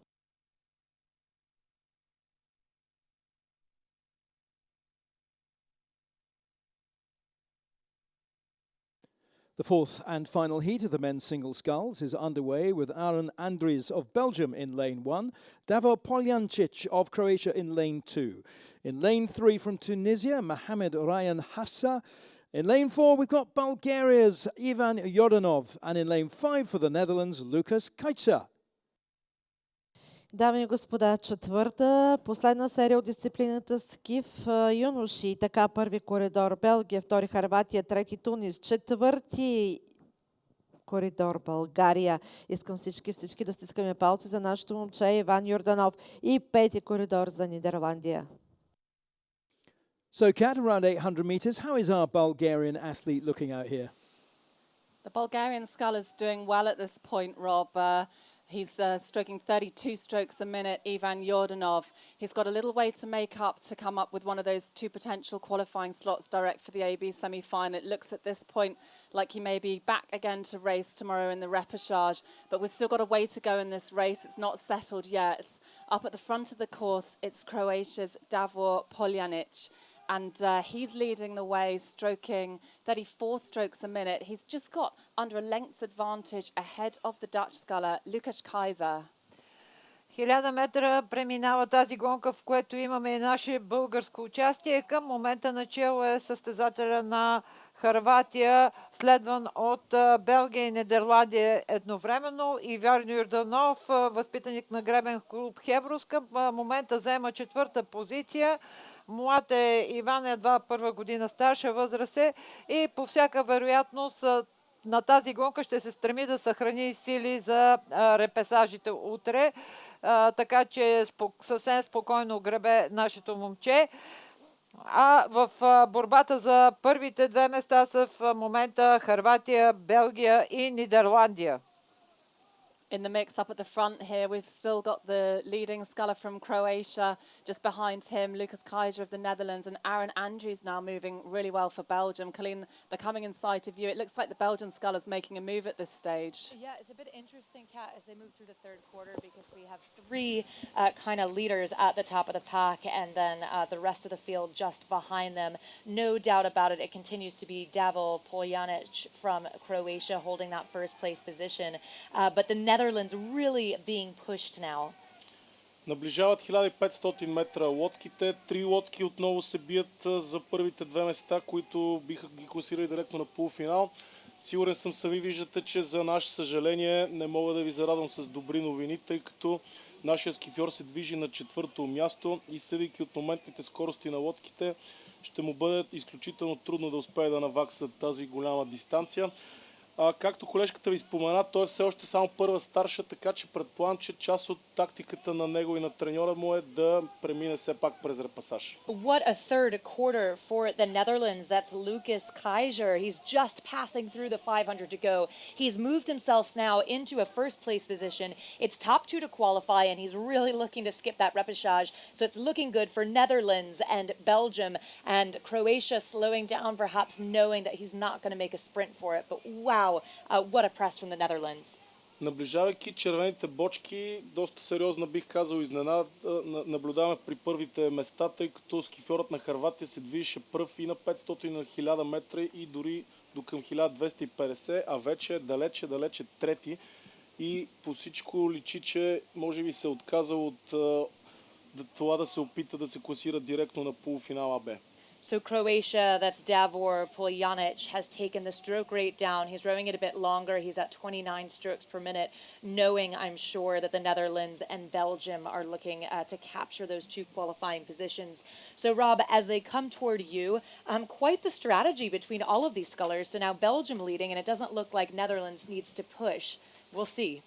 The fourth and final heat of the men's single sculls is underway with Aaron Andries of Belgium in lane 1, Davor Poljancic of Croatia in lane 2. In lane 3 from Tunisia, Mohamed Ryan Hafsa. In lane 4 we've got Bulgaria's Ivan Yordanov, and in lane 5 for the Netherlands, Lucas Kajca. Дами и господа, четвърта, последна серия от дисциплината скиф юноши. Така първи коридор Белгия, втори Хърватия, трети Тунис, четвърти коридор България. Искам всички да стискаме палци за нашото момче Иван Йорданов. И пети коридор за Нидерландия. So, Kat, around 800 meters, how is our Bulgarian athlete looking out here? The Bulgarian scull is doing well at this point, Rob. He's stroking 32 strokes a minute, Ivan Yordanov. He's got a little way to make up to come up with one of those two potential qualifying slots direct for the AB semi-final. It looks at this point like he may be back again to race tomorrow in the repechage, but we've still got a way to go in this race. It's not settled yet. Up at the front of the course, it's Croatia's Davor Poljanic. And he's leading the way, stroking 34 strokes a minute. He's just got under a length's advantage ahead of the Dutch sculler, Lucas Kajca. 1000 метра преминава тази гонка, в което имаме и наше българско участие. Към момента начало е състезателя на Хърватия, следван от Белгия и Нидерландия едновременно. Иван Йорданов, възпитаник на гребен клуб Хеброс, към момента заема четвърта позиция. Млад е Иван, едва първа година старша възраст е и по всяка вероятност на тази гонка ще се стреми да съхрани сили за репесажите утре. Така че съвсем спокойно гребе нашето момче. А в борбата за първите две места са в момента Хърватия, Белгия и Нидерландия. In the mix up at the front here, we've still got the leading sculler from Croatia. Just behind him, Lucas Kajca of the Netherlands, and Aaron Andries now moving really well for Belgium. Colleen, they're coming in sight of you. It looks like the Belgian sculler's making a move at this stage. Yeah, it's a bit interesting, Kat, as they move through the third quarter, because we have three kind of leaders at the top of the pack, and then the rest of the field just behind them. No doubt about it, it continues to be Davor Poljanic from Croatia holding that first place position. But the Netherlands really being pushed now. Наближават 1500 метра лодките. 3 лодки отново се бият за първите две места, които биха ги класирали директно на полуфинал. Сигурен съм, сами виждате, че за наше съжаление не мога да ви зарадвам с добри новини, тъй като нашия скифьор се движи на четвърто място и съдейки от моментните скорости на лодките, ще му бъде изключително трудно да успее да навакса тази голяма дистанция. Както колежката ви спомена, той е все още само първа старша, така че предполагам, че част от тактиката на него и на треньора му е да премине все пак през репасаж. What a third quarter for the Netherlands. That's Lucas Kajca. He's just passing through the 500 to go. He's moved himself now into a first place position. It's top two to qualify, and he's really looking to skip that repechage. So it's looking good for Netherlands and Belgium, and Croatia slowing down, perhaps knowing that he's not going to make a sprint for it. But wow. What a press from the Netherlands. Наближавайки червените бочки, доста сериозна бих казал изненада наблюдаваме при първите места, тъй като скифьорът на Хърватия се движеше пръв и на 500 на 1000 метра и дори до към 1250, а вече е далече трети и по всичко личи, че може би се е отказал от това да се опита да се класира директно на полуфинала Б. So Croatia, that's Davor Poljanic, has taken the stroke rate down. He's rowing it a bit longer. He's at 29 strokes per minute, knowing, I'm sure, that the Netherlands and Belgium are looking to capture those two qualifying positions. So, Rob, as they come toward you, quite the strategy between all of these scullers. So now Belgium leading, and it doesn't look like Netherlands needs to push. We'll see.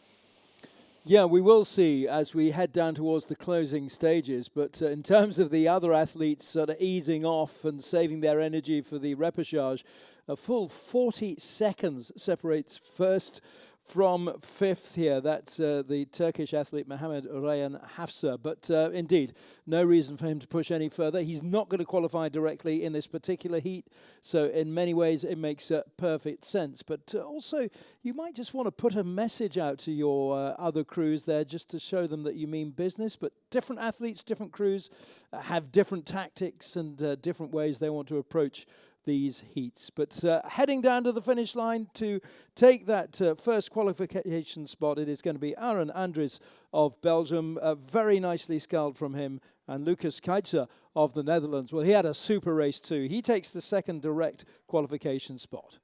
Yeah, we will see as we head down towards the closing stages. But in terms of the other athletes sort of easing off and saving their energy for the repechage, a full 40 seconds separates first from fifth here. That's the Turkish athlete Mohammed Rayhan Hafsa. But indeed, no reason for him to push any further. He's not going to qualify directly in this particular heat. So in many ways, it makes perfect sense. But also, you might just want to put a message out to your other crews there just to show them that you mean business. But different athletes, different crews have different tactics and different ways they want to approach these heats. But heading down to the finish line to take that first qualification spot, it is going to be Aaron Andries of Belgium, very nicely sculled from him, and Lucas Keitzer of the Netherlands. Well, he had a super race too. He takes the second direct qualification spot.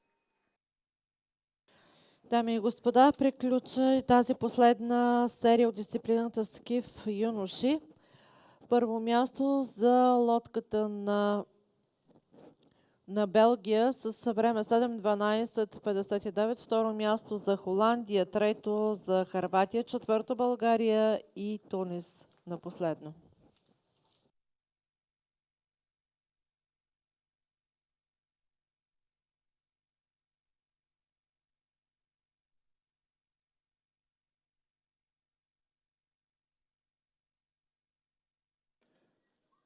Дами и господа, приключа и тази последна серия от дисциплината скиф юноши. Първо място за лодката на Белгия с време 7:12:59, второ място за Холандия, трето за Хърватия, четвърто България и Тунис на последно.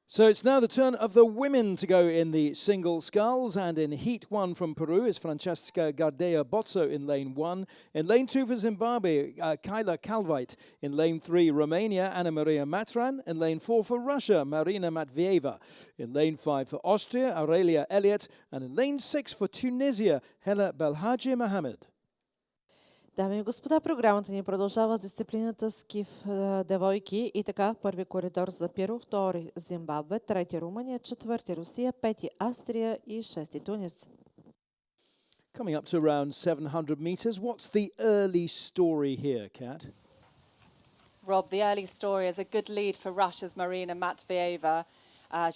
So it's now the turn of the women to go in the single sculls, and in Heat 1 from Peru is Francesca Gardea Bozzo in lane 1. In lane 2 for Zimbabwe, Kyla Kalvait. In lane 3, Romania, Anna Maria Matran. In lane 4 for Russia, Marina Matvieva. In lane 5 for Austria, Aurelia Elliott. And in lane 6 for Tunisia, Hela Belhaji Mohamed. Дами и господа, програмата ни продължава с дисциплината скиф девойки и така първи коридор за Перу, втори Зимбабве, трети Румъния, четвърти Русия, пети Австрия и шести Тунис. Coming up to around 700 meters, what's the early story here, Kat? Rob, the early story is a good lead for Russia's Marina Matvieva.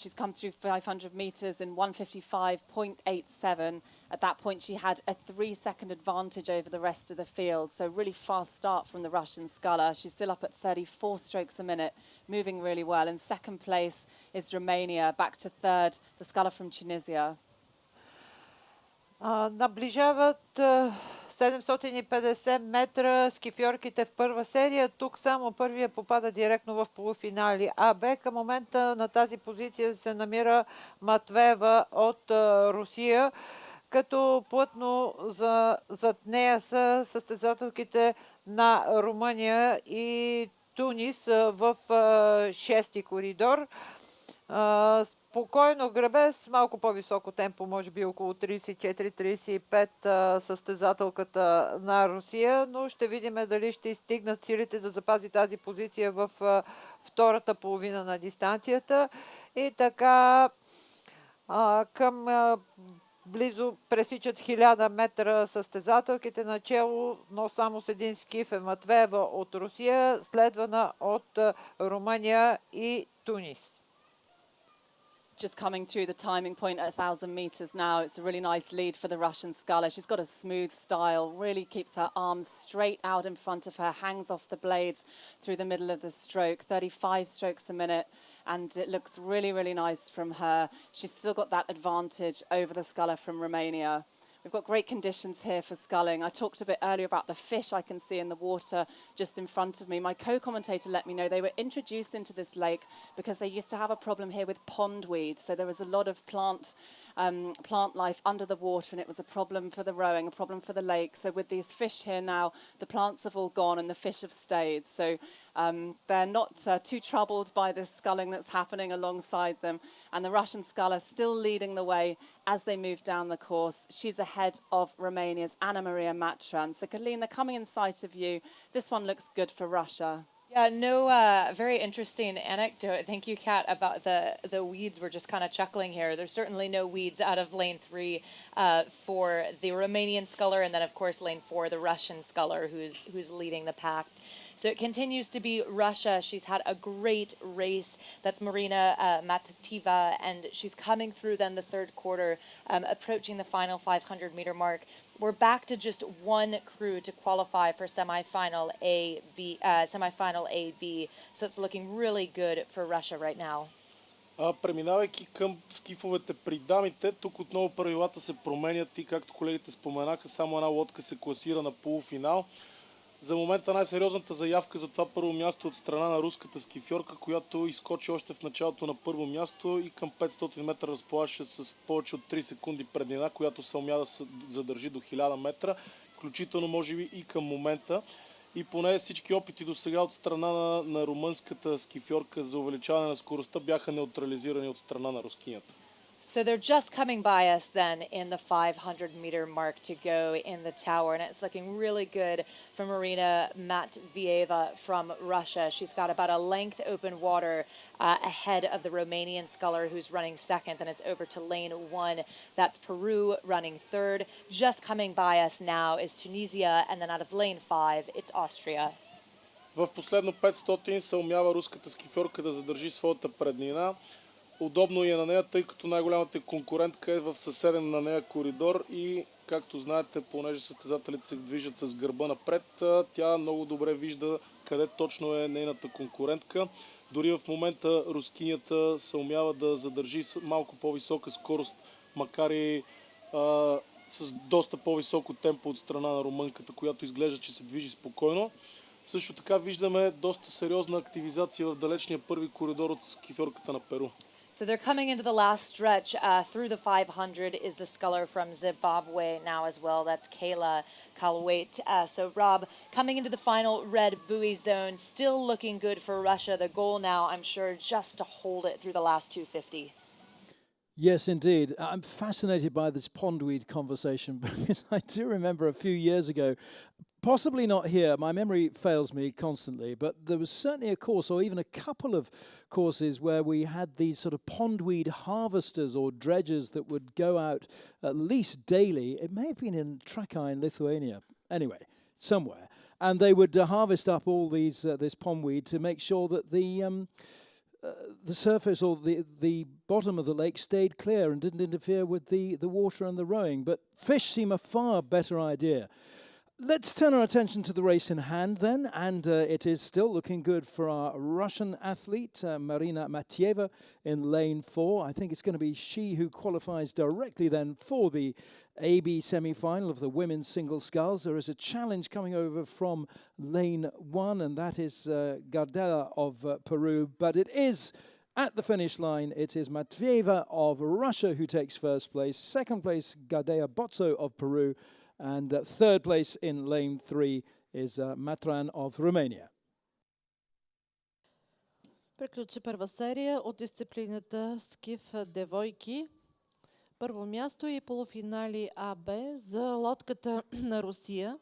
She's come through 500 metres in 1:55.87. At that point, she had a 3-second advantage over the rest of the field. So really fast start from the Russian sculler. She's still up at 34 strokes a minute, moving really well. In second place is Romania, back to third, the sculler from Tunisia. Наближават 750 метра скифьорките в първа серия. Тук само първия попада директно в полуфинали. Б към момента на тази позиция се намира Матвеева от Русия, като плътно зад нея са състезателките на Румъния и Тунис в шести коридор. Спокойно гребе с малко по-високо темпо, може би около 34-35 състезателката на Русия, но ще видим дали ще изстигнат силите да запази тази позиция в втората половина на дистанцията. И така към близо пресичат 1000 метра състезателките начело, но само с един скиф е Матвеева от Русия, следвана от Румъния и Тунис. Just coming through the timing point at 1,000 metres now. It's a really nice lead for the Russian sculler. She's got a smooth style, really keeps her arms straight out in front of her, hangs off the blades through the middle of the stroke, 35 strokes a minute, and it looks really, really nice from her. She's still got that advantage over the sculler from Romania. We've got great conditions here for sculling. I talked a bit earlier about the fish I can see in the water just in front of me. My co-commentator let me know they were introduced into this lake because they used to have a problem here with pondweed. So there was a lot of plant life under the water, and it was a problem for the rowing, a problem for the lake. So with these fish here now, the plants have all gone and the fish have stayed. So they're not too troubled by this sculling that's happening alongside them. And the Russian sculler still leading the way as they move down the course. She's ahead of Romania's Anna Maria Matran. So Kalina, coming in sight of you, this one looks good for Russia. Yeah, no, very interesting anecdote. Thank you, Kat, about the weeds. We're just kind of chuckling here. There's certainly no weeds out of lane 3 for the Romanian sculler, and then of course lane 4, the Russian sculler, who's leading the pack. So it continues to be Russia. She's had a great race. That's Marina Matvieva, and she's coming through then the third quarter, approaching the final 500-meter mark. We're back to just one crew to qualify for semifinal A, B. So it's looking really good for Russia right now. Преминавайки към скифовете при дамите, тук отново правилата се променят и както колегите споменаха, само една лодка се класира на полуфинал. За момента най-сериозната заявка за това първо място от страна на руската скифьорка, която изкочи още в началото на първо място и към 500 метра разполагаше с повече от 3 секунди преднина, която се умя да се задържи до 1000 метра, включително може би и към момента. И поне всички опити до сега от страна на румънската скифьорка за увеличаване на скоростта бяха неутрализирани от страна на рускинята. So they're just coming by us then in the 500-meter mark to go in the tower, and it's looking really good for Marina Matvieva from Russia. She's got about a length open water ahead of the Romanian sculler who's running second, and it's over to lane 1. That's Peru running third. Just coming by us now is Tunisia, and then out of lane 5, it's Austria. В последно 500 се умява руската скифьорка да задържи своята преднина. Удобно е на нея, тъй като най-голямата конкурентка е в съседен на нея коридор и, както знаете, понеже състезателите се движат с гърба напред, тя много добре вижда къде точно е нейната конкурентка. Дори в момента рускинята се умява да задържи малко по-висока скорост, макар и с доста по-високо темпо от страна на румънката, която изглежда, че се движи спокойно. Също така виждаме доста сериозна активизация в далечния първи коридор от скифьорката на Перу. So they're coming into the last stretch. Through the 500 is the sculler from Zimbabwe now as well. That's Kayla Kalwait. So Rob, coming into the final red buoy zone, still looking good for Russia. The goal now, I'm sure, just to hold it through the last 250. Yes, indeed. I'm fascinated by this pondweed conversation because I do remember a few years ago, possibly not here, my memory fails me constantly, but there was certainly a course or even a couple of courses where we had these sort of pondweed harvesters or dredgers that would go out at least daily. It may have been in Trakai in Lithuania, anyway, somewhere, and they would harvest up all this pondweed to make sure that the surface or the bottom of the lake stayed clear and didn't interfere with the water and the rowing. But fish seem a far better idea. Let's turn our attention to the race in hand then, and it is still looking good for our Russian athlete, Marina Matvieva, in lane 4. I think it's going to be she who qualifies directly then for the AB semi-final of the women's single sculls. There is a challenge coming over from lane 1, and that is Gardela of Peru, but it is at the finish line, it is Matvieva of Russia who takes first place, second place Gardea Botso of Peru, and third place in lane 3 is Matran of Romania. Приключи първа серия от дисциплината скиф девойки. Първо място и полуфинали АБ за лодката на Русия.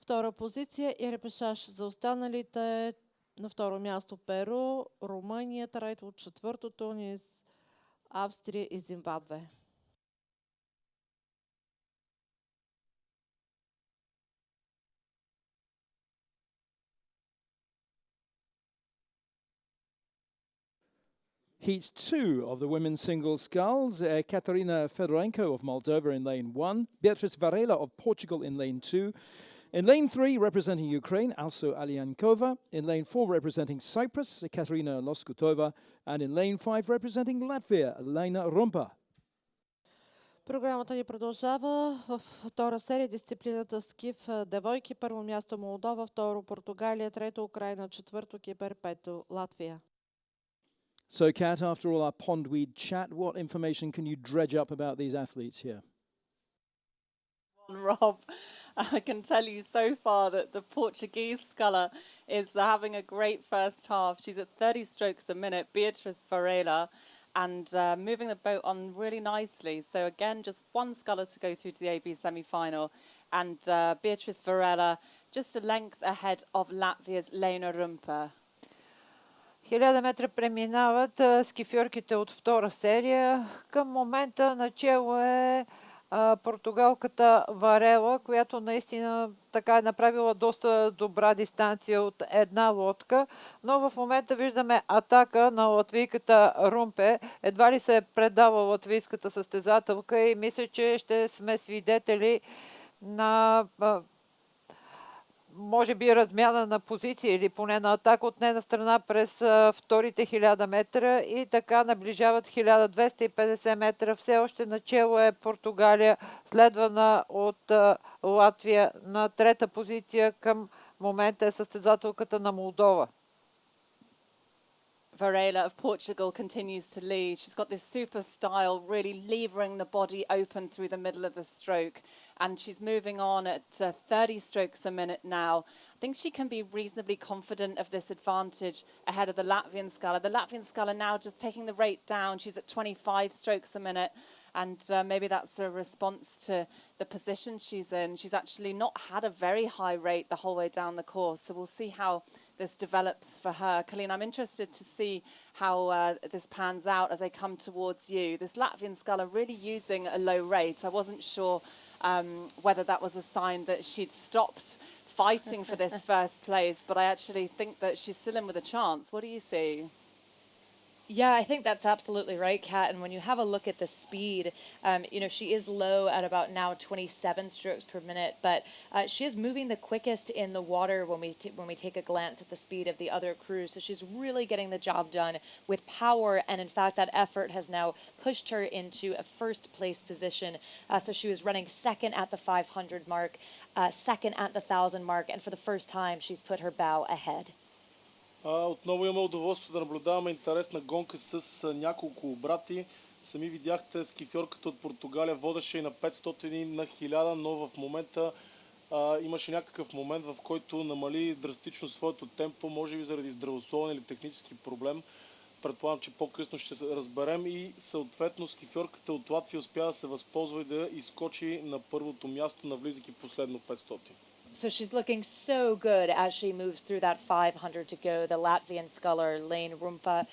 Втора позиция и репешаж за останалите. На второ място Перу, Румъния, трето от четвърто Тунис, Австрия и Зимбабве. Heat 2 of the women's singles sculls, Katarina Fedorenko of Moldova in lane 1, Beatrice Varela of Portugal in lane 2. In lane 3, representing Ukraine, Also Aliankova. In lane 4, representing Cyprus, Katerina Loskutova. And in lane 5, representing Latvia, Lena Rumpa. Програмата ни продължава в втора серия дисциплината скиф девойки. Първо място Молдова, второ Португалия, трето Украина, четвърто Кипър, пето Латвия. So, Kat, after all our pondweed chat, what information can you dredge up about these athletes here? Rob, I can tell you so far that the Portuguese sculler is having a great first half. She's at 30 strokes a minute, Beatrice Varela, and moving the boat on really nicely. So again, just one sculler to go through to the AB semi-final, and Beatrice Varela just a length ahead of Latvia's Lena Rumpa. 1000 метра преминават скифьорките от втора серия. Към момента начело е португалката Варела, която наистина така е направила доста добра дистанция от една лодка, но в момента виждаме атака на латвийката Румпе. Едва ли се е предала латвийската състезателка и мисля, че ще сме свидетели на може би размяна на позиция или поне на атака от нейна страна през вторите 1000 метра и така наближават 1250 метра. Все още начело е Португалия, следвана от Латвия на трета позиция към в момента е състезателката на Молдова. Varela of Portugal continues to lead. She's got this super style, really levering the body open through the middle of the stroke. And she's moving on at 30 strokes a minute now. I think she can be reasonably confident of this advantage ahead of the Latvian sculler. The Latvian sculler now just taking the rate down. She's at 25 strokes a minute. And maybe that's a response to the position she's in. She's actually not had a very high rate the whole way down the course. So we'll see how this develops for her. Colleen, I'm interested to see how this pans out as I come towards you. This Latvian sculler really using a low rate. I wasn't sure whether that was a sign that she'd stopped fighting for this first place, but I actually think that she's still in with a chance. What do you see? Yeah, I think that's absolutely right, Kat. And when you have a look at the speed, she is low at about now 27 strokes per minute, but she is moving the quickest in the water when we take a glance at the speed of the other crews. So she's really getting the job done with power, and in fact, that effort has now pushed her into a first place position. So she was running second at the 500 mark, second at the 1,000 mark, and for the first time, she's put her bow ahead. Отново имаме удоволствие да наблюдаваме интересна гонка с няколко обрати. Сами видяхте, скифьорката от Португалия водеше и на 500 и на 1000, но в момента имаше някакъв момент, в който намали драстично своето темпо, може би заради здравословен или технически проблем. Предполагам, че по-късно ще се разберем и съответно скифьорката от Латвия успя да се възползва и да изскочи на първото място, навлизайки последно 500. So she's looking so good as she moves through that 500 to go. The Latvian sculler, Lane Rumpa,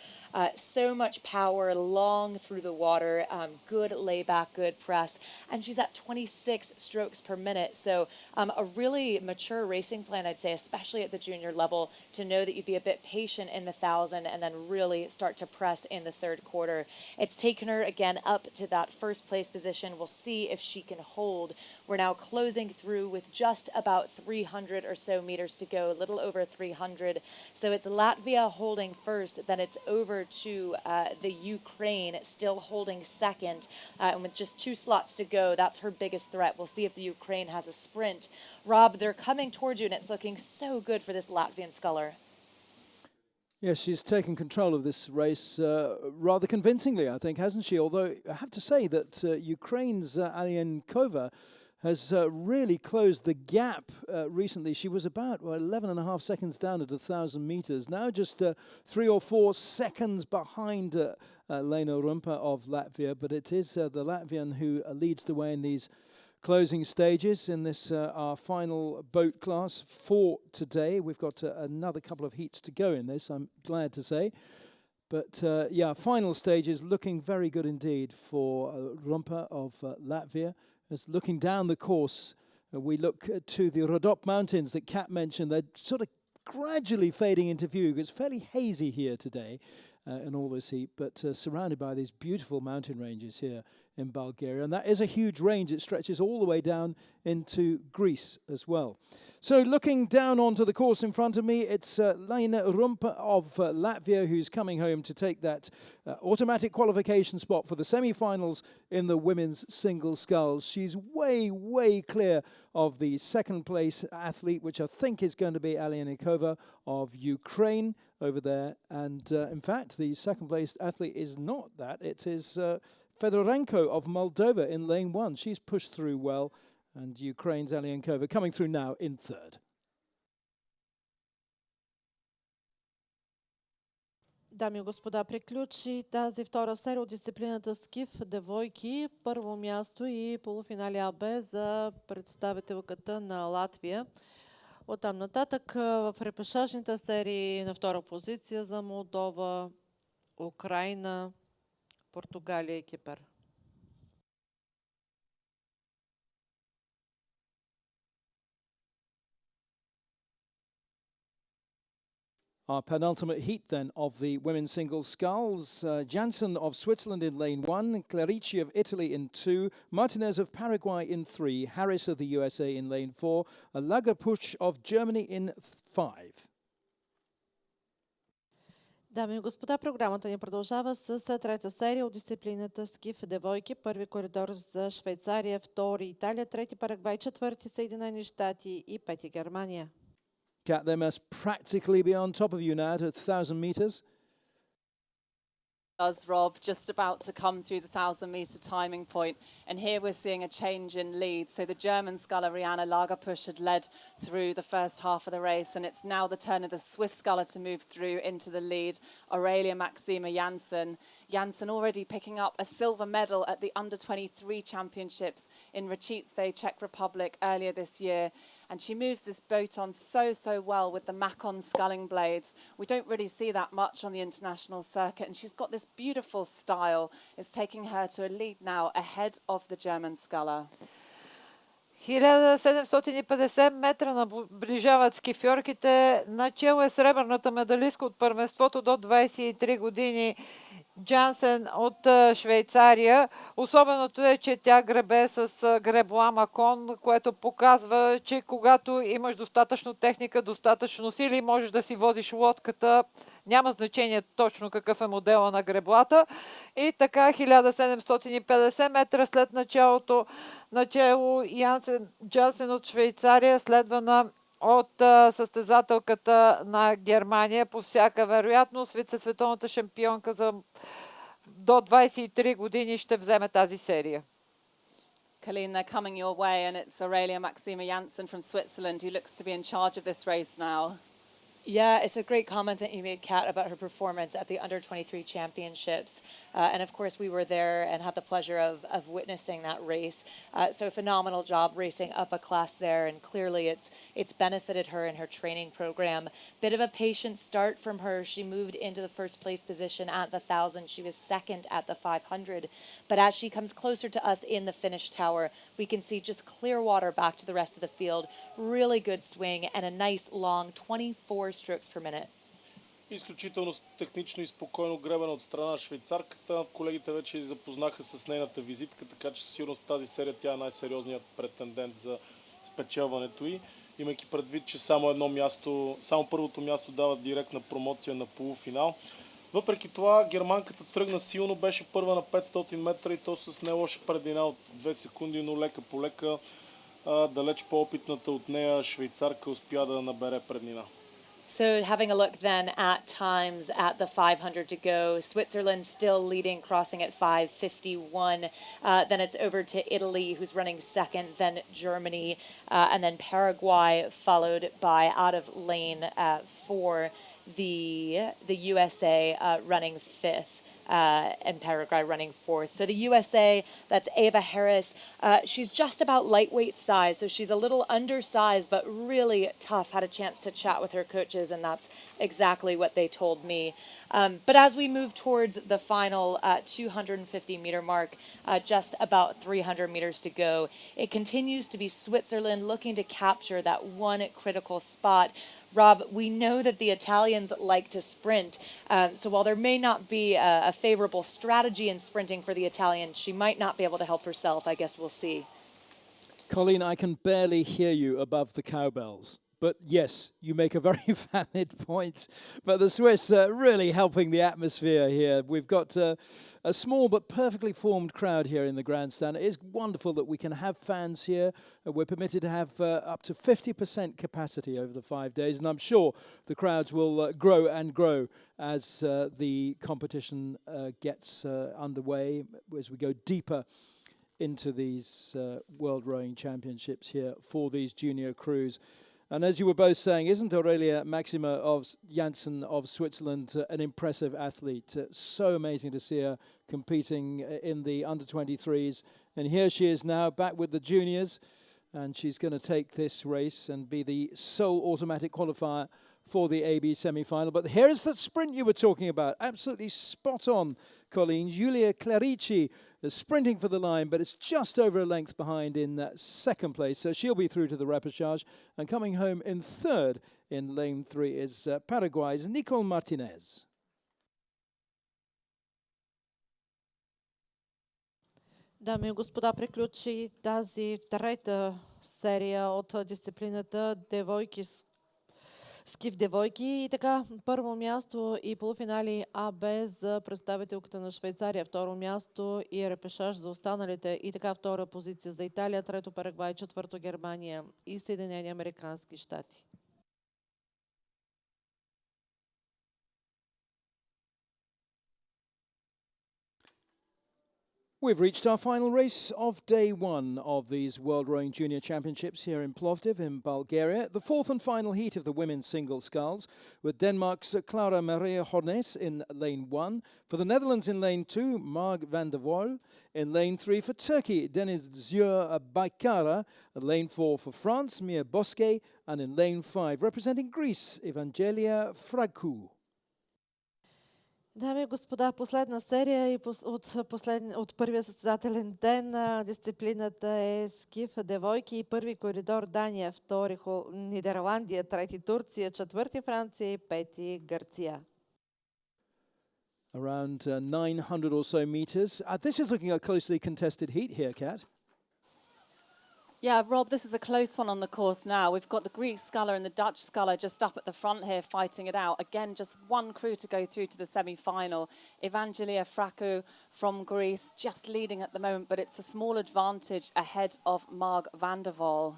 so much power, long through the water, good layback, good press. And she's at 26 strokes per minute. So a really mature racing plan, I'd say, especially at the junior level, to know that you'd be a bit patient in the 1,000 and then really start to press in the third quarter. It's taken her again up to that first place position. We'll see if she can hold. We're now closing through with just about 300 or so meters to go, a little over 300. So it's Latvia holding first, then it's over to the Ukraine still holding second. And with just 2 slots to go, that's her biggest threat. We'll see if the Ukraine has a sprint. Rob, they're coming towards you, and it's looking so good for this Latvian sculler. Yes, she's taken control of this race rather convincingly, I think, hasn't she? Although I have to say that Ukraine's Alienkova has really closed the gap recently. She was about 11.5 seconds down at 1,000 meters. Now just 3 or 4 seconds behind Lena Rumpa of Latvia. But it is the Latvian who leads the way in these closing stages in this our final boat class for today. We've got another couple of heats to go in this, I'm glad to say. But final stages looking very good indeed for Rumpa of Latvia. As looking down the course, we look to the Rodop Mountains that Kat mentioned. They're sort of gradually fading into view. It's fairly hazy here today in all this heat, but surrounded by these beautiful mountain ranges here in Bulgaria. And that is a huge range. It stretches all the way down into Greece as well. So looking down onto the course in front of me, it's Lena Rumpa of Latvia who's coming home to take that automatic qualification spot for the semi-finals in the women's single sculls. She's way, way clear of the second place athlete, which I think is going to be Alienkova of Ukraine over there. And in fact, the second place athlete is not that. It is Fedorenko of Moldova in lane 1. She's pushed through well. And Ukraine's Alienkova coming through now in third. Дами и господа, приключи тази втора серия от дисциплината скиф девойки. Първо място и полуфинали АБ за представителката на Латвия. Оттам нататък в репешажните серии на втора позиция за Молдова, Украина, Португалия и Кипър. Our penultimate heat then of the women's singles sculls. Janssen of Switzerland in lane 1, Clerici of Italy in 2, Martinez of Paraguay in 3, Harris of the USA in lane 4, Lagerpusch of Germany in 5. Дами и господа, програмата ни продължава с трета серия от дисциплината скиф девойки. Първи коридор за Швейцария, втори Италия, трети Парагвай, четвърти Съединени щати и пети Германия. Kat, they must practically be on top of you now at 1,000 meters. Does Rob, just about to come through the 1,000-meter timing point, and here we're seeing a change in lead. So the German sculler Rihanna Lagerpusch had led through the first half of the race, and it's now the turn of the Swiss sculler to move through into the lead. Aurelia Maxima Janssen. Janssen already picking up a silver medal at the Under-23 Championships in Račice, Czech Republic earlier this year. And she moves this boat on so well with the Macon sculling blades. We don't really see that much on the international circuit, and she's got this beautiful style. It's taking her to a lead now ahead of the German sculler. 1750 метра наближават скифьорките. Начало е сребърната медалистка от първенството до 23 години Джансен от Швейцария. Особеното е, че тя гребе с гребло Макон, което показва, че когато имаш достатъчно техника, достатъчно сили, можеш да си возиш лодката. Няма значение точно какъв е модела на греблата. И така 1750 метра след начало Джансен от Швейцария, следвана от състезателката на Германия. По всяка вероятност, вице-световната шампионка до 23 години ще вземе тази серия. Colleen, they're coming your way, and it's Aurelia Maxima Janssen from Switzerland who looks to be in charge of this race now. Yeah, it's a great comment that you made, Kat, about her performance at the Under-23 Championships. And of course, we were there and had the pleasure of witnessing that race. So a phenomenal job racing up a class there, and clearly it's benefited her in her training program. Bit of a patient start from her. She moved into the first place position at the 1,000. She was second at the 500. But as she comes closer to us in the finish tower, we can see just clear water back to the rest of the field. Really good swing and a nice long 24 strokes per minute. Изключително технично и спокойно гребен от страна на швейцарката. Колегите вече запознаха с нейната визитка, така че със сигурност тази серия тя е най-сериозният претендент за спечелването й. Имайки предвид, че само първото място дава директна промоция на полуфинал. Въпреки това, германката тръгна силно, беше първа на 500 метра и то с не лоша предина от 2 секунди, но лека по лека далеч по-опитната от нея швейцарка успя да набере преднина. So having a look then at times at the 500 to go, Switzerland still leading, crossing at 5:51. Then it's over to Italy, who's running second, then Germany, and then Paraguay, followed by out of lane for the USA running fifth. And Paraguay running fourth. So the USA, that's Ava Harris. She's just about lightweight size, so she's a little undersized, but really tough. Had a chance to chat with her coaches, and that's exactly what they told me. But as we move towards the final 250-meter mark, just about 300 meters to go, it continues to be Switzerland looking to capture that one critical spot. Rob, we know that the Italians like to sprint, so while there may not be a favorable strategy in sprinting for the Italians, she might not be able to help herself. I guess we'll see. Colleen, I can barely hear you above the cowbells. But yes, you make a very valid point. But the Swiss are really helping the atmosphere here. We've got a small but perfectly formed crowd here in the grandstand. It is wonderful that we can have fans here. We're permitted to have up to 50% capacity over the 5 days. And I'm sure the crowds will grow and grow as the competition gets underway, as we go deeper into these World Rowing Championships here for these junior crews. And as you were both saying, isn't Aurelia Maxima Janssen of Switzerland an impressive athlete? So amazing to see her competing in the under-23s. And here she is now back with the juniors, and she's going to take this race and be the sole automatic qualifier for the AB semi-final. But here's the sprint you were talking about. Absolutely spot on, Colleen. Giulia Clarici is sprinting for the line, but it's just over a length behind in second place. So she'll be through to the repechage. And coming home in third in lane 3 is Paraguay's Nicole Martinez. Дами и господа, приключи тази трета серия от дисциплината скиф девойки. И така, първо място и полуфинали АБ за представителката на Швейцария, второ място и репешаж за останалите. И така, втора позиция за Италия, трето Парагвай, четвърто Германия и Съединени американски щати. We've reached our final race of day one of these World Rowing Junior Championships here in Plovdiv in Bulgaria. The fourth and final heat of the women's single sculls, with Denmark's Clara Maria Hornes in lane 1. For the Netherlands in lane 2, Marg van der Waal. In lane 3 for Turkey, Denizur Baykara. Lane 4 for France, Mia Bosque. And in lane 5, representing Greece, Evangelia Fragou. Дами и господа, последна серия и от първия състезателен ден. Дисциплината е скиф, девойки и първи коридор Дания, втори Нидерландия, трети Турция, четвърти Франция и пети Гърция. Around 900 or so meters. This is looking a closely contested heat here, Kat. Yeah, Rob, this is a close one on the course now. We've got the Greek sculler and the Dutch sculler just up at the front here fighting it out. Again, just one crew to go through to the semi-final. Evangelia Fragou from Greece just leading at the moment, but it's a small advantage ahead of Marg van der Waal.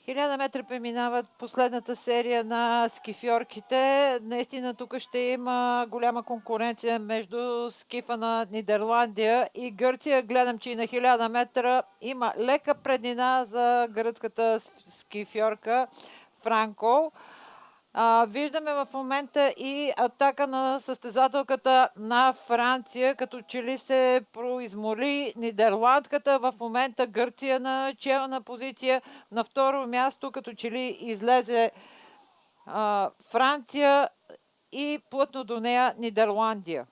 1000 метра преминават последната серия на скифьорките. Наистина тук ще има голяма конкуренция между скифа на Нидерландия и Гърция. Гледам, че и на 1000 метра има лека преднина за гръцката скифьорка Франко. Виждаме в момента и атака на състезателката на Франция, като че ли се произмоли нидерландката. В момента Гърция на челна позиция. На второ място, като че ли излезе Франция и плътно до нея Нидерландия.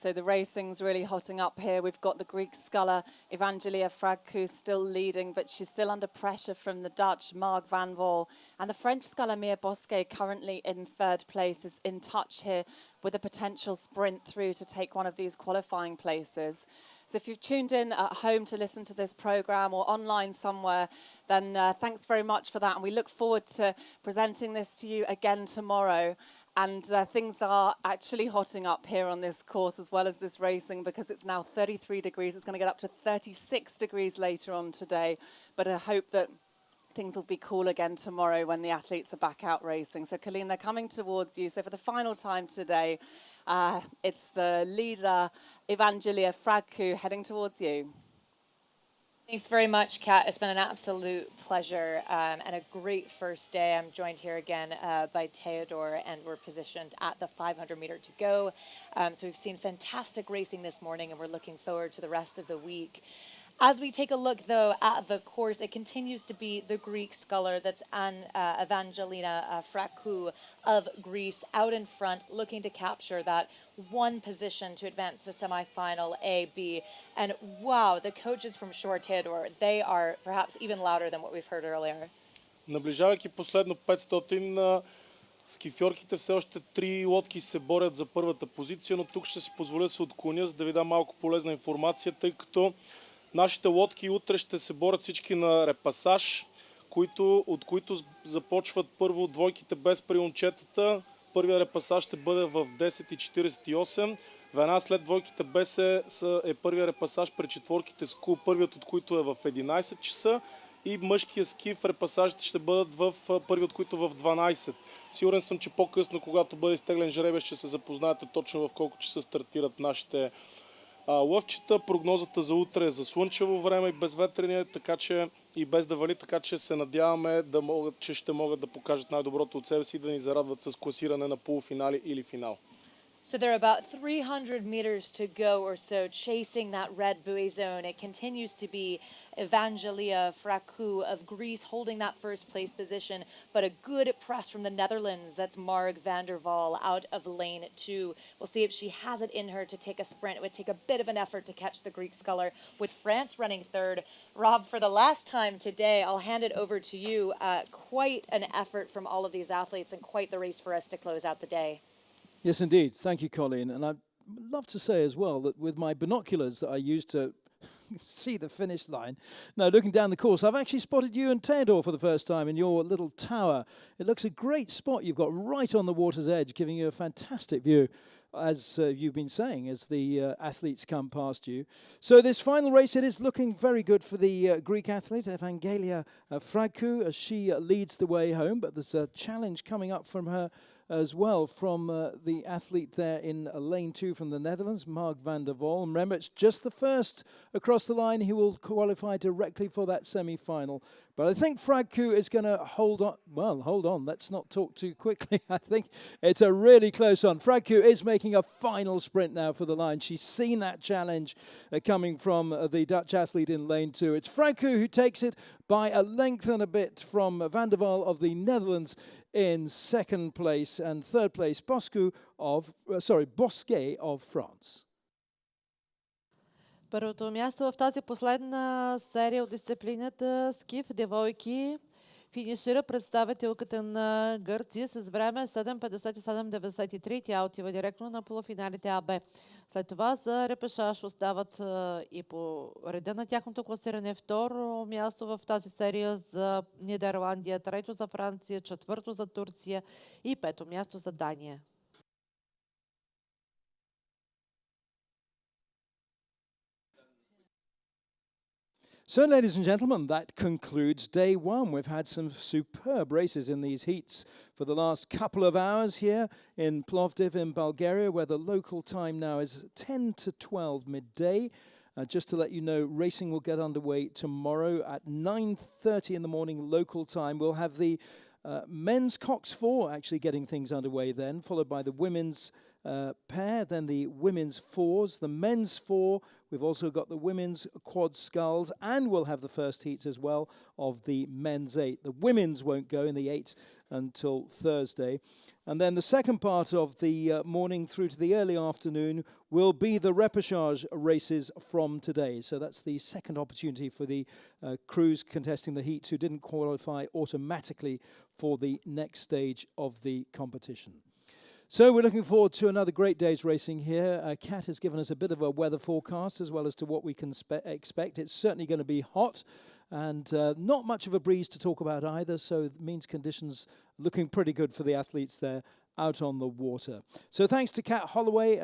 So the racing's really hotting up here. We've got the Greek sculler, Evangelia Fragou, still leading, but she's still under pressure from the Dutch, Marg van der Waal. And the French sculler, Mia Bosque, currently in third place, is in touch here with a potential sprint through to take one of these qualifying places. So if you've tuned in at home to listen to this program or online somewhere, then thanks very much for that. And we look forward to presenting this to you again tomorrow. And things are actually hotting up here on this course as well as this racing, because it's now 33 degrees. It's going to get up to 36 degrees later on today. But I hope that things will be cool again tomorrow when the athletes are back out racing. So, Colleen, they're coming towards you. So for the final time today, it's the leader, Evangelia Fragou, heading towards you. Thanks very much, Kat. It's been an absolute pleasure and a great first day. I'm joined here again by Theodore, and we're positioned at the 500 meter to go. So we've seen fantastic racing this morning, and we're looking forward to the rest of the week. As we take a look, though, at the course, it continues to be the Greek sculler, that's Evangelina Fragou of Greece, out in front, looking to capture that one position to advance to semi-final A, B. And wow, the coaches from shore, Theodore, they are perhaps even louder than what we've heard earlier. Наближавайки последно 500, скифьорките все още 3 лодки се борят за първата позиция, но тук ще си позволя да се отклоня, за да ви дам малко полезна информация, тъй като нашите лодки утре ще се борят всички на репасаж, от които започват първо двойките без приомчетата. Първия репасаж ще бъде в 10:48. Веднага след двойките без е първия репасаж при четворките скул, първият от които е в 11 часа. И мъжкия скиф репасажите ще бъдат в първи от които в 12. Сигурен съм, че по-късно, когато бъде изтеглен жребий, ще се запознаете точно в колко часа стартират нашите лъвчета. Прогнозата за утре е за слънчево време и безветрение, така че и без да вали, така че се надяваме че ще могат да покажат най-доброто от себе си и да ни зарадват с класиране на полуфинали или финал. So there are about 300 meters to go or so, chasing that red buoy zone. It continues to be Evangelia Fragou of Greece holding that first place position, but a good press from the Netherlands. That's Marg van der Waal out of lane 2. We'll see if she has it in her to take a sprint. It would take a bit of an effort to catch the Greek sculler, with France running third. Rob, for the last time today, I'll hand it over to you. Quite an effort from all of these athletes and quite the race for us to close out the day. Yes, indeed. Thank you, Colleen. And I'd love to say as well that with my binoculars that I use to see the finish line, now looking down the course, I've actually spotted you and Theodore for the first time in your little tower. It looks a great spot you've got right on the water's edge, giving you a fantastic view, as you've been saying, as the athletes come past you. So this final race, it is looking very good for the Greek athlete, Evangelia Fragou, as she leads the way home, but there's a challenge coming up from her as well from the athlete there in lane 2 from the Netherlands, Mark van der Wal. And remember, it's just the first across the line. He will qualify directly for that semi-final. But I think Fragku is going to hold on. Well, hold on. Let's not talk too quickly. I think it's a really close one. Fragku is making a final sprint now for the line. She's seen that challenge coming from the Dutch athlete in lane 2. It's Fragku who takes it by a length and a bit from Van der Waal of the Netherlands in second place, and third place Bosquet of France. Първото място в тази последна серия от дисциплината скиф девойки финишира представителката на Гърция с време 7:57.93. Тя отива директно на полуфиналите АБ. След това за репешаж остават и по реда на тяхното класиране второ място в тази серия за Нидерландия, трето за Франция, четвърто за Турция и пето място за Дания. So, ladies and gentlemen, that concludes day one. We've had some superb races in these heats for the last couple of hours here in Plovdiv in Bulgaria, where the local time now is 10 to 12 midday. Just to let you know, racing will get underway tomorrow at 9:30 in the morning local time. We'll have the men's Cox 4 actually getting things underway then, followed by the women's pair, then the women's 4s, the men's 4. We've also got the women's quad sculls, and we'll have the first heats as well of the men's 8. The women's won't go in the 8 until Thursday. And then the second part of the morning through to the early afternoon will be the repechage races from today. So that's the second opportunity for the crews contesting the heats who didn't qualify automatically for the next stage of the competition. So we're looking forward to another great day's racing here. Kat has given us a bit of a weather forecast as well as to what we can expect. It's certainly going to be hot and not much of a breeze to talk about either, so it means conditions looking pretty good for the athletes there out on the water. So thanks to Kat Holloway,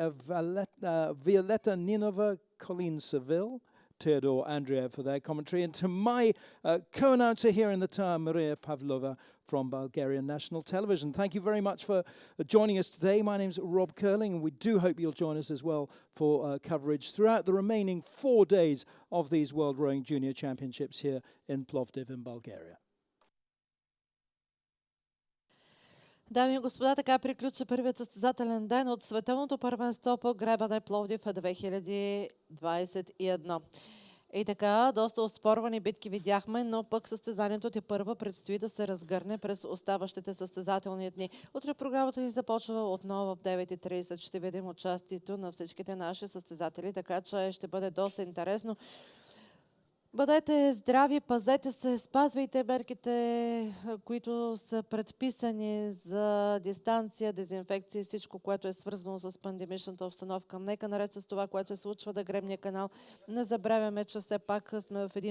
Violetta Ninova, Colleen Seville, Theodore Andreev for their commentary, and to my co-announcer here in the tower, Maria Pavlova from Bulgarian National Television. Thank you very much for joining us today. My name's Rob Curling, and we do hope you'll join us as well for coverage throughout the remaining 4 days of these World Rowing Junior Championships here in Plovdiv in Bulgaria. Дами и господа, така приключи първият състезателен ден от Световното първенство по гребане Пловдив 2021. И така, доста оспорвани битки видяхме, но пък състезанието тепърва предстои да се разгърне през оставащите състезателни дни. Утре програмата ни започва отново в 9:30. Ще видим участието на всичките наши състезатели, така че ще бъде доста интересно. Бъдете здрави, пазете се, спазвайте мерките, които са предписани за дистанция, дезинфекция и всичко, което е свързано с пандемичната обстановка. Нека наред с това, което се случва, да гребния канал. Не забравяме, че все пак сме в един